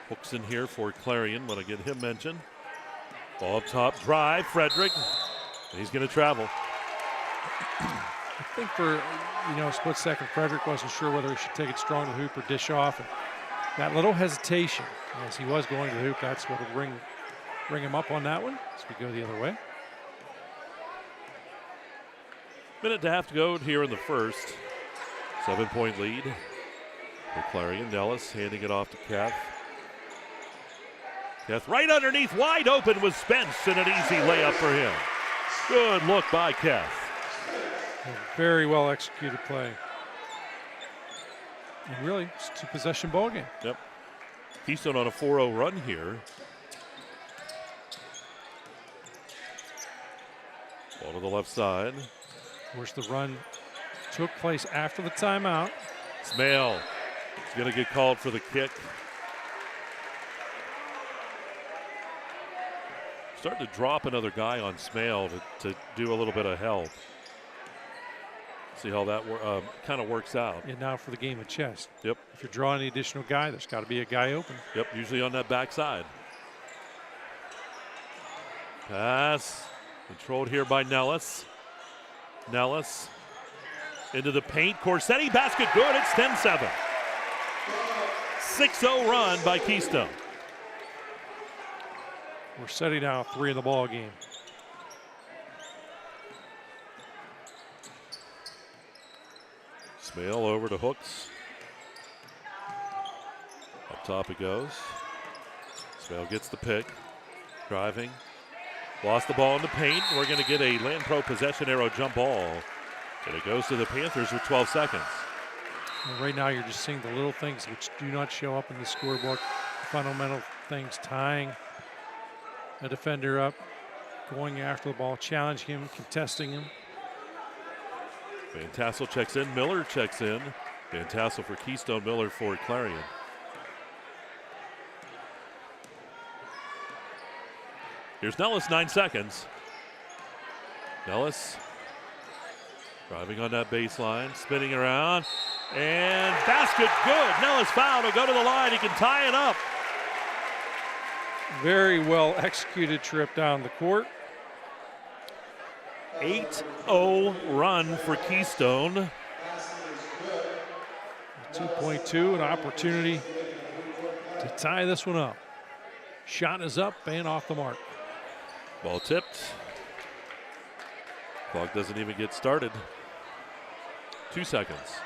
Hooks in here for Clarion. Want to get him mentioned. Ball up top, drive, Frederick. And he's going to travel. I think for a split second, Frederick wasn't sure whether he should take it strong to the hoop or dish off. And that little hesitation as he was going to the hoop, that's what will bring him up on that one as we go the other way. Minute to have to go here in the first. 7-point lead for Clarion. Nellis handing it off to Keth. Keth right underneath, wide open with Spence, and an easy layup for him. Good look by Keth. A very well executed play. And really, it's a two-possession ball game. Yep. Keystone on a 4-0 run here. Ball to the left side. Of course, the run took place after the timeout. Smale is going to get called for the kick. Starting to drop another guy on Smale to do a little bit of help. See how that kind of works out. And now for the game of chess. Yep. If you're drawing the additional guy, there's got to be a guy open. Yep, usually on that backside. Pass controlled here by Nellis. Nellis into the paint. Corsetti basket good. It's 10-7. 6-0 run by Keystone. We're setting now 3 in the ball game. Smale over to Hooks. Up top it goes. Smale gets the pick. Driving. Lost the ball in the paint. We're going to get a Land Pro possession arrow jump ball. And it goes to the Panthers with 12 seconds. And right now you're just seeing the little things which do not show up in the scorebook. Fundamental things, tying a defender up, going after the ball, challenging him, contesting him. Van Tassel checks in. Miller checks in. Van Tassel for Keystone, Miller for Clarion. Here's Nellis, 9 seconds. Nellis driving on that baseline, spinning around, and basket good. Nellis foul to go to the line. He can tie it up. Very well executed trip down the court. 8-0 run for Keystone. 2.2, an opportunity to tie this one up. Shot is up and off the mark. Ball tipped. Clock doesn't even get started. 2 seconds.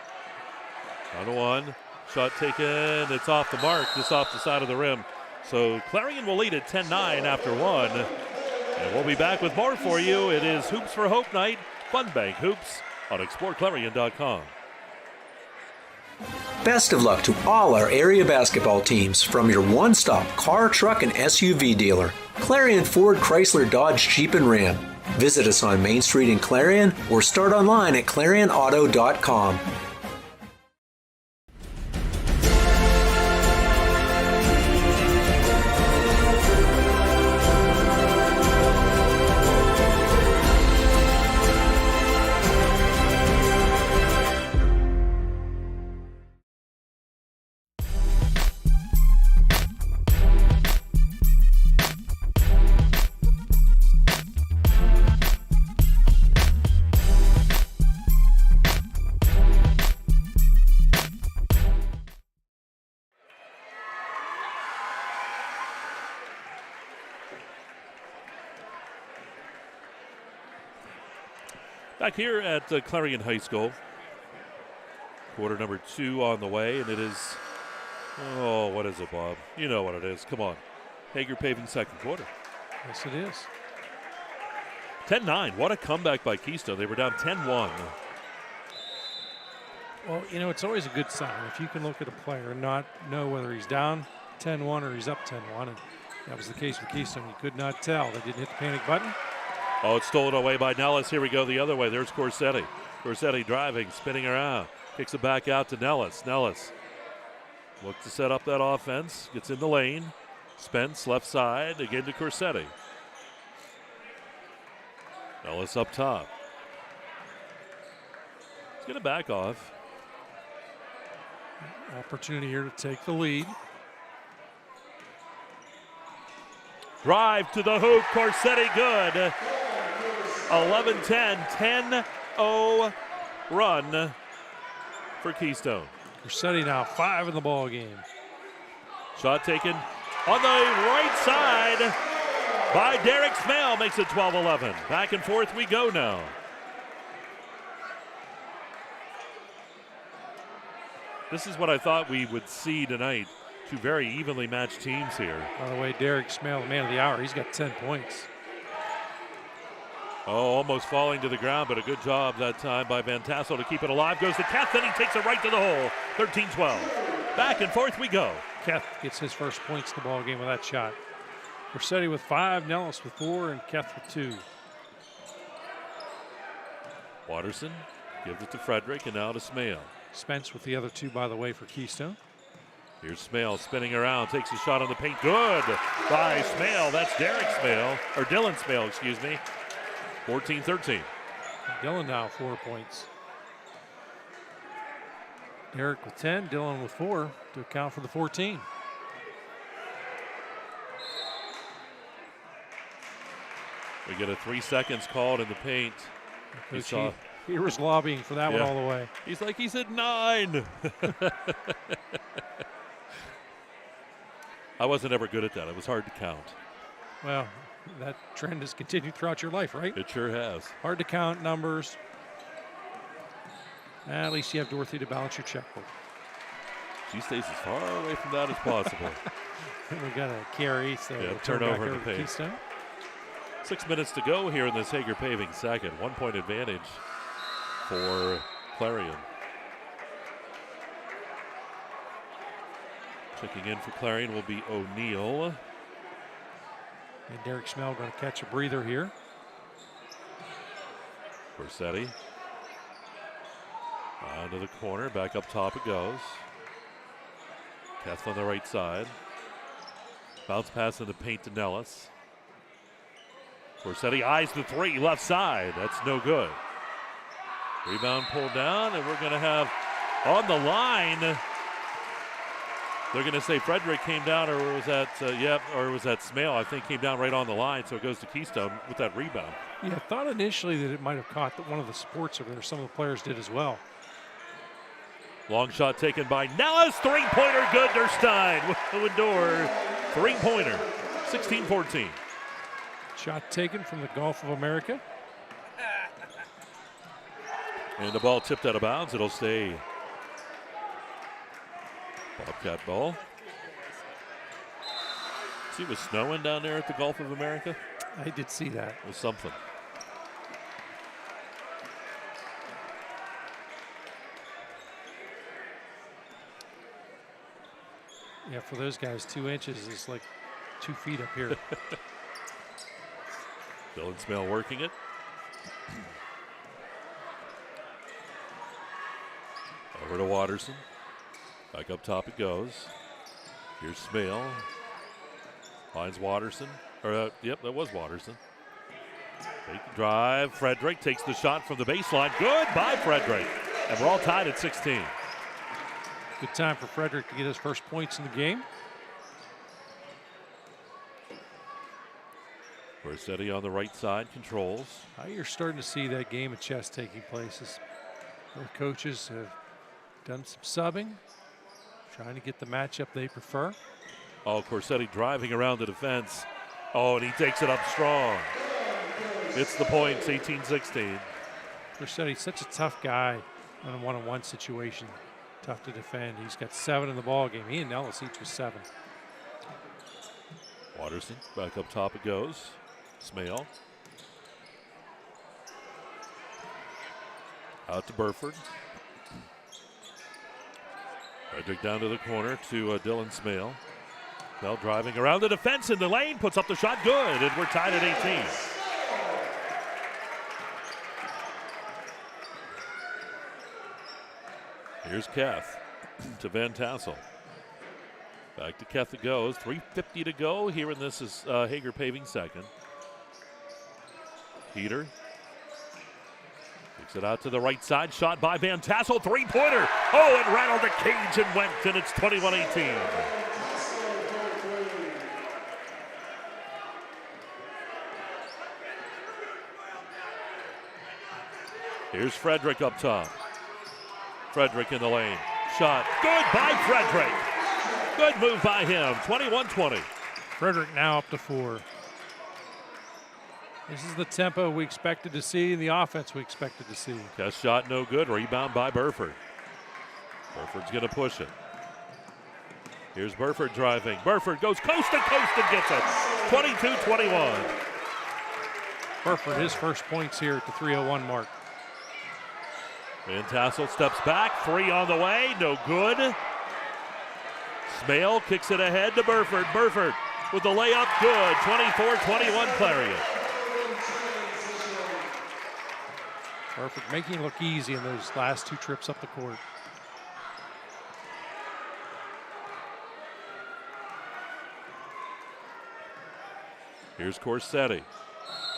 On to one. Shot taken. It's off the mark, just off the side of the rim. So Clarion will lead at 10-9 after one. And we'll be back with more for you. It is Hoops for Hope night. Fun Bank Hoops on exploreClarion.com. Best of luck to all our area basketball teams from your one-stop car, truck, and SUV dealer, Clarion Ford, Chrysler, Dodge, Jeep, and Ram. Visit us on Main Street in Clarion or start online at ClarionAuto.com. Back here at Clarion High School. Quarter number 2 on the way, and it is, oh, what is it, Bob? You know what it is. Come on. Hager Paving second quarter. Yes, it is. 10-9. What a comeback by Keystone. They were down 10-1. Well, you know, it's always a good sign if you can look at a player and not know whether he's down 10-1 or he's up 10-1. And that was the case with Keystone. You could not tell. They didn't hit the panic button. Oh, it's stolen away by Nellis. Here we go the other way. There's Corsetti. Corsetti driving, spinning around. Kicks it back out to Nellis. Nellis Look to set up that offense. Gets in the lane. Spence left side. Again to Corsetti. Ellis up top. He's going to back off. Opportunity here to take the lead. Drive to the hoop. Corsetti good. 11-10. 10-0 run for Keystone. Corsetti now 5 in the ball game. Shot taken on the right side by Derek Smale. Makes it 12-11. Back and forth we go now. This is what I thought we would see tonight. Two very evenly matched teams here. By the way, Derek Smale, man of the hour, he's got 10 points. Oh, almost falling to the ground, but a good job that time by Van Tassel to keep it alive. Goes to Keth, then he takes it right to the hole. 13-12. Back and forth we go. Keth gets his first points in the ball game with that shot. Corsetti with 5, Nellis with 4, and Keth with 2. Watterson gives it to Frederick and now to Smale. Spence with the other 2, by the way, for Keystone. Here's Smale spinning around, takes a shot on the paint. Good by Smale. That's Derek Smale, or Dylan Smale, excuse me. 14-13. Dylan now 4 points. Derek with 10, Dylan with 4 to account for the 14. We get a 3 seconds called in the paint. He was lobbying for that one all the way. He's like, he's at 9. I wasn't ever good at that. It was hard to count. Well, that trend has continued throughout your life, right? It sure has. Hard to count numbers. At least you have Dorothy to balance your checkbook. She stays as far away from that as possible. We got a carry, so turnover in the paint. Keystone. 6 minutes to go here in this Hager Paving second. 1 point advantage for Clarion. Checking in for Clarion will be O'Neal. And Derek Smale going to catch a breather here. Corsetti. Onto the corner, back up top it goes. Keth on the right side. Bounce pass in the paint to Nellis. Corsetti eyes the 3, left side. That's no good. Rebound pulled down, and we're going to have on the line. They're going to say Frederick came down, or was that, or was that Smale? I think came down right on the line, so it goes to Keystone with that rebound. Yeah, I thought initially that it might have caught one of the supports over there. Some of the players did as well. Long shot taken by Nellis. Three-pointer good. Derstein with the door. Three-pointer. 16-14. Shot taken from the Gulf of America. And the ball tipped out of bounds. It'll stay Bobcat ball. See, it was snowing down there at the Gulf of America. I did see that. It was something. Yeah, for those guys, 2 inches is like 2 feet up here. Dylan Smale working it. Over to Watterson. Back up top it goes. Here's Smale. Finds Watterson. Yep, that was Watterson. Take the drive. Frederick takes the shot from the baseline. Good by Frederick. And we're all tied at 16. Good time for Frederick to get his first points in the game. Corsetti on the right side controls. Now you're starting to see that game of chess taking place. As both coaches have done some subbing, trying to get the matchup they prefer. Oh, Corsetti driving around the defense. Oh, and he takes it up strong. It's the points, 18-16. Corsetti's such a tough guy in a one-on-one situation. Tough to defend. He's got 7 in the ball game. He and Nellis each with 7. Watterson, back up top it goes. Smale. Out to Burford. Frederick down to the corner to Dylan Smale. Smale driving around the defense in the lane, puts up the shot, good, and we're tied at 18. Here's Keth to Van Tassel. Back to Keth it goes. 3:50 to go here, and this is Hager Paving second. Heater. Kicks it out to the right side. Shot by Van Tassel. Three-pointer. Oh, it rattled the cage and went, and it's 21-18. Here's Frederick up top. Frederick in the lane. Shot. Good by Frederick. Good move by him. 21-20. Frederick now up to 4. This is the tempo we expected to see, the offense we expected to see. Test shot no good. Rebound by Burford. Burford's going to push it. Here's Burford driving. Burford goes coast to coast and gets it. 22-21. Burford, his first points here at the 3:01 mark. Van Tassel steps back. 3 on the way. No good. Smale kicks it ahead to Burford. Burford with the layup. Good. 24-21 Clarion. Burford making it look easy in those last 2 trips up the court. Here's Corsetti.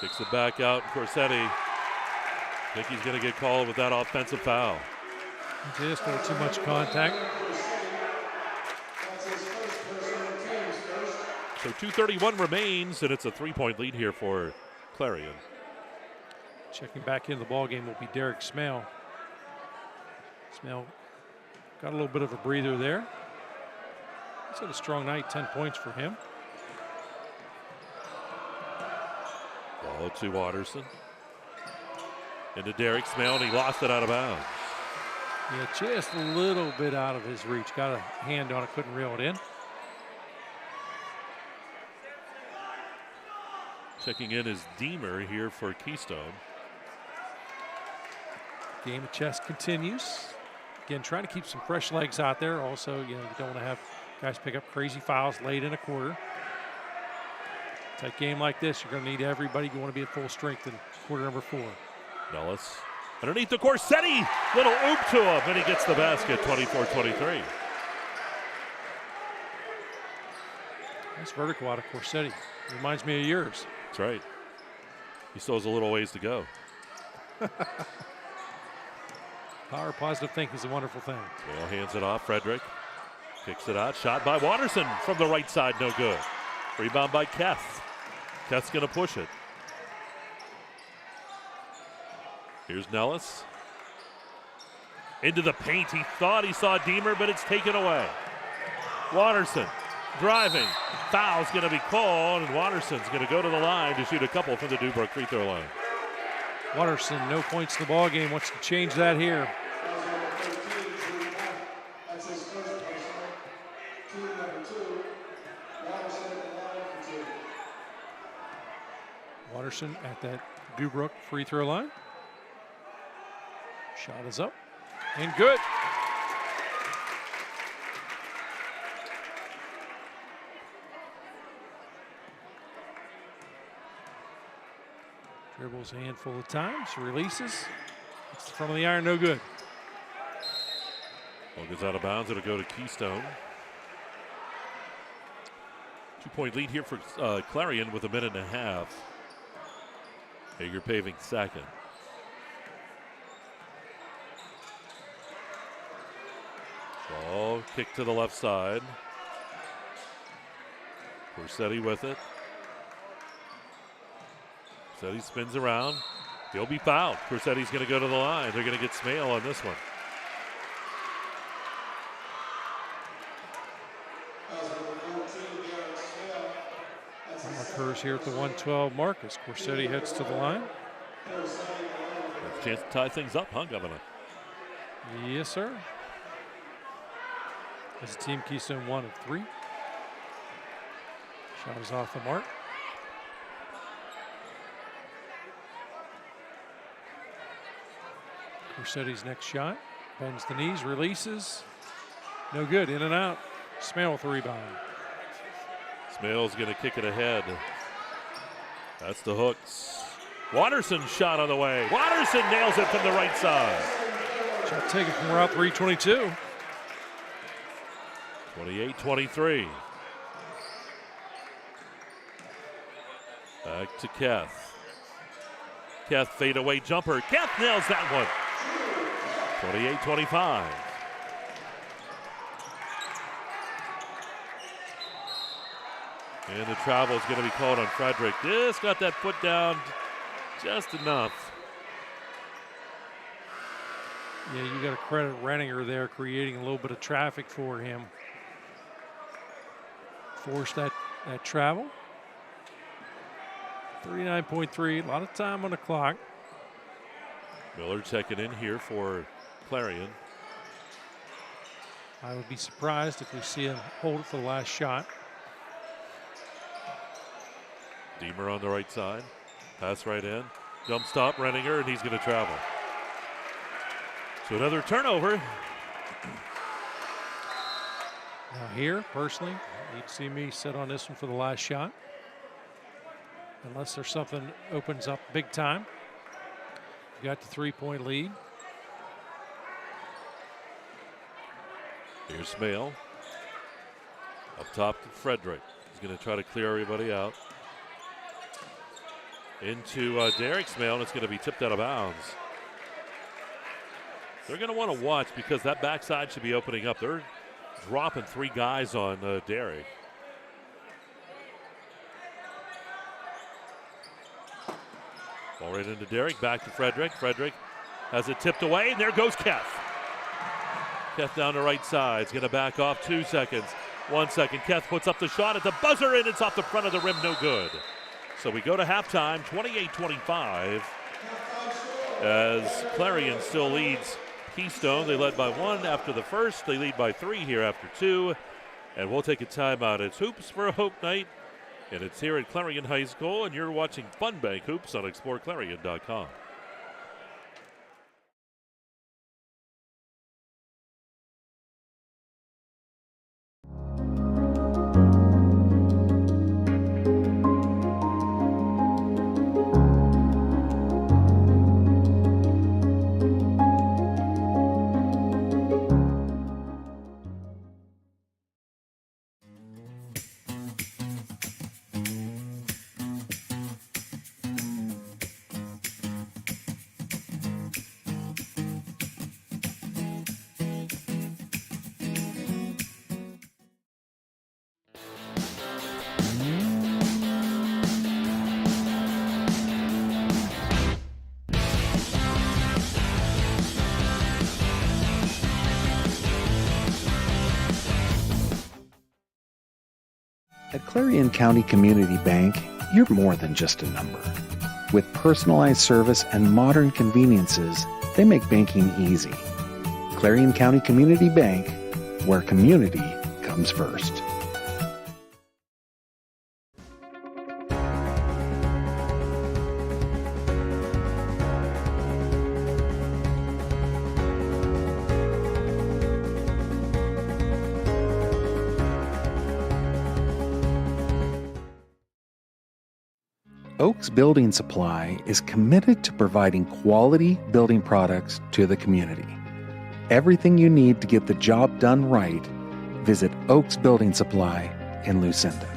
Kicks it back out. Corsetti. I think he's going to get called with that offensive foul. Just a little too much contact. So 2:31 remains, and it's a 3-point lead here for Clarion. Checking back into the ball game will be Derek Smale. Smale got a little bit of a breather there. He's had a strong night, 10 points for him. Ball to Watterson. Into Derek Smale, and he lost it out of bounds. Yeah, just a little bit out of his reach. Got a hand on it, couldn't reel it in. Checking in is Deemer here for Keystone. Game of chess continues. Again, trying to keep some fresh legs out there. Also, you don't want to have guys pick up crazy fouls late in a quarter. Tight game like this, you're going to need everybody. You want to be at full strength in quarter number 4. Nellis underneath the Corsetti. Little oop to him, and he gets the basket. 24-23. Nice vertical out of Corsetti. Reminds me of yours. That's right. He still has a little ways to go. Power of positive thinking is a wonderful thing. Smale hands it off. Frederick kicks it out. Shot by Watterson from the right side. No good. Rebound by Keth. Keth's going to push it. Here's Nellis. Into the paint. He thought he saw Deemer, but it's taken away. Watterson driving. Foul's going to be called, and Watterson's going to go to the line to shoot a couple from the Dubrook free throw line. Watterson, no points in the ball game. Wants to change that here. Watterson at that Dubrook free throw line. Shot is up and good. Dribbles a handful of times, releases. It's the front of the iron, no good. Ball goes out of bounds. It'll go to Keystone. 2-point lead here for Clarion with 1.5 minutes. Hager Paving second. Ball kicked to the left side. Corsetti with it. Corsetti spins around. He'll be fouled. Corsetti's going to go to the line. They're going to get Smale on this one. Occurs here at the 112 mark as Corsetti heads to the line. Chance to tie things up, huh, Governor? Yes, sir. As a team, Keystone 1 of 3. Shot is off the mark. Corsetti's next shot. Bends the knees, releases. No good, in and out. Smale with the rebound. Smale's going to kick it ahead. That's the hooks. Watterson's shot on the way. Watterson nails it from the right side. Shot taken from Route 322. 28-23. Back to Keth. Keth fadeaway jumper. Keth nails that one. 28-25. And the travel is going to be called on Frederick. Just got that foot down just enough. Yeah, you got to credit Renninger there, creating a little bit of traffic for him. Force that travel. 39.3, a lot of time on the clock. Miller checking in here for Clarion. I would be surprised if we see him hold it for the last shot. Deemer on the right side. Pass right in. Jump stop, Renninger, and he's going to travel. So another turnover. Now here, personally, you'd see me sit on this one for the last shot. Unless there's something opens up big time. You got the 3-point lead. Here's Smale. Up top to Frederick. He's going to try to clear everybody out. Into Derek Smale, and it's going to be tipped out of bounds. They're going to want to watch because that backside should be opening up. They're dropping 3 guys on Derek. Ball right into Derek, back to Frederick. Frederick has it tipped away, and there goes Keth. Keth down the right side. He's going to back off 2 seconds. 1 second. Keth puts up the shot at the buzzer, and it's off the front of the rim. No good. So we go to halftime, 28-25, as Clarion still leads Keystone. They led by 1 after the first. They lead by 3 here after 2. And we'll take a timeout. It's Hoops for a Hope night, and it's here at Clarion High School, and you're watching Fun Bank Hoops on exploreClarion.com. At Clarion County Community Bank, you're more than just a number. With personalized service and modern conveniences, they make banking easy. Clarion County Community Bank, where community comes first. Oaks Building Supply is committed to providing quality building products to the community. Everything you need to get the job done right, visit Oaks Building Supply in Lucinda.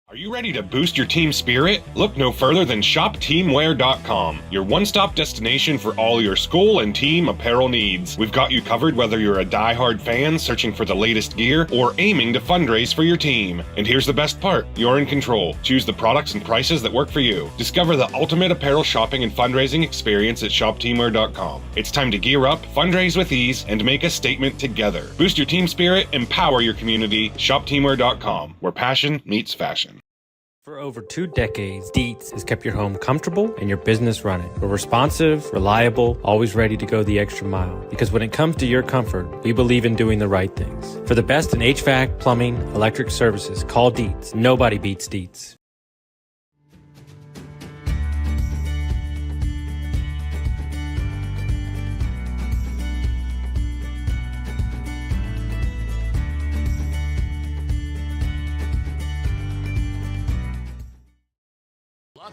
Are you ready to boost your team spirit? Look no further than shopteamwear.com, your one-stop destination for all your school and team apparel needs. We've got you covered whether you're a die-hard fan searching for the latest gear or aiming to fundraise for your team. And here's the best part, you're in control. Choose the products and prices that work for you. Discover the ultimate apparel shopping and fundraising experience at shopteamwear.com. It's time to gear up, fundraise with ease, and make a statement together. Boost your team spirit, empower your community. Shopteamwear.com, where passion meets fashion. For over 2 decades, Dietz has kept your home comfortable and your business running. We're responsive, reliable, always ready to go the extra mile. Because when it comes to your comfort, we believe in doing the right things. For the best in HVAC, plumbing, electric services, call Dietz. Nobody beats Dietz.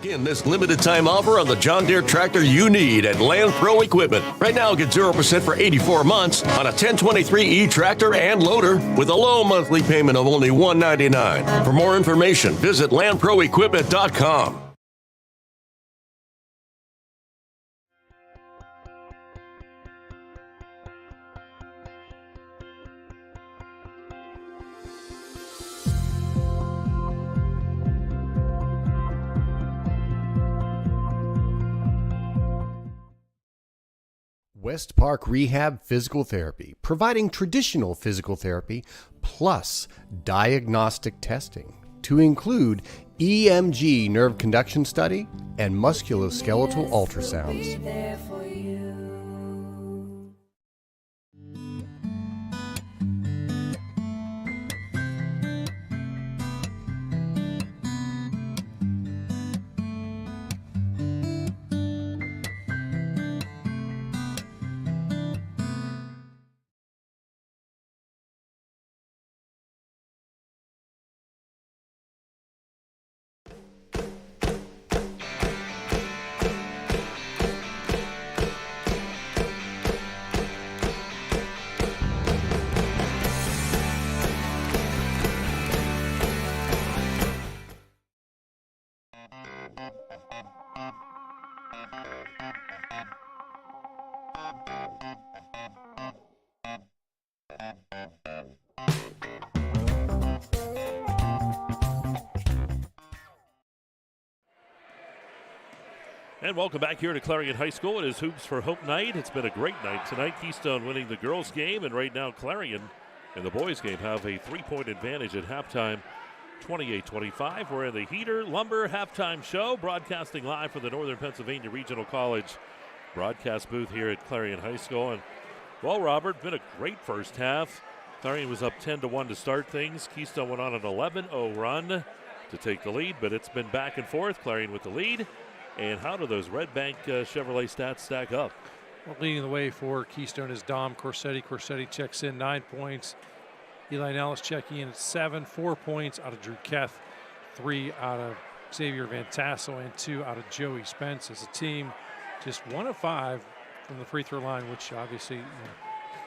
In this limited time offer on the John Deere tractor you need at Land Pro Equipment. Right now, get 0% for 84 months on a 1023E tractor and loader with a low monthly payment of only $199. For more information, visit landproequipment.com. West Park Rehab Physical Therapy, providing traditional physical therapy plus diagnostic testing to include EMG nerve conduction study and musculoskeletal ultrasounds. And welcome back here to Clarion High School. It is Hoops for Hope night. It's been a great night tonight. Keystone winning the girls' game, and right now Clarion and the boys' game have a 3-point advantage at halftime, 28-25. We're in the Heater Lumber halftime show, broadcasting live from the Northern Pennsylvania Regional College broadcast booth here at Clarion High School. And, well, Robert, been a great first half. Clarion was up 10-1 to start things. Keystone went on an 11-0 run to take the lead, but it's been back and forth. Clarion with the lead. And how do those Red Bank Chevrolet stats stack up? Well, leading the way for Keystone is Dom Corsetti. Corsetti checks in 9 points. Eli Nellis checking in at 7, 4 points out of Drew Keth, 3 out of Xavier Van Tassel, and 2 out of Joey Spence. As a team, just 1 of 5 from the free throw line, which obviously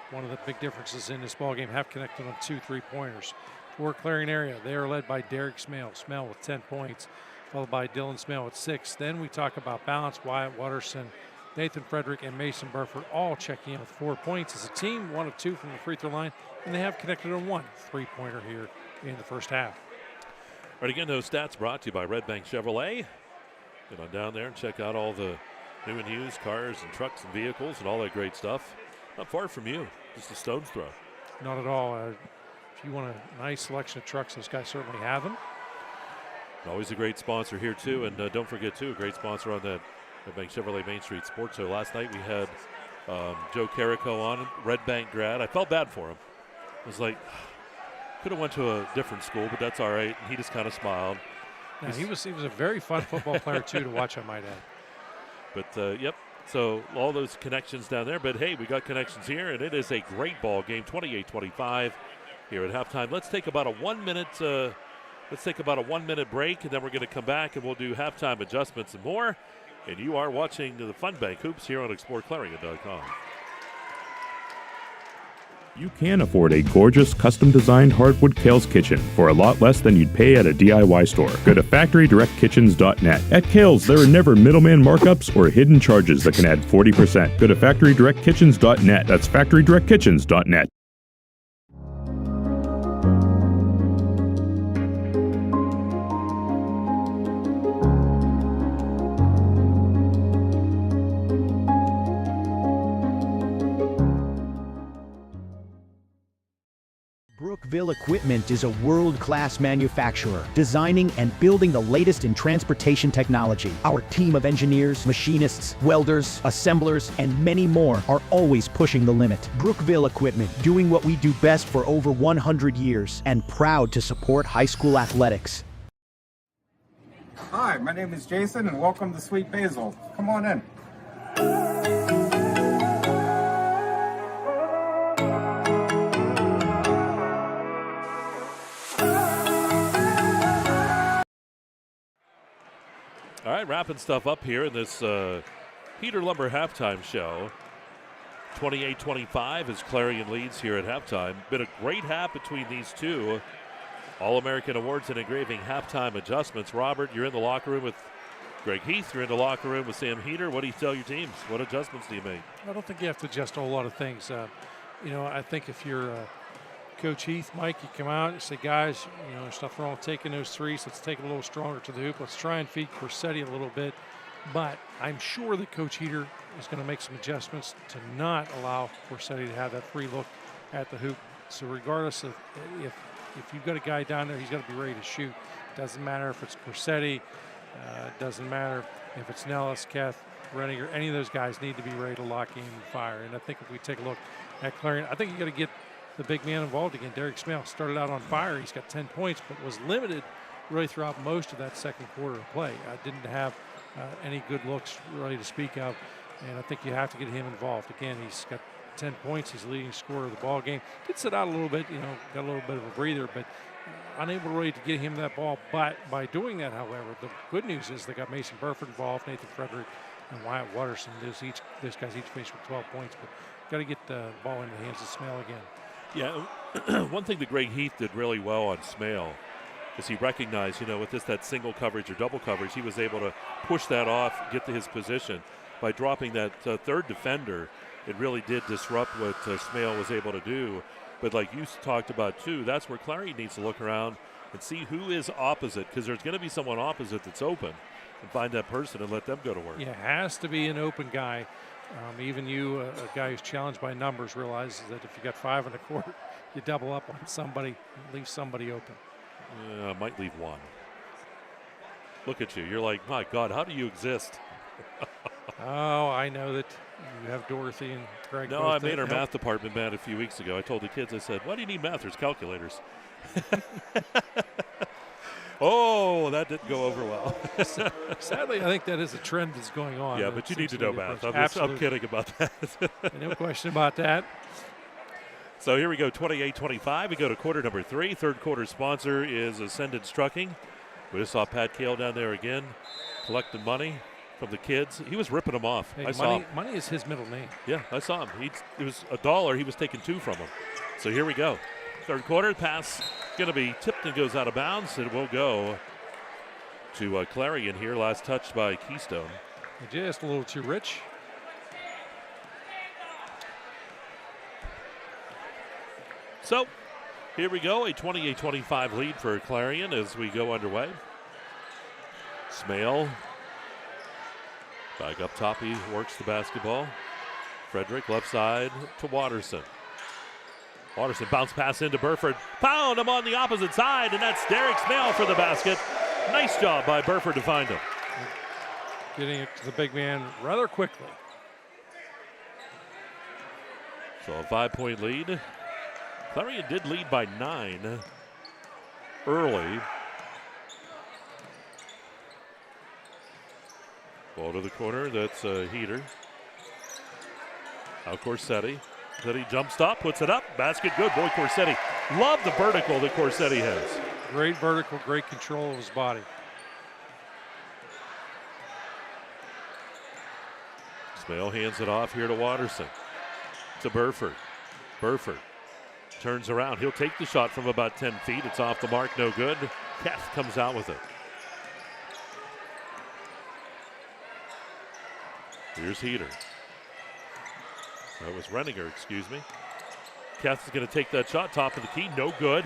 one of the big differences in this ball game, have connected on 2 3-pointers. For Clarion area, they are led by Derek Smale. Smale with 10 points. Followed by Dylan Smale at 6. Then we talk about balance. Wyatt Watterson, Nathan Frederick, and Mason Burford all checking in with 4 points. As a team, 1 of 2 from the free throw line, and they have connected on 1 3-pointer here in the first half. All right, again, those stats brought to you by Red Bank Chevrolet. Get on down there and check out all the new and used cars and trucks and vehicles and all that great stuff. Not far from you, just a stone's throw. Not at all. If you want a nice selection of trucks, those guys certainly have them. Always a great sponsor here, too. And don't forget, too, a great sponsor on that Red Bank Chevrolet Main Street Sports Show. Last night we had Joe Carrico on, Red Bank grad. I felt bad for him. I was like, could have went to a different school, but that's all right. And he just kind of smiled. Yeah, he was a very fun football player, too, to watch, I might add. But, yep, so all those connections down there. But, hey, we got connections here, and it is a great ball game, 28-25 here at halftime. Let's take about a 1 minute Let's take about a 1 minute break, and then we're going to come back and we'll do halftime adjustments and more. And you are watching the Fun Bank Hoops here on exploreClarion.com. You can afford a gorgeous custom-designed hardwood Kales kitchen for a lot less than you'd pay at a DIY store. Go to FactoryDirectKitchens.net. At Kales, there are never middleman markups or hidden charges that can add 40%. Go to FactoryDirectKitchens.net. That's FactoryDirectKitchens.net. Brookville Equipment is a world-class manufacturer, designing and building the latest in transportation technology. Our team of engineers, machinists, welders, assemblers, and many more are always pushing the limit. Brookville Equipment, doing what we do best for over 100 years, and proud to support high school athletics. Hi, my name is Jason, and welcome to Sweet Basil. Come on in. All right, wrapping stuff up here in this Heater Lumber halftime show. 28-25 as Clarion leads here at halftime. Been a great half between these two. All-American Awards and Engraving halftime adjustments. Robert, you're in the locker room with Greg Heath. You're in the locker room with Sam Heater. What do you tell your teams? What adjustments do you make? I don't think you have to adjust a whole lot of things. I think if you're Coach Heath, Mike, you come out and say, guys, there's nothing wrong with taking those threes. Let's take it a little stronger to the hoop. Let's try and feed Corsetti a little bit. But I'm sure that Coach Heater is going to make some adjustments to not allow Corsetti to have that free look at the hoop. So regardless of if you've got a guy down there, he's got to be ready to shoot. Doesn't matter if it's Corsetti. Doesn't matter if it's Nellis, Keth, Renninger. Any of those guys need to be ready to lock in and fire. And I think if we take a look at Clarion, I think you got to get the big man involved again. Derek Smale started out on fire. He's got 10 points, but was limited really throughout most of that second quarter of play. Didn't have any good looks really to speak of, and I think you have to get him involved. Again, he's got 10 points. He's the leading scorer of the ball game. Did sit out a little bit, got a little bit of a breather, but unable really to get him that ball. But by doing that, however, the good news is they got Mason Burford involved, Nathan Frederick, and Wyatt Watterson. Those guys each finished with 12 points, but got to get the ball in the hands of Smale again. Yeah, one thing that Greg Heath did really well on Smale is he recognized, with that single coverage or double coverage, he was able to push that off, get to his position. By dropping that third defender, it really did disrupt what Smale was able to do. But like you talked about, too, that's where Clarion needs to look around and see who is opposite, because there's going to be someone opposite that's open, and find that person and let them go to work. Yeah, it has to be an open guy. Even you, a guy who's challenged by numbers, realizes that if you got 5 in the court, you double up on somebody, leave somebody open. Yeah, I might leave one. Look at you. You're like, my God, how do you exist? Oh, I know that you have Dorothy and Greg. No, I made our math department mad a few weeks ago. I told the kids, I said, why do you need math? There's calculators. Oh, that didn't go over well. Sadly, I think that is a trend that's going on. Yeah, but you need to know math. I'm kidding about that. No question about that. So here we go, 28-25. We go to quarter number 3. Third quarter sponsor is Ascendant Trucking. We just saw Pat Kale down there again, collecting money from the kids. He was ripping them off. Hey, I saw him. Money is his middle name. Yeah, I saw him. It was $1. He was taking 2 from him. So here we go. Third quarter, pass going to be tipped and goes out of bounds. It will go to Clarion here. Last touch by Keystone. Just a little too rich. So here we go, a 28-25 lead for Clarion as we go underway. Smale back up top, he works the basketball. Frederick left side to Watterson. Watterson bounce pass into Burford. Found him on the opposite side, and that's Derek Smale for the basket. Nice job by Burford to find him. Getting it to the big man rather quickly. So a 5-point lead. Clarion did lead by 9 early. Ball to the corner, that's Heater. Now Corsetti. Then he jump stop, puts it up, basket good. Boy, Corsetti. Love the vertical that Corsetti has. Great vertical, great control of his body. Smale hands it off here to Watterson. To Burford. Burford turns around. He'll take the shot from about 10 feet. It's off the mark, no good. Keth comes out with it. Here's Heater. That was Renninger, excuse me. Keth is going to take that shot, top of the key, no good.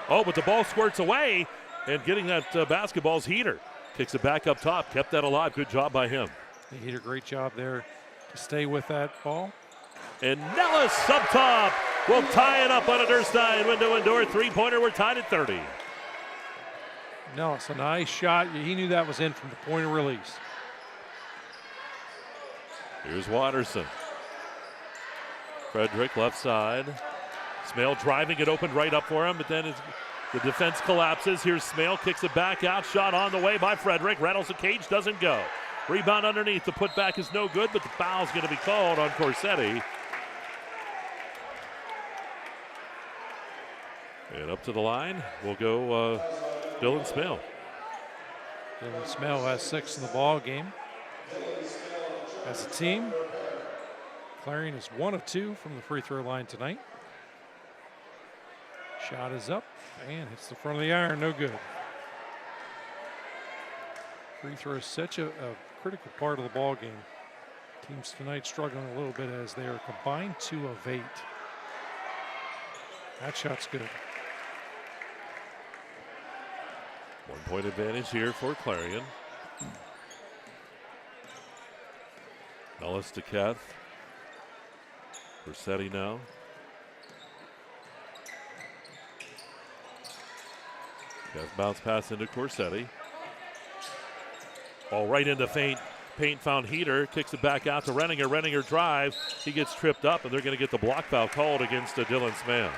Oh, but the ball squirts away, and getting that basketball's Heater. Kicks it back up top, kept that alive. Good job by him. Heater, great job there to stay with that ball. And Nellis up top will tie it up on a Durstein window and door. Three-pointer, we're tied at 30. Nellis, a nice shot. He knew that was in from the point of release. Here's Watterson. Frederick left side. Smale driving it open right up for him, but then the defense collapses. Here's Smale, kicks it back out. Shot on the way by Frederick. Rattles the cage, doesn't go. Rebound underneath. The putback is no good, but the foul's going to be called on Corsetti. And up to the line will go Dylan Smale. Dylan Smell has 6 in the ball game. As a team, Clarion is 1 of 2 from the free throw line tonight. Shot is up and hits the front of the iron, no good. Free throw is such a critical part of the ball game. Teams tonight struggling a little bit as they are combined 2 of 8. That shot's good. 1 point advantage here for Clarion. Ellis to Keth. Corsetti now. Keth bounce pass into Corsetti. Ball right into feint. Paint found Heater, kicks it back out to Renninger. Renninger drives. He gets tripped up, and they're going to get the block foul called against Dylan Smale.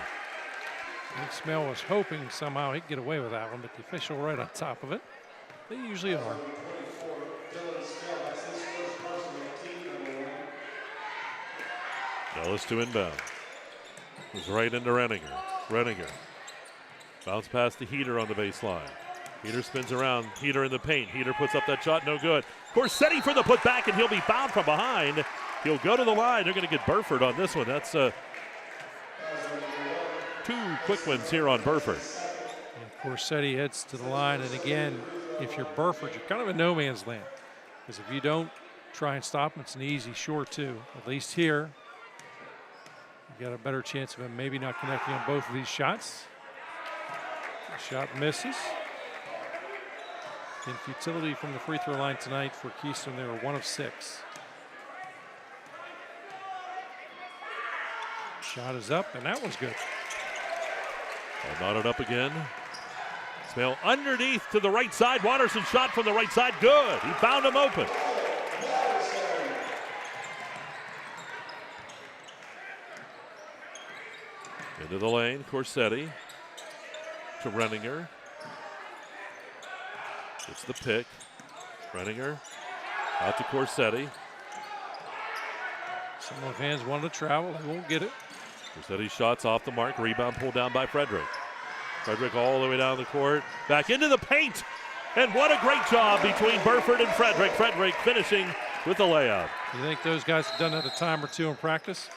I think Smell was hoping somehow he'd get away with that one, but the official right on top of it. They usually are. Ellis to inbound. Goes right into Renninger. Renninger. Bounce past the Heater on the baseline. Heater spins around. Heater in the paint. Heater puts up that shot, no good. Corsetti for the putback, and he'll be fouled from behind. He'll go to the line. They're going to get Burford on this one. That's 2 quick ones here on Burford. And Corsetti heads to the line, and again, if you're Burford, you're kind of in no man's land. Because if you don't try and stop him, it's an easy short too. At least here, you got a better chance of him maybe not connecting on both of these shots. The shot misses. In futility from the free throw line tonight for Keystone, they were 1 of 6. Shot is up, and that one's good. Knotted up again. Smale underneath to the right side. Watterson shot from the right side. Good. He found him open. Into the lane. Corsetti to Renninger. It's the pick. Renninger out to Corsetti. Some of the fans wanted to travel. They won't get it. Corsetti shots off the mark. Rebound pulled down by Frederick. Frederick all the way down the court. Back into the paint. And what a great job between Burford and Frederick. Frederick finishing with the layup. You think those guys have done that a time or two in practice?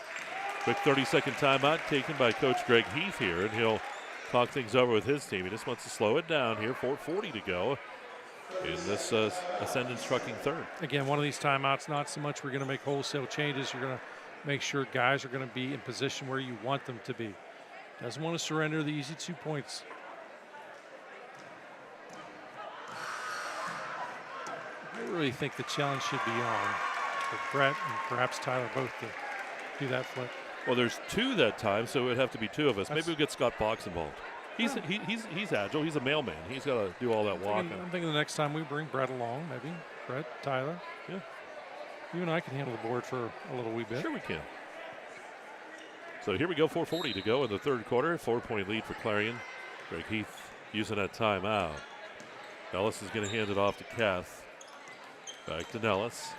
Quick 30-second timeout taken by Coach Greg Heath here, and he'll talk things over with his team. He just wants to slow it down here. 4:40 to go in this Ascendance Trucking third. Again, one of these timeouts, not so much we're going to make wholesale changes. You're going to make sure guys are going to be in position where you want them to be. Doesn't want to surrender the easy 2 points. I really think the challenge should be on for Brett and perhaps Tyler both to do that flip. Well, there's 2 that time, so it would have to be 2 of us. Maybe we'll get Scott Box involved. He's agile. He's a mailman. He's got to do all that walking. I'm thinking the next time we bring Brett along, maybe Brett, Tyler. Yeah. You and I can handle the board for a little wee bit. Sure we can. So here we go, 4:40 to go in the third quarter. 4-point lead for Clarion. Greg Heath using that timeout. Nellis is going to hand it off to Keth. Back to Nellis.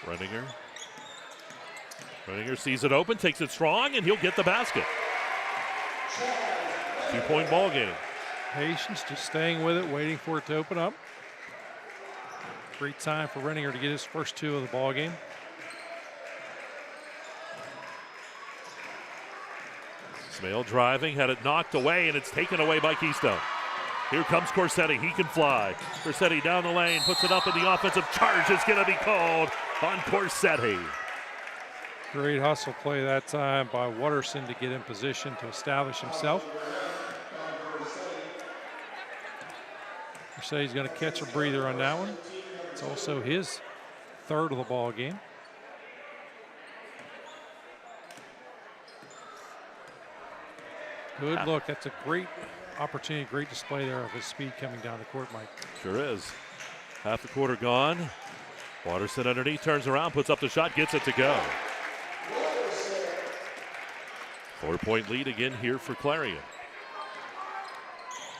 Renninger. Renninger sees it open, takes it strong, and he'll get the basket. 2-point ball game. Patience, just staying with it, waiting for it to open up. Great time for Renninger to get his first 2 of the ball game. Smale driving, had it knocked away, and it's taken away by Keystone. Here comes Corsetti. He can fly. Corsetti down the lane, puts it up, and the offensive charge is going to be called on Corsetti. Great hustle play that time by Watterson to get in position to establish himself. Corsetti's going to catch a breather on that one. It's also his 3rd of the ball game. Good look. That's a great opportunity, great display there of his speed coming down the court, Mike. Sure is. Half the quarter gone. Watterson underneath, turns around, puts up the shot, gets it to go. 4-point lead again here for Clarion.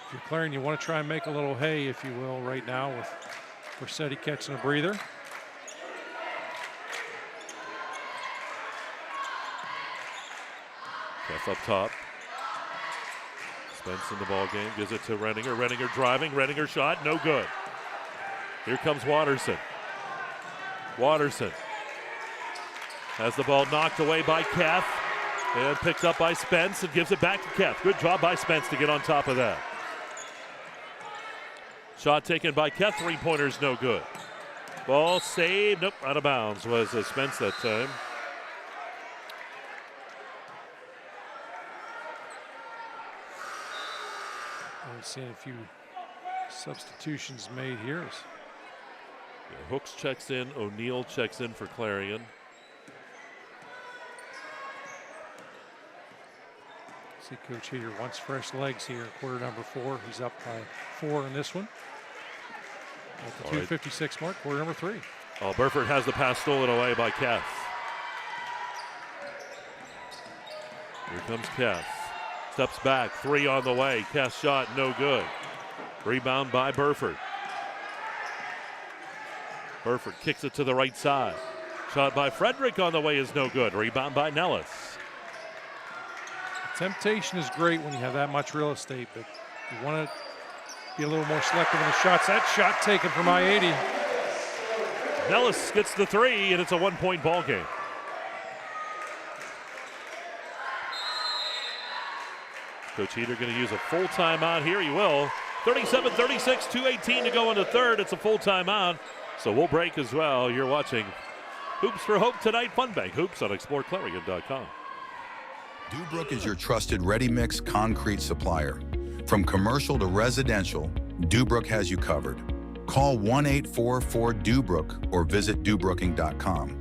If you're Clarion, you want to try and make a little hay, if you will, right now with Corsetti catching a breather. Keth up top. Spence in the ball game, gives it to Renninger. Renninger driving, Renninger shot, no good. Here comes Watterson. Watterson has the ball knocked away by Keth and picked up by Spence and gives it back to Keth. Good job by Spence to get on top of that. Shot taken by Keth, three-pointers no good. Ball saved, nope, out of bounds was Spence that time. I've seen a few substitutions made here. Yeah, Hooks checks in, O'Neal checks in for Clarion. See Coach Heater wants fresh legs here in quarter number 4. He's up by 4 in this one. At the 2:56 mark, quarter number 3. Oh, Burford has the pass stolen away by Keth. Here comes Keth. Steps back, 3 on the way. Keth shot, no good. Rebound by Burford. Burford kicks it to the right side. Shot by Frederick on the way is no good. Rebound by Nellis. Temptation is great when you have that much real estate, but you want to be a little more selective in the shots. That shot taken from I-80. Nellis gets the 3, and it's a 1-point ball game. Coach Heater going to use a full timeout here. He will. 37-36, 2:18 to go in the third. It's a full timeout, so we'll break as well. You're watching Hoops for Hope tonight. Fun Bank Hoops on exploreClarion.com. Dubrook is your trusted ready-mix concrete supplier. From commercial to residential, Dubrook has you covered. Call 1-844-DUBROOK or visit dubrooking.com.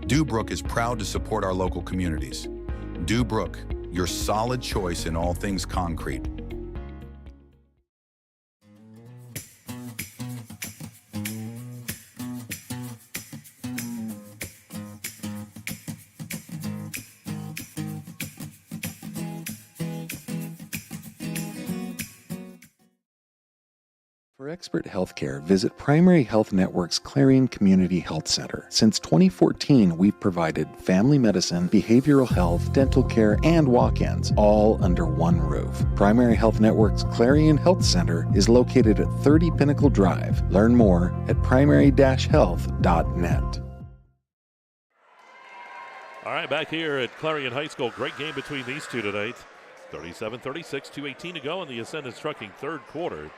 Dubrook is proud to support our local communities. Dubrook, your solid choice in all things concrete. For expert healthcare, visit Primary Health Network's Clarion Community Health Center. Since 2014, we've provided family medicine, behavioral health, dental care, and walk-ins, all under one roof. Primary Health Network's Clarion Health Center is located at 30 Pinnacle Drive. Learn more at primary-health.net. All right, back here at Clarion High School. Great game between these two tonight. 37-36, 2:18 to go in the Ascendant Trucking third quarter.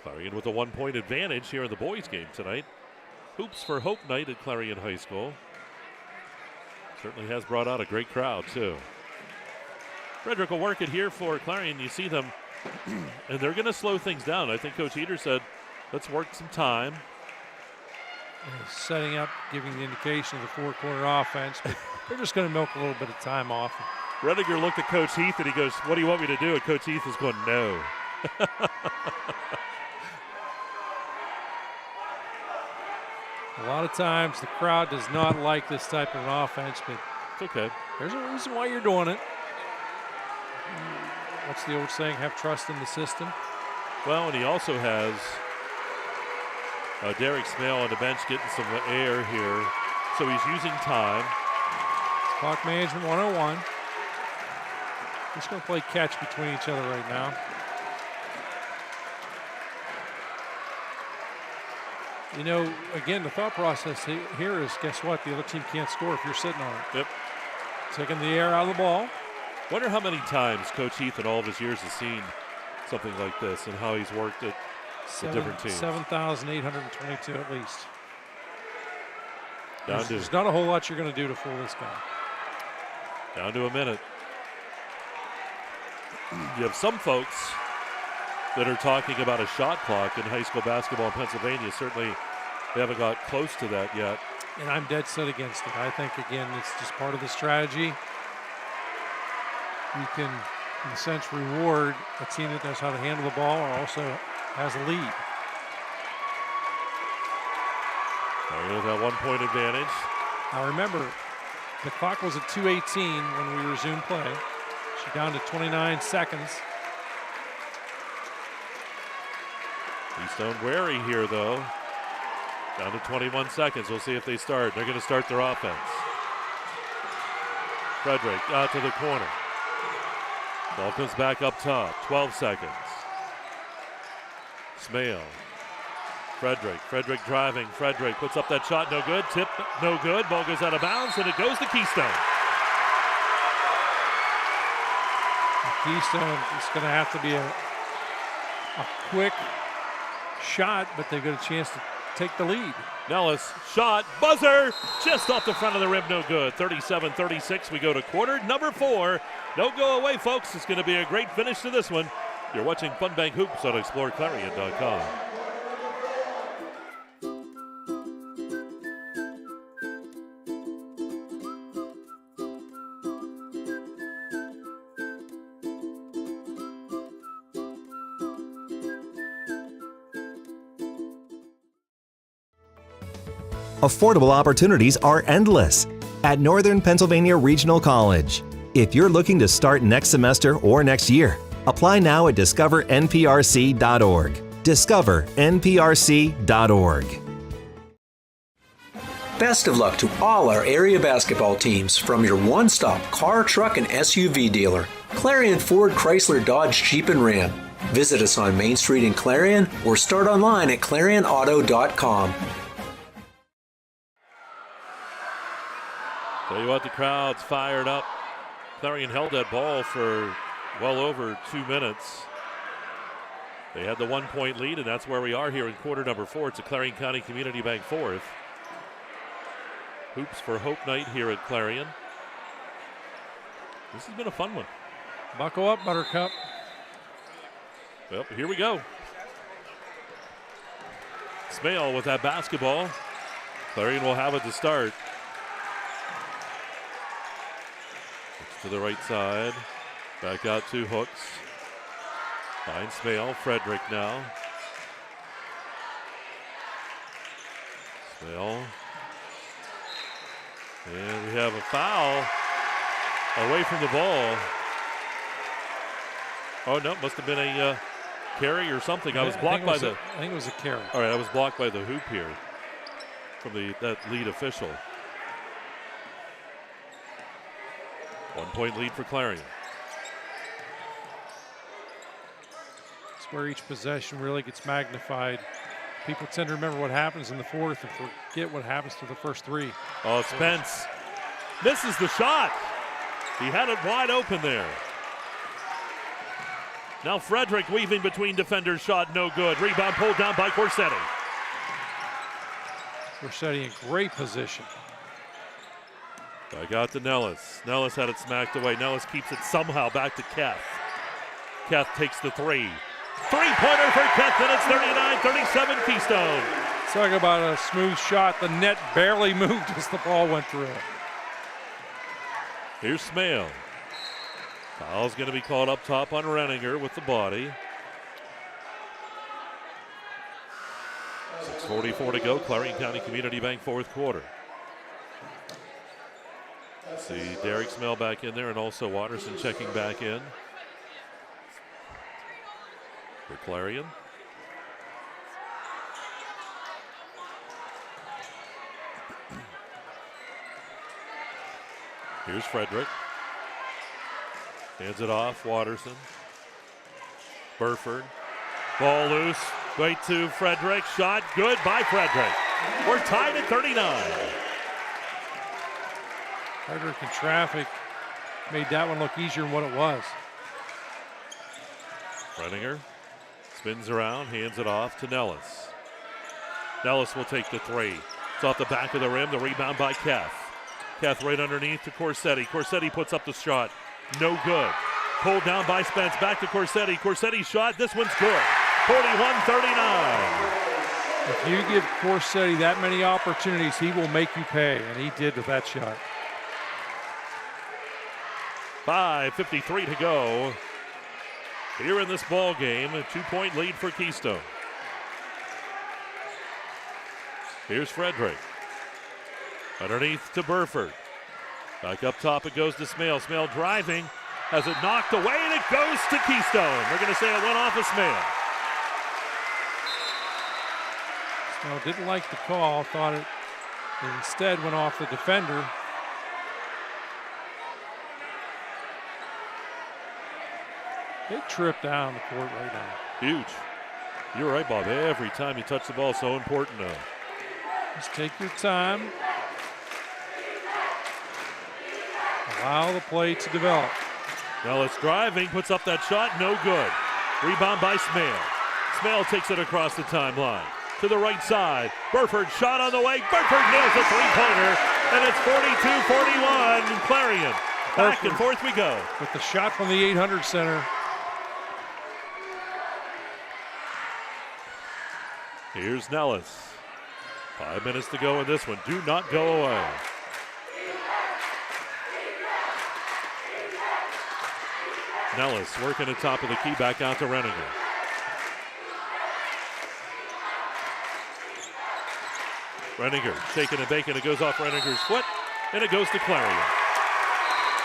Clarion with a 1-point advantage here in the boys' game tonight. Hoops for Hope night at Clarion High School. Certainly has brought out a great crowd, too. Frederick will work it here for Clarion. You see them, and they're going to slow things down. I think Coach Heater said, let's work some time. Setting up, giving the indication of the four-quarter offense, but they're just going to milk a little bit of time off. Rediger looked at Coach Heath, and he goes, what do you want me to do? And Coach Heath is going, no. A lot of times the crowd does not like this type of an offense, but it's okay. There's a reason why you're doing it. What's the old saying? Have trust in the system. Well, and he also has Derek Smale on the bench getting some air here, so he's using time. Clock management 101. Just going to play catch between each other right now. You know, again, the thought process here is, guess what? The other team can't score if you're sitting on it. Yep. Taking the air out of the ball. Wonder how many times Coach Heath in all of his years has seen something like this and how he's worked it with different teams. 7,822 at least. There's not a whole lot you're going to do to fool this guy. Down to a minute. You have some folks that are talking about a shot clock in high school basketball in Pennsylvania. Certainly they haven't got close to that yet. And I'm dead set against it. I think, again, it's just part of the strategy. You can, in a sense, reward a team that knows how to handle the ball or also has a lead. There's that 1-point advantage. Now remember, the clock was at 2:18 when we resumed play. She's down to 29 seconds. Keystone wary here, though. Down to 21 seconds. We'll see if they start. They're going to start their offense. Frederick out to the corner. Ball comes back up top. 12 seconds. Smale. Frederick driving. Frederick puts up that shot. No good. Tip. No good. Ball goes out of bounds, and it goes to Keystone. Keystone is going to have to be a quick shot, but they've got a chance to take the lead. Nellis, shot, buzzer, just off the front of the rim, no good. 37-36, we go to quarter number 4. Don't go away, folks. It's going to be a great finish to this one. You're watching Fun Bank Hoops on exploreClarion.com. Affordable opportunities are endless at Northern Pennsylvania Regional College. If you're looking to start next semester or next year, apply now at discovernprc.org. discovernprc.org. Best of luck to all our area basketball teams from your one-stop car, truck, and SUV dealer, Clarion Ford Chrysler Dodge Jeep and Ram. Visit us on Main Street in Clarion or start online at ClarionAuto.com. Tell you what, the crowd's fired up. Clarion held that ball for well over 2 minutes. They had the 1-point lead, and that's where we are here in quarter number 4. It's a Clarion County Community Bank fourth. Hoops for Hope night here at Clarion. This has been a fun one. Buckle up, Buttercup. Well, here we go. Smale with that basketball. Clarion will have it to start. To the right side. Back out to Hooks. Finds Smale. Frederick now. Smale. And we have a foul away from the ball. Oh, no, must have been a carry or something. I was blocked by the... I think it was a carry. All right, I was blocked by the hoop here from that lead official. 1-point lead for Clarion. It's where each possession really gets magnified. People tend to remember what happens in the fourth and forget what happens to the first 3. Oh, Spence misses the shot. He had it wide open there. Now Frederick weaving between defenders, shot no good. Rebound pulled down by Corsetti. Corsetti in great position. Back out to Nellis. Nellis had it smacked away. Nellis keeps it somehow back to Keth. Keth takes the 3. Three-pointer for Keth, and it's 39-37 Keystone. Talk about a smooth shot. The net barely moved as the ball went through. Here's Smale. Foul's going to be called up top on Renninger with the body. 6:44 to go. Clarion County Community Bank fourth quarter. See Derek Smale back in there, and also Watterson checking back in for Clarion. Here's Frederick. Hands it off, Watterson. Burford. Ball loose. Right to Frederick. Shot good by Frederick. We're tied at 39. Frederick in traffic made that one look easier than what it was. Renninger spins around, hands it off to Nellis. Nellis will take the 3. It's off the back of the rim. The rebound by Keth. Keth right underneath to Corsetti. Corsetti puts up the shot. No good. Pulled down by Spence. Back to Corsetti. Corsetti's shot. This one's good. 41-39. If you give Corsetti that many opportunities, he will make you pay, and he did with that shot. 5:53 to go here in this ball game. A 2-point lead for Keystone. Here's Frederick. Underneath to Burford. Back up top it goes to Smale. Smale driving. Has it knocked away, and it goes to Keystone. They're going to say it went off of Smale. Smale didn't like the call. Thought it instead went off the defender. Big trip down the court right now. Huge. You're right, Bob. Every time you touch the ball, so important now. Just take your time. Allow the play to develop. Nellis driving, puts up that shot, no good. Rebound by Smale. Smale takes it across the timeline. To the right side. Burford shot on the way. Burford nails a three-pointer, and it's 42-41. Clarion. Back and forth we go. With the shot from the 800 center. Here's Nellis. 5 minutes to go in this one. Do not go away. Nellis working the top of the key, back out to Renninger. Renninger shaking and baking. It goes off Renninger's foot, and it goes to Clarion.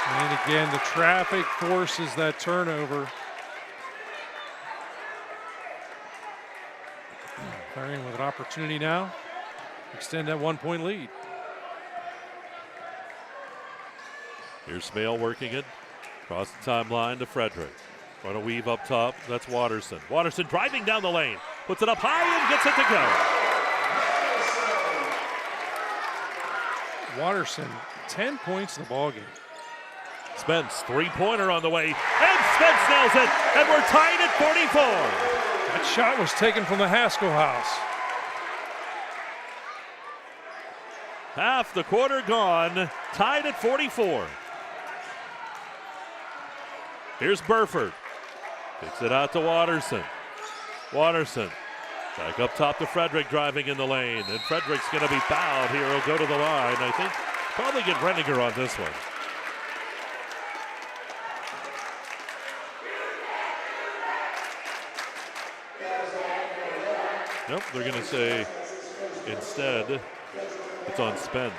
And again, the traffic forces that turnover. Clarion with an opportunity now. Extend that 1-point lead. Here's Smale working it. Across the timeline to Frederick. Trying to weave up top. That's Watterson. Watterson driving down the lane. Puts it up high and gets it to go. Watterson, 10 points in the ballgame. Spence, three-pointer on the way. And Spence nails it. And we're tied at 44. That shot was taken from the Haskell house. Half the quarter gone. Tied at 44. Here's Burford. Kicks it out to Watterson. Watterson back up top to Frederick, driving in the lane. And Frederick's going to be fouled here. He'll go to the line. I think probably get Renninger on this one. Nope, they're going to say instead it's on Spence.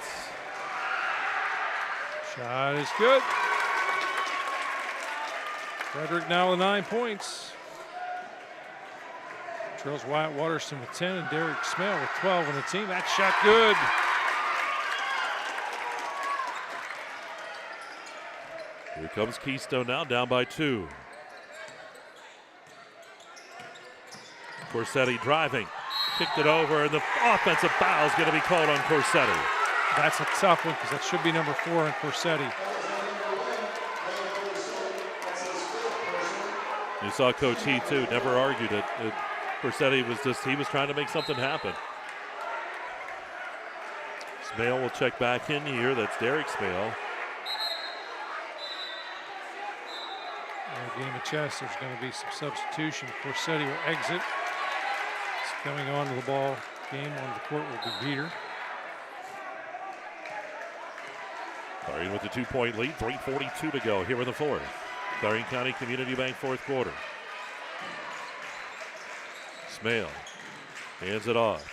Shot is good. Frederick now with 9 points. Trails Wyatt Watterson with 10 and Derek Smale with 12 on the team. That shot good. Here comes Keystone now, down by 2. Corsetti driving, kicked it over, and the offensive foul is going to be called on Corsetti. That's a tough one because that should be number 4 on Corsetti. You saw Coach He too, never argued it. Corsetti was he was trying to make something happen. Smale will check back in here. That's Derek Smale. In a game of chess, there's going to be some substitution. Corsetti will exit. It's coming on to the ball game on the court will be Peter. Clarion with the 2-point lead, 3:42 to go here in the fourth. Clarion County Community Bank fourth quarter. Smale hands it off.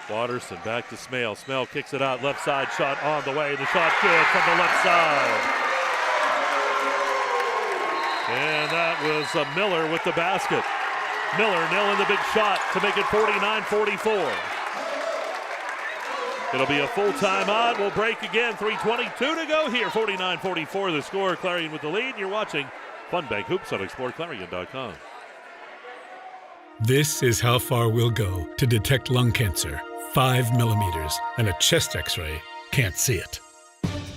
Watterson back to Smale. Smale kicks it out, left side shot on the way. The shot good from the left side. And that was Miller with the basket. Miller nailing the big shot to make it 49-44. It'll be a full timeout. We'll break again. 3:22 to go here. 49-44 the score. Clarion with the lead. You're watching Fun Bank Hoops on exploreClarion.com. This is how far we'll go to detect lung cancer. 5 millimeters and a chest x-ray can't see it.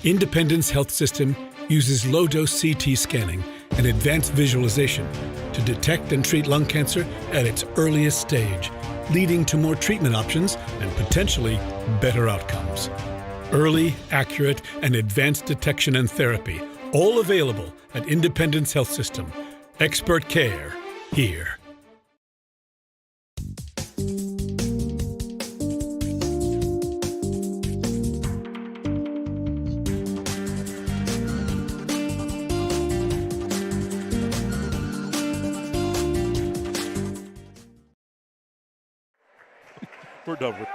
Independence Health System uses low-dose CT scanning and advanced visualization to detect and treat lung cancer at its earliest stage, leading to more treatment options and potentially better outcomes. Early, accurate, and advanced detection and therapy, all available at Independence Health System. Expert care here. We're done with.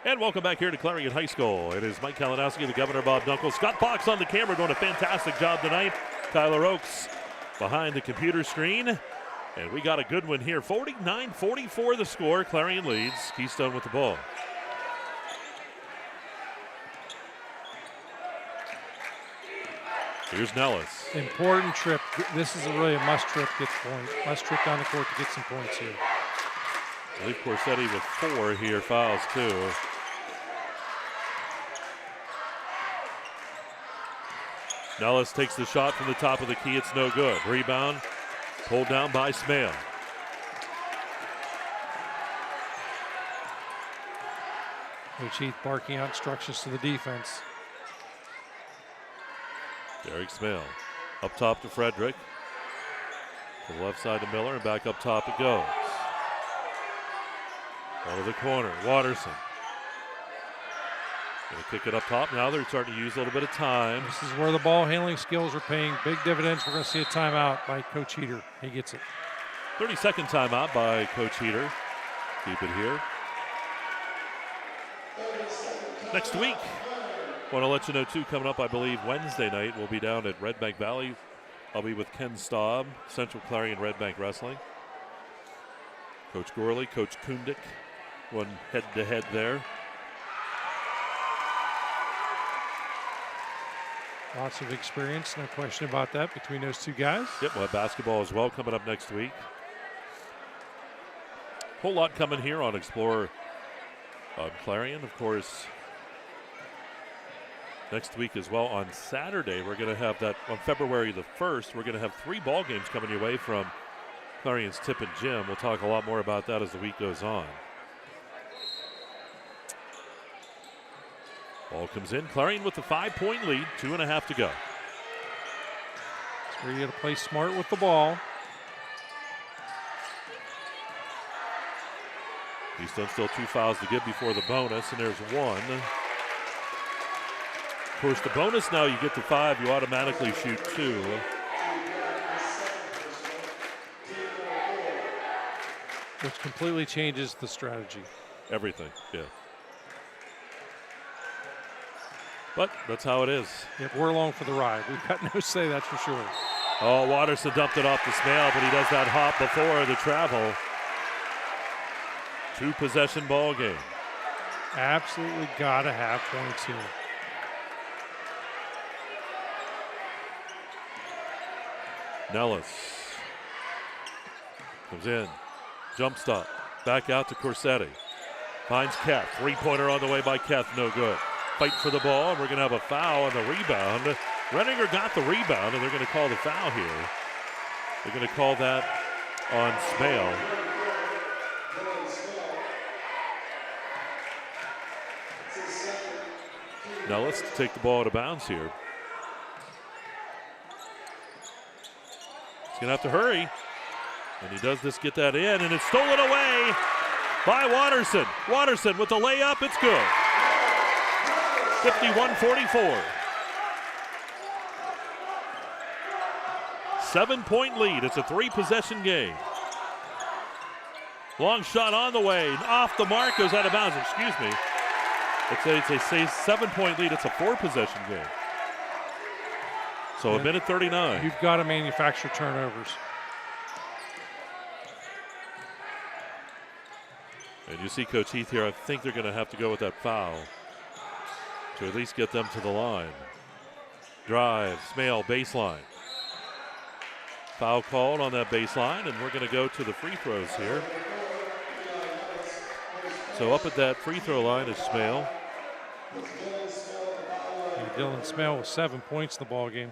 And welcome back here to Clarion High School. It is Mike Kalinowski, the Governor Bob Dunkle. Scott Fox on the camera doing a fantastic job tonight. Tyler Oakes behind the computer screen. And we got a good one here. 49-44 the score. Clarion leads. Keystone with the ball. Here's Nellis. Important trip. This is really a must trip, get the point. Must trip down the court to get some points here. I believe Corsetti with 4 here, fouls too. Nellis takes the shot from the top of the key. It's no good. Rebound pulled down by Smale. Coach Heath barking out instructions to the defense. Derek Smale up top to Frederick. To the left side to Miller, and back up top it goes. Out of the corner, Watterson. Gonna kick it up top. Now they're starting to use a little bit of time. This is where the ball handling skills are paying big dividends. We're gonna see a timeout by Coach Heater. He gets it. 30-second timeout by Coach Heater. Keep it here. Next week, want to let you know too, coming up I believe Wednesday night, we'll be down at Red Bank Valley. I'll be with Ken Staub, Central Clarion Red Bank Wrestling. Coach Gorley, Coach Kundik, one head-to-head there. Lots of experience, no question about that, between those two guys. Yep, we'll have basketball as well coming up next week. Whole lot coming here on Explore Clarion, of course. Next week as well on Saturday, we're going to have that on February the 1st. We're going to have 3 ball games coming your way from Clarion's Tip and Gym. We'll talk a lot more about that as the week goes on. Ball comes in. Clarion with the 5-point lead, 2.5 to go. That's where you got to play smart with the ball. Keystone still 2 fouls to give before the bonus, and there's 1. Of course, the bonus now, you get to 5, you automatically shoot 2. Which completely changes the strategy. Everything, yeah. But that's how it is. Yep, we're along for the ride. We've got no say, that's for sure. Oh, Watterson dumped it off the Smale, but he does that hop before the travel. 2-possession ball game. Absolutely got to have points here. Nellis comes in, jump stop, back out to Corsetti. Finds Keth, 3-pointer on the way by Keth, no good. Fight for the ball, and we're going to have a foul on the rebound. Renninger got the rebound, and they're going to call the foul here. They're going to call that on Smale. Nellis to take the ball out of bounds here. He's going to have to hurry. And he does this, get that in, and it's stolen away by Watterson. Watterson with the layup, it's good. 51-44. 7-point lead. It's a 3-possession game. Long shot on the way, off the mark, goes out of bounds. Excuse me. It's a 7-point lead. It's a 4-possession game. So a minute 39. You've got to manufacture turnovers. And you see Coach Heath here. I think they're going to have to go with that foul to at least get them to the line. Drive, Smale, baseline. Foul called on that baseline, and we're going to go to the free throws here. So up at that free throw line is Smale. And Dylan Smale with 7 points in the ball game.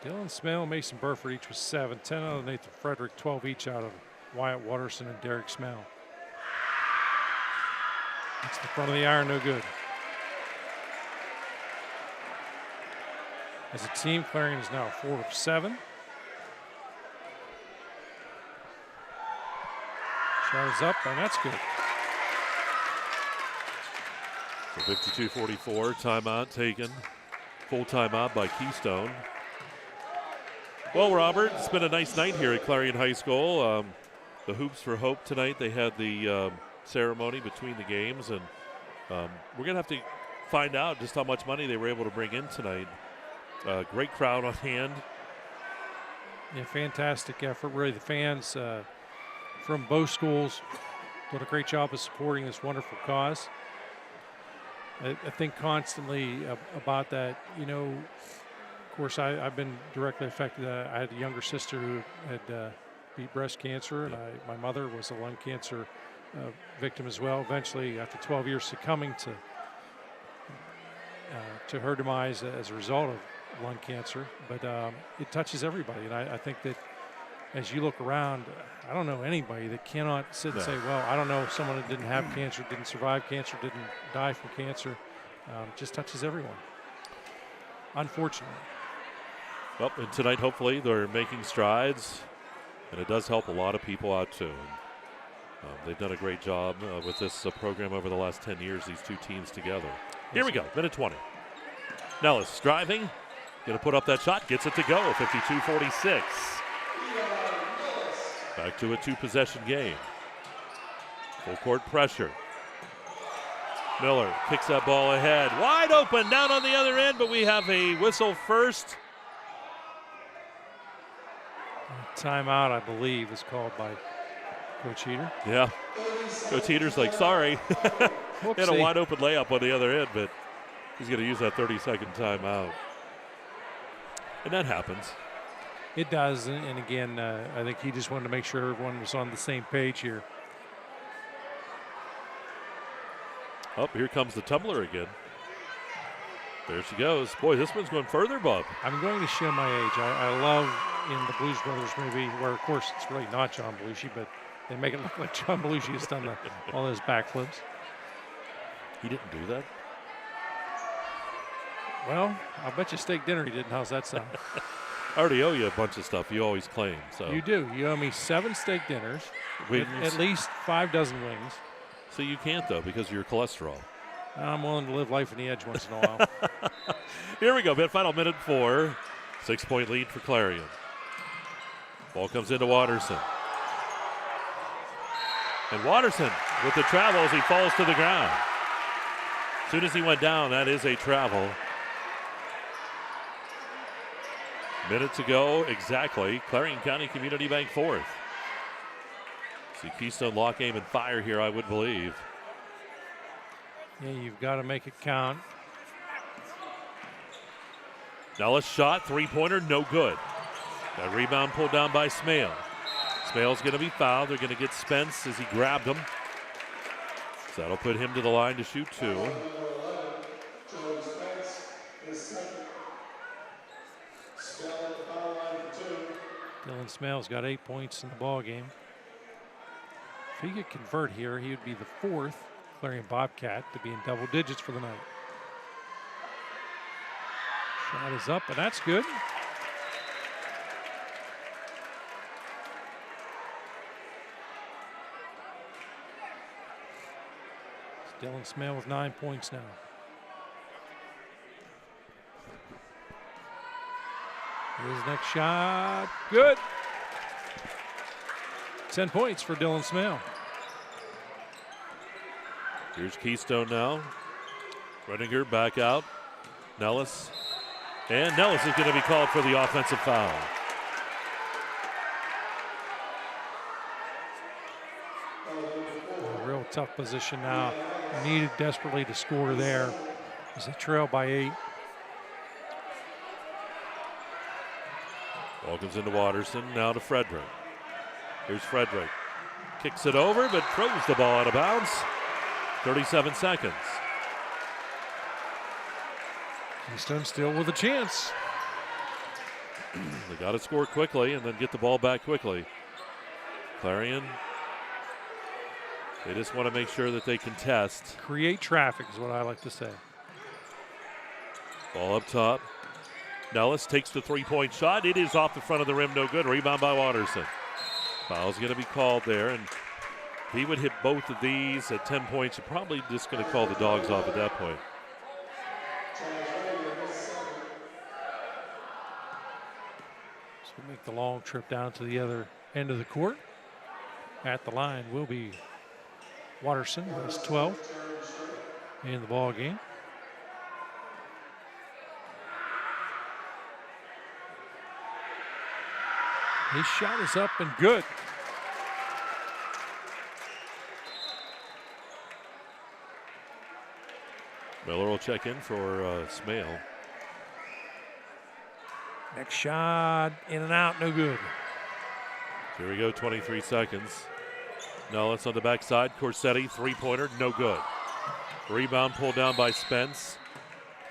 Dylan Smale, Mason Burford each with 7. 10 out of Nathan Frederick, 12 each out of Wyatt Watterson and Derek Smale. It's the front of the iron, no good. As a team, Clarion is now 4 of 7. Shot is up, and that's good. So 52-44, timeout taken. Full timeout by Keystone. Well, Robert, it's been a nice night here at Clarion High School. The Hoops for Hope tonight, they had the ceremony between the games, and we're going to have to find out just how much money they were able to bring in tonight. Great crowd on hand. Yeah, fantastic effort. Really, the fans from both schools did a great job of supporting this wonderful cause. I think constantly about that. You know, of course, I've been directly affected. I had a younger sister who had beat breast cancer, and my mother was a lung cancer victim as well. Eventually, after 12 years, succumbing to her demise as a result of lung cancer. But it touches everybody, and I think that as you look around, I don't know anybody that cannot sit and say, well, I don't know someone that didn't have cancer, didn't survive cancer, didn't die from cancer. Just touches everyone, unfortunately. Well, and tonight, hopefully, they're making strides, and it does help a lot of people out, too. They've done a great job with this program over the last 10 years, these two teams together. Here we go, minute 20. Nellis driving, going to put up that shot, gets it to go, 52-46. Back to a two-possession game. Full court pressure. Miller kicks that ball ahead. Wide open, down on the other end, but we have a whistle first. Timeout, I believe, is called by Coach Heater. Yeah. Coach Heater's like, sorry. He had a wide open layup on the other end, but he's going to use that 30-second timeout. And that happens. It does, and again, I think he just wanted to make sure everyone was on the same page here. Oh, here comes the tumbler again. There she goes. Boy, this one's going further, Bob. I'm going to show my age. I love in the Blues Brothers movie, where, of course, it's really not John Belushi, but they make it look like John Belushi has done all those backflips. He didn't do that? Well, I'll bet you steak dinner he didn't. How's that sound? I already owe you a bunch of stuff you always claim. So You do. You owe me 7 steak dinners, at least 5 dozen wings. So you can't, though, because of your cholesterol. I'm willing to live life on the edge once in a while. Here we go, final minute 4. 6-point lead for Clarion. Ball comes into Watterson. And Watterson with the travel as he falls to the ground. As soon as he went down, that is a travel. Minute to go exactly. Clarion County Community Bank 4th. See Keystone lock, aim, and fire here, I would believe. Yeah, you've got to make it count. Nellis shot, three-pointer, no good. That rebound pulled down by Smale. Smale's going to be fouled. They're going to get Spence as he grabbed him. So that'll put him to the line to shoot 2. Dylan Smale's got 8 points in the ball game. If he could convert here, he would be the 4th Clarion Bobcat to be in double digits for the night. Shot is up, and that's good. It's Dylan Smale with 9 points now. His next shot, good. 10 points for Dylan Smale. Here's Keystone now. Redinger back out. Nellis. And Nellis is going to be called for the offensive foul. A real tough position now. Needed desperately to score there as they trail by 8. Ball comes into Watterson, now to Frederick. Here's Frederick. Kicks it over, but throws the ball out of bounds. 37 seconds. Keystone still with a chance. They got to score quickly and then get the ball back quickly. Clarion, they just want to make sure that they contest. Create traffic is what I like to say. Ball up top. Nellis takes the three-point shot. It is off the front of the rim, no good. Rebound by Watterson. Foul's going to be called there, and if he would hit both of these at 10 points, you're probably just going to call the dogs off at that point. So we make the long trip down to the other end of the court. At the line will be Watterson, who's 12 in the ball game. His shot is up and good. Miller will check in for Smale. Next shot, in and out, no good. Here we go, 23 seconds. Nellis on the backside. Corsetti, three-pointer, no good. Rebound pulled down by Spence.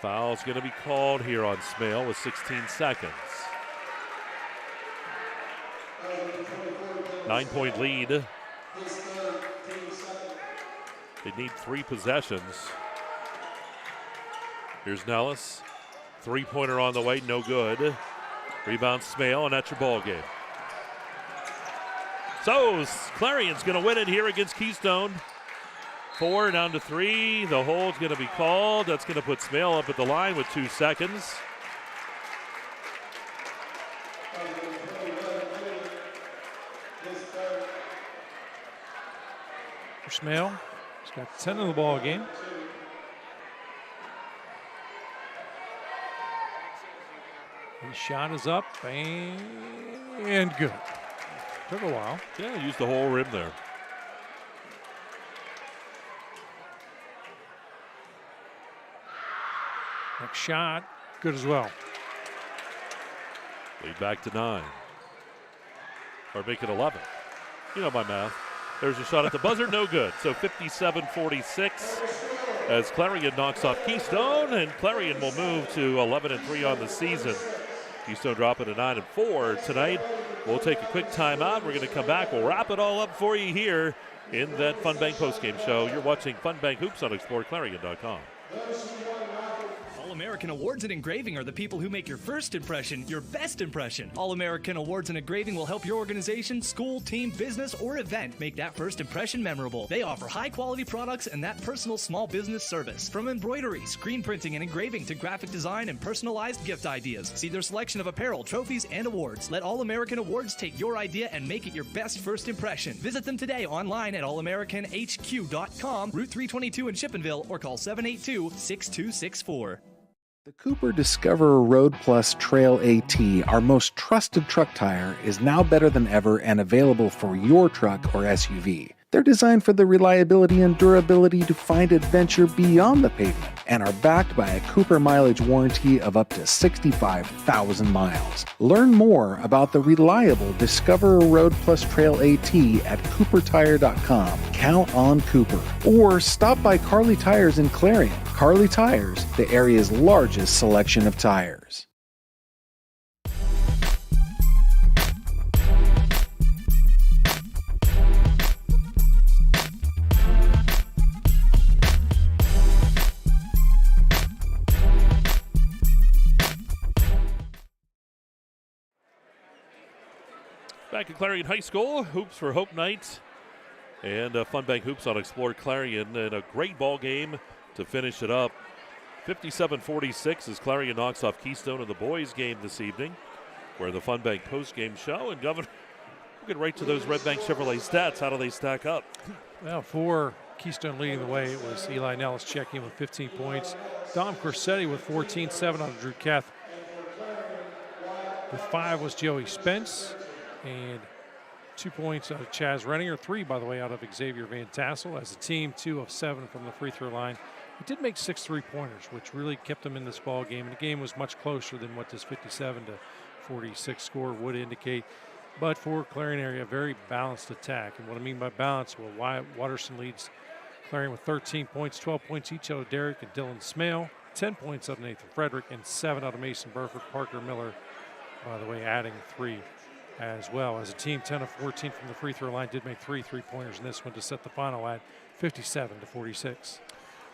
Foul's going to be called here on Smale with 16 seconds. 9-point lead. They need 3 possessions. Here's Nellis. Three-pointer on the way, no good. Rebound Smale, and that's your ball game. So Clarion's going to win it here against Keystone. 4 down to 3. The hold's going to be called. That's going to put Smale up at the line with 2 seconds. For Smale, he's got 10 in the ball game. His shot is up and good. Took a while. Yeah, used the whole rim there. Next shot, good as well. Lead back to 9. Or make it 11. You know my math. There's a shot at the buzzer, no good. So 57-46 as Clarion knocks off Keystone, and Clarion will move to 11-3 on the season. Keystone dropping to 9-4 tonight. We'll take a quick timeout. We're going to come back. We'll wrap it all up for you here in that Fun Bank postgame show. You're watching Fun Bank Hoops on exploreClarion.com. All-American Awards and Engraving are the people who make your first impression your best impression. All-American Awards and Engraving will help your organization, school, team, business, or event make that first impression memorable. They offer high-quality products and that personal small business service. From embroidery, screen printing, and engraving to graphic design and personalized gift ideas. See their selection of apparel, trophies, and awards. Let All-American Awards take your idea and make it your best first impression. Visit them today online at allamericanhq.com, Route 322 in Chippenville, or call 782-6264. The Cooper Discoverer Road Plus Trail AT, our most trusted truck tire, is now better than ever and available for your truck or SUV. They're designed for the reliability and durability to find adventure beyond the pavement and are backed by a Cooper mileage warranty of up to 65,000 miles. Learn more about the reliable Discoverer Road Plus Trail AT at CooperTire.com. Count on Cooper. Or stop by Carly Tires in Clarion. Carly Tires, the area's largest selection of tires. Back at Clarion High School, Hoops for Hope night, and Fun Bank Hoops on Explore Clarion, and a great ball game to finish it up. 57-46 as Clarion knocks off Keystone in the boys' game this evening. We're the Fun Bank post-game show, and Governor, we'll get right to those Red Bank Chevrolet stats. How do they stack up? Well, for Keystone leading the way, it was Eli Nellis checking with 15 points. Dom Corsetti with 14, 7 on Drew Keth. With 5 was Joey Spence. And 2 points out of Chaz Renninger, 3, by the way, out of Xavier Van Tassel. As a team, 2 of 7 from the free throw line. He did make 6 3-pointers, which really kept them in this ball game. And the game was much closer than what this 57-46 score would indicate. But for Clarion Area, a very balanced attack. And what I mean by balance, well, Wyatt Watterson leads Clarion with 13 points, 12 points each out of Derek and Dylan Smale, 10 points out of Nathan Frederick, and 7 out of Mason Burford. Parker Miller, by the way, adding 3. As well. As a team, 10 of 14 from the free throw line, did make 3 3-pointers in this one to set the final at 57-46.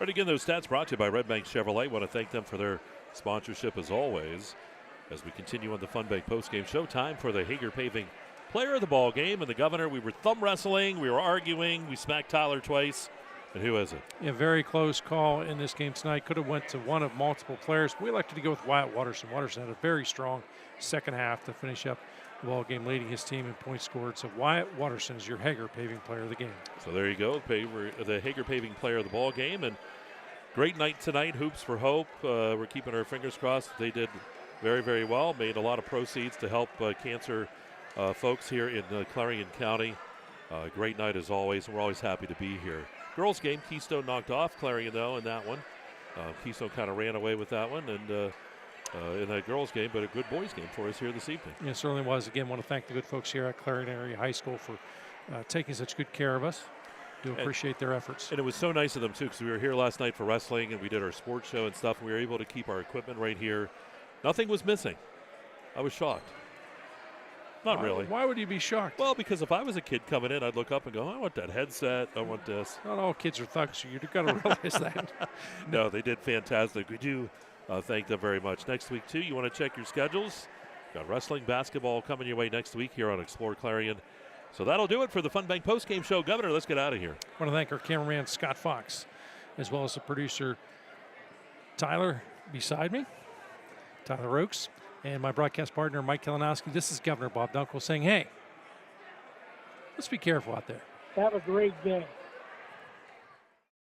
Right, again, those stats brought to you by Red Bank Chevrolet. Want to thank them for their sponsorship as always. As we continue on the Fun Bank postgame show, time for the Hager Paving player of the ball game. And the Governor, we were thumb wrestling, we were arguing, we smacked Tyler twice. And who is it? Yeah, very close call in this game tonight. Could have went to one of multiple players. We elected to go with Wyatt Watterson. Watterson had a very strong second half to finish up the ball game, leading his team in points scored. So Wyatt Watterson is your Hager Paving player of the game. So there you go, the Hager Paving player of the ball game. And great night tonight, Hoops for Hope. We're keeping our fingers crossed. They did very, very well. Made a lot of proceeds to help cancer folks here in Clarion County. Great night as always, and we're always happy to be here. Girls game, Keystone knocked off Clarion though in that one. Keystone kind of ran away with that one, and in that girls game, but a good boys game for us here this evening. Yeah, it certainly was. Again, want to thank the good folks here at Clarion Area High School for taking such good care of us. Do appreciate their efforts. And it was so nice of them, too, because we were here last night for wrestling, and we did our sports show and stuff, and we were able to keep our equipment right here. Nothing was missing. I was shocked. Not really. Why would you be shocked? Well, because if I was a kid coming in, I'd look up and go, I want that headset. I want this. Not all kids are thugs. You've got to realize that. No, they did fantastic. We do thank them very much. Next week, too, you want to check your schedules. Got wrestling, basketball coming your way next week here on Explore Clarion. So that'll do it for the Fun Bank postgame show. Governor, let's get out of here. I want to thank our cameraman, Scott Fox, as well as the producer, Tyler, beside me, Tyler Oakes, and my broadcast partner, Mike Kalinowski. This is Governor Bob Dunkle saying, hey, let's be careful out there. Have a great day.